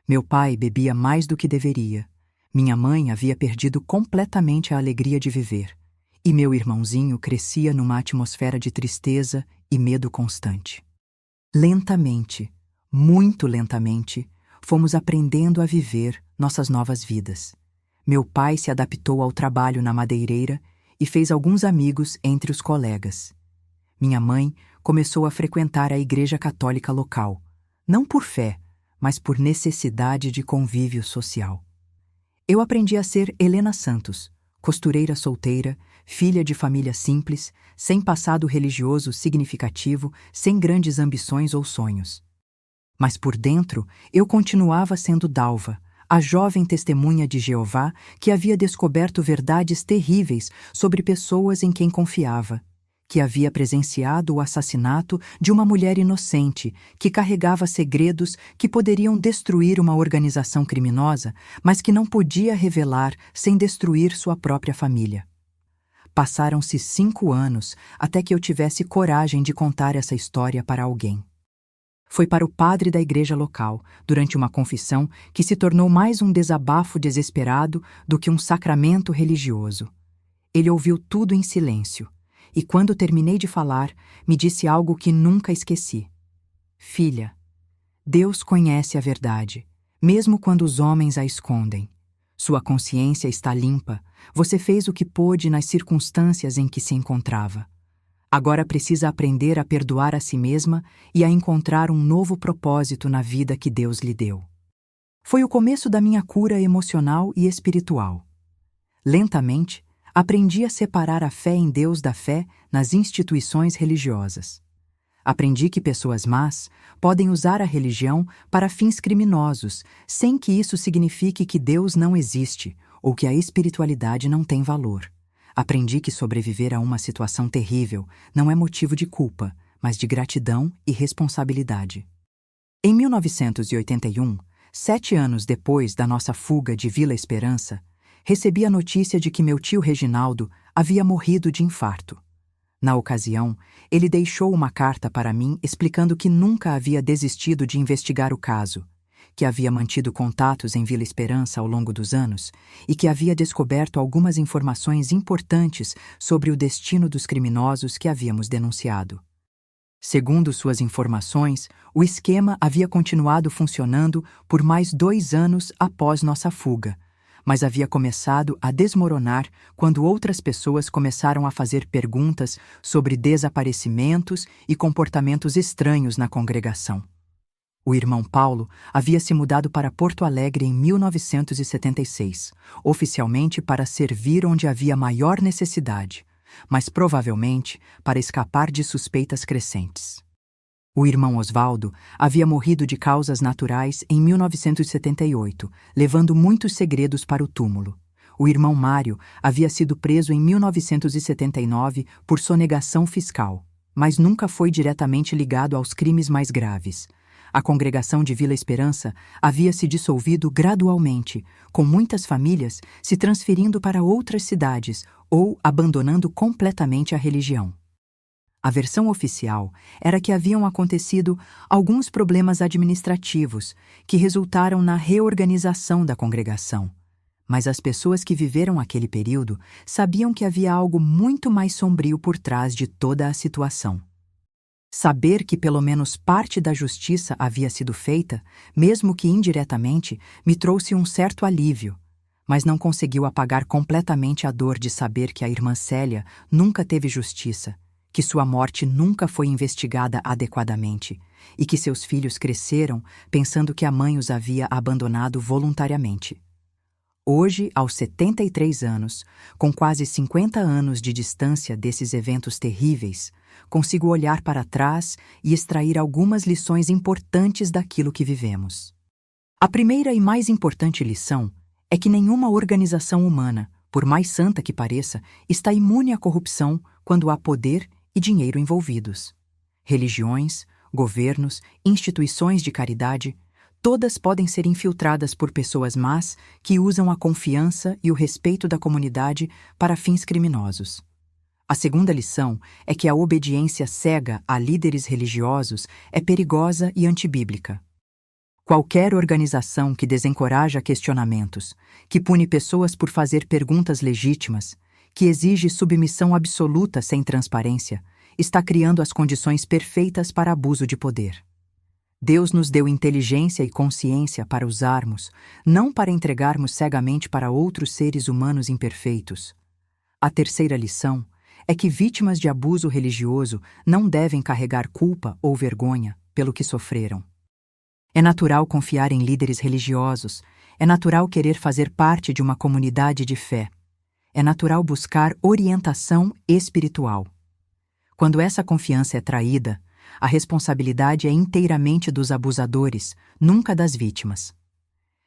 Meu pai bebia mais do que deveria. Minha mãe havia perdido completamente a alegria de viver. E meu irmãozinho crescia numa atmosfera de tristeza e medo constante. Lentamente, muito lentamente, fomos aprendendo a viver nossas novas vidas. Meu pai se adaptou ao trabalho na madeireira e fez alguns amigos entre os colegas. Minha mãe começou a frequentar a igreja católica local, não por fé, mas por necessidade de convívio social. Eu aprendi a ser Helena Santos, costureira solteira, filha de família simples, sem passado religioso significativo, sem grandes ambições ou sonhos. Mas por dentro, eu continuava sendo Dalva, a jovem testemunha de Jeová que havia descoberto verdades terríveis sobre pessoas em quem confiava, que havia presenciado o assassinato de uma mulher inocente que carregava segredos que poderiam destruir uma organização criminosa, mas que não podia revelar sem destruir sua própria família. Passaram-se 5 anos até que eu tivesse coragem de contar essa história para alguém. Foi para o padre da igreja local, durante uma confissão que se tornou mais um desabafo desesperado do que um sacramento religioso. Ele ouviu tudo em silêncio, e quando terminei de falar, me disse algo que nunca esqueci. Filha, Deus conhece a verdade, mesmo quando os homens a escondem. Sua consciência está limpa, você fez o que pôde nas circunstâncias em que se encontrava. Agora precisa aprender a perdoar a si mesma e a encontrar um novo propósito na vida que Deus lhe deu. Foi o começo da minha cura emocional e espiritual. Lentamente, aprendi a separar a fé em Deus da fé nas instituições religiosas. Aprendi que pessoas más podem usar a religião para fins criminosos, sem que isso signifique que Deus não existe ou que a espiritualidade não tem valor. Aprendi que sobreviver a uma situação terrível não é motivo de culpa, mas de gratidão e responsabilidade. Em 1981, 7 anos depois da nossa fuga de Vila Esperança, recebi a notícia de que meu tio Reginaldo havia morrido de infarto. Na ocasião, ele deixou uma carta para mim explicando que nunca havia desistido de investigar o caso, que havia mantido contatos em Vila Esperança ao longo dos anos e que havia descoberto algumas informações importantes sobre o destino dos criminosos que havíamos denunciado. Segundo suas informações, o esquema havia continuado funcionando por mais 2 anos após nossa fuga, mas havia começado a desmoronar quando outras pessoas começaram a fazer perguntas sobre desaparecimentos e comportamentos estranhos na congregação. O irmão Paulo havia se mudado para Porto Alegre em 1976, oficialmente para servir onde havia maior necessidade, mas provavelmente para escapar de suspeitas crescentes. O irmão Osvaldo havia morrido de causas naturais em 1978, levando muitos segredos para o túmulo. O irmão Mário havia sido preso em 1979 por sonegação fiscal, mas nunca foi diretamente ligado aos crimes mais graves. A congregação de Vila Esperança havia se dissolvido gradualmente, com muitas famílias se transferindo para outras cidades ou abandonando completamente a religião. A versão oficial era que haviam acontecido alguns problemas administrativos que resultaram na reorganização da congregação. Mas as pessoas que viveram aquele período sabiam que havia algo muito mais sombrio por trás de toda a situação. Saber que pelo menos parte da justiça havia sido feita, mesmo que indiretamente, me trouxe um certo alívio, mas não conseguiu apagar completamente a dor de saber que a irmã Célia nunca teve justiça, que sua morte nunca foi investigada adequadamente e que seus filhos cresceram pensando que a mãe os havia abandonado voluntariamente. Hoje, aos 73 anos, com quase 50 anos de distância desses eventos terríveis, consigo olhar para trás e extrair algumas lições importantes daquilo que vivemos. A primeira e mais importante lição é que nenhuma organização humana, por mais santa que pareça, está imune à corrupção quando há poder e dinheiro envolvidos. Religiões, governos, instituições de caridade, todas podem ser infiltradas por pessoas más que usam a confiança e o respeito da comunidade para fins criminosos. A segunda lição é que a obediência cega a líderes religiosos é perigosa e antibíblica. Qualquer organização que desencoraja questionamentos, que pune pessoas por fazer perguntas legítimas, que exige submissão absoluta sem transparência, está criando as condições perfeitas para abuso de poder. Deus nos deu inteligência e consciência para usarmos, não para entregarmos cegamente para outros seres humanos imperfeitos. A terceira lição é que vítimas de abuso religioso não devem carregar culpa ou vergonha pelo que sofreram. É natural confiar em líderes religiosos, é natural querer fazer parte de uma comunidade de fé, é natural buscar orientação espiritual. Quando essa confiança é traída, a responsabilidade é inteiramente dos abusadores, nunca das vítimas.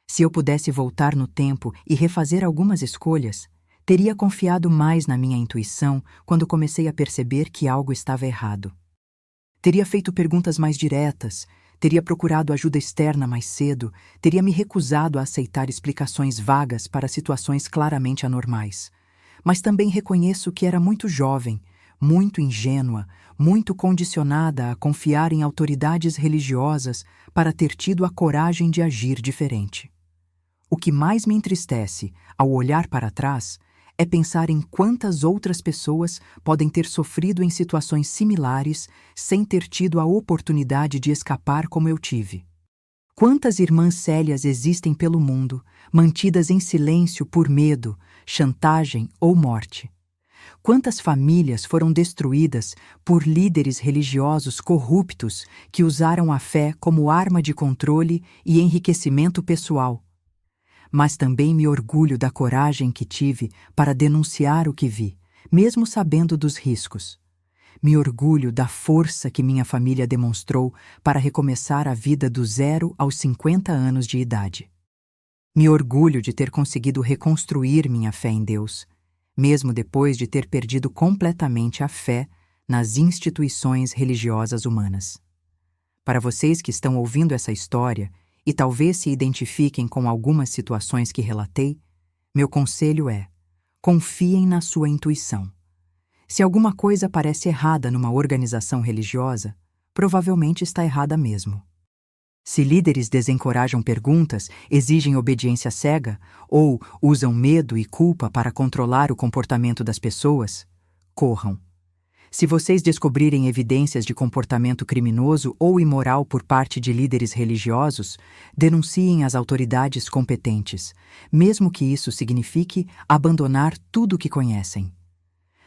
Se eu pudesse voltar no tempo e refazer algumas escolhas, teria confiado mais na minha intuição quando comecei a perceber que algo estava errado. Teria feito perguntas mais diretas, teria procurado ajuda externa mais cedo, teria me recusado a aceitar explicações vagas para situações claramente anormais. Mas também reconheço que era muito jovem, muito ingênua, muito condicionada a confiar em autoridades religiosas para ter tido a coragem de agir diferente. O que mais me entristece, ao olhar para trás, é pensar em quantas outras pessoas podem ter sofrido em situações similares sem ter tido a oportunidade de escapar como eu tive. Quantas irmãs Célias existem pelo mundo, mantidas em silêncio por medo, chantagem ou morte? Quantas famílias foram destruídas por líderes religiosos corruptos que usaram a fé como arma de controle e enriquecimento pessoal? Mas também me orgulho da coragem que tive para denunciar o que vi, mesmo sabendo dos riscos. Me orgulho da força que minha família demonstrou para recomeçar a vida do 0 aos 50 anos de idade. Me orgulho de ter conseguido reconstruir minha fé em Deus, mesmo depois de ter perdido completamente a fé nas instituições religiosas humanas. Para vocês que estão ouvindo essa história e talvez se identifiquem com algumas situações que relatei, meu conselho é: confiem na sua intuição. Se alguma coisa parece errada numa organização religiosa, provavelmente está errada mesmo. Se líderes desencorajam perguntas, exigem obediência cega ou usam medo e culpa para controlar o comportamento das pessoas, corram. Se vocês descobrirem evidências de comportamento criminoso ou imoral por parte de líderes religiosos, denunciem as autoridades competentes, mesmo que isso signifique abandonar tudo o que conhecem.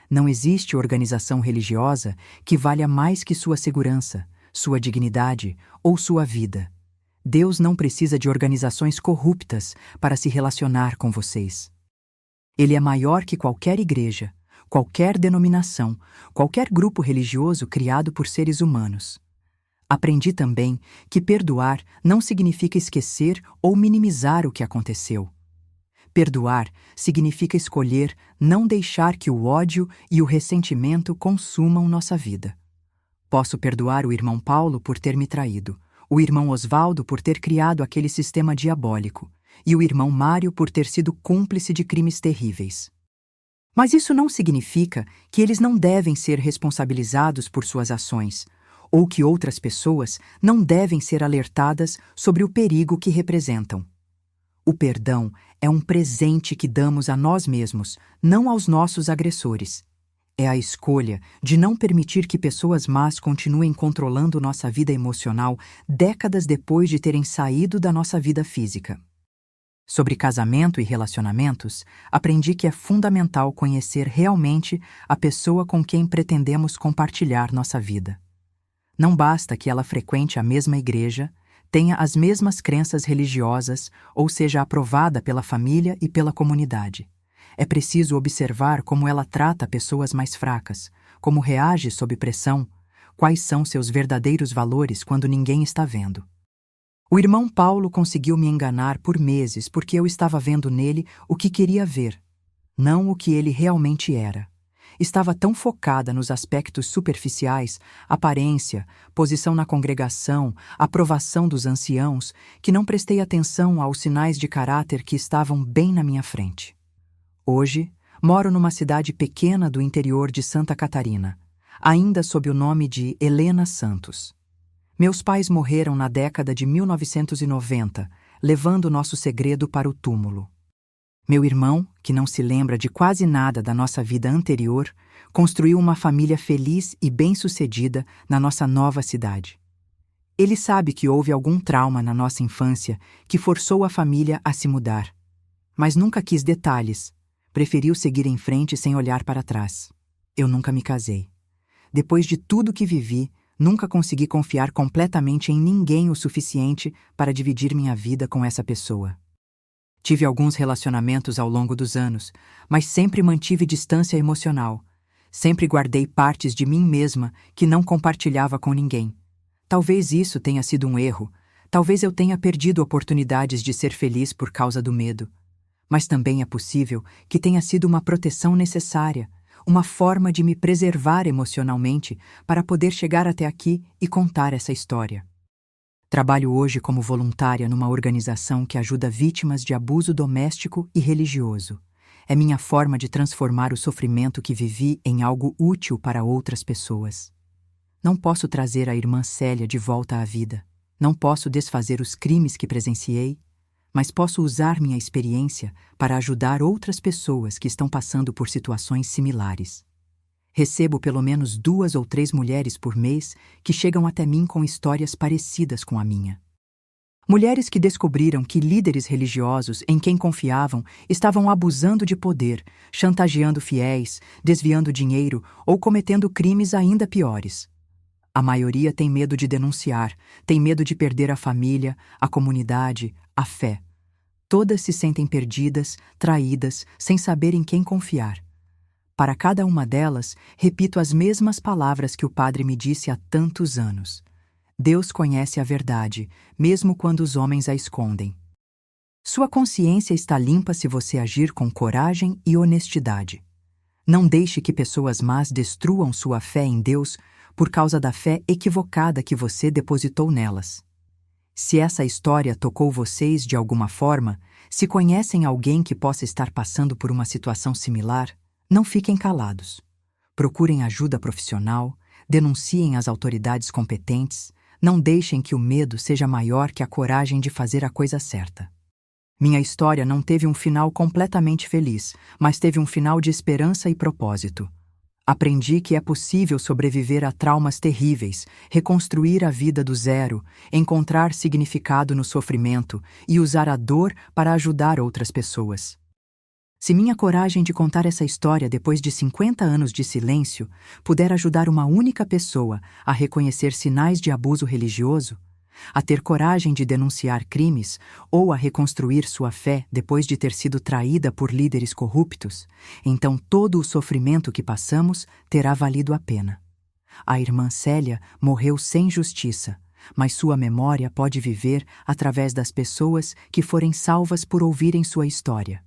Não existe organização religiosa que valha mais que sua segurança, sua dignidade ou sua vida. Deus não precisa de organizações corruptas para se relacionar com vocês. Ele é maior que qualquer igreja, qualquer denominação, qualquer grupo religioso criado por seres humanos. Aprendi também que perdoar não significa esquecer ou minimizar o que aconteceu. Perdoar significa escolher não deixar que o ódio e o ressentimento consumam nossa vida. Posso perdoar o irmão Paulo por ter me traído, o irmão Osvaldo por ter criado aquele sistema diabólico e o irmão Mário por ter sido cúmplice de crimes terríveis. Mas isso não significa que eles não devem ser responsabilizados por suas ações, ou que outras pessoas não devem ser alertadas sobre o perigo que representam. O perdão é um presente que damos a nós mesmos, não aos nossos agressores. É a escolha de não permitir que pessoas más continuem controlando nossa vida emocional décadas depois de terem saído da nossa vida física. Sobre casamento e relacionamentos, aprendi que é fundamental conhecer realmente a pessoa com quem pretendemos compartilhar nossa vida. Não basta que ela frequente a mesma igreja, tenha as mesmas crenças religiosas ou seja aprovada pela família e pela comunidade. É preciso observar como ela trata pessoas mais fracas, como reage sob pressão, quais são seus verdadeiros valores quando ninguém está vendo. O irmão Paulo conseguiu me enganar por meses porque eu estava vendo nele o que queria ver, não o que ele realmente era. Estava tão focada nos aspectos superficiais, aparência, posição na congregação, aprovação dos anciãos, que não prestei atenção aos sinais de caráter que estavam bem na minha frente. Hoje, moro numa cidade pequena do interior de Santa Catarina, ainda sob o nome de Helena Santos. Meus pais morreram na década de 1990, levando nosso segredo para o túmulo. Meu irmão, que não se lembra de quase nada da nossa vida anterior, construiu uma família feliz e bem-sucedida na nossa nova cidade. Ele sabe que houve algum trauma na nossa infância que forçou a família a se mudar, mas nunca quis detalhes, preferiu seguir em frente sem olhar para trás. Eu nunca me casei. Depois de tudo que vivi, nunca consegui confiar completamente em ninguém o suficiente para dividir minha vida com essa pessoa. Tive alguns relacionamentos ao longo dos anos, mas sempre mantive distância emocional. Sempre guardei partes de mim mesma que não compartilhava com ninguém. Talvez isso tenha sido um erro. Talvez eu tenha perdido oportunidades de ser feliz por causa do medo. Mas também é possível que tenha sido uma proteção necessária, uma forma de me preservar emocionalmente para poder chegar até aqui e contar essa história. Trabalho hoje como voluntária numa organização que ajuda vítimas de abuso doméstico e religioso. É minha forma de transformar o sofrimento que vivi em algo útil para outras pessoas. Não posso trazer a irmã Célia de volta à vida. Não posso desfazer os crimes que presenciei, mas posso usar minha experiência para ajudar outras pessoas que estão passando por situações similares. Recebo pelo menos 2 ou 3 mulheres por mês que chegam até mim com histórias parecidas com a minha. Mulheres que descobriram que líderes religiosos em quem confiavam estavam abusando de poder, chantageando fiéis, desviando dinheiro ou cometendo crimes ainda piores. A maioria tem medo de denunciar, tem medo de perder a família, a comunidade, a fé. Todas se sentem perdidas, traídas, sem saber em quem confiar. Para cada uma delas, repito as mesmas palavras que o padre me disse há tantos anos. Deus conhece a verdade, mesmo quando os homens a escondem. Sua consciência está limpa se você agir com coragem e honestidade. Não deixe que pessoas más destruam sua fé em Deus por causa da fé equivocada que você depositou nelas. Se essa história tocou vocês de alguma forma, se conhecem alguém que possa estar passando por uma situação similar, não fiquem calados. Procurem ajuda profissional, denunciem as autoridades competentes, não deixem que o medo seja maior que a coragem de fazer a coisa certa. Minha história não teve um final completamente feliz, mas teve um final de esperança e propósito. Aprendi que é possível sobreviver a traumas terríveis, reconstruir a vida do zero, encontrar significado no sofrimento e usar a dor para ajudar outras pessoas. Se minha coragem de contar essa história depois de 50 anos de silêncio puder ajudar uma única pessoa a reconhecer sinais de abuso religioso, a ter coragem de denunciar crimes ou a reconstruir sua fé depois de ter sido traída por líderes corruptos, então todo o sofrimento que passamos terá valido a pena. A irmã Célia morreu sem justiça, mas sua memória pode viver através das pessoas que forem salvas por ouvirem sua história.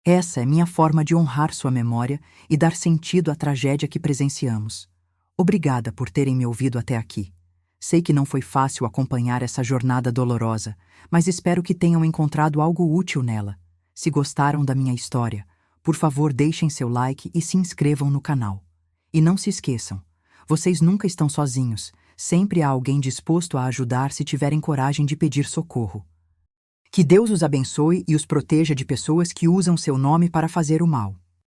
Essa é minha forma de honrar sua memória e dar sentido à tragédia que presenciamos. Obrigada por terem me ouvido até aqui. Sei que não foi fácil acompanhar essa jornada dolorosa, mas espero que tenham encontrado algo útil nela. Se gostaram da minha história, por favor deixem seu like e se inscrevam no canal. E não se esqueçam, vocês nunca estão sozinhos, sempre há alguém disposto a ajudar se tiverem coragem de pedir socorro. Que Deus os abençoe e os proteja de pessoas que usam seu nome para fazer o mal.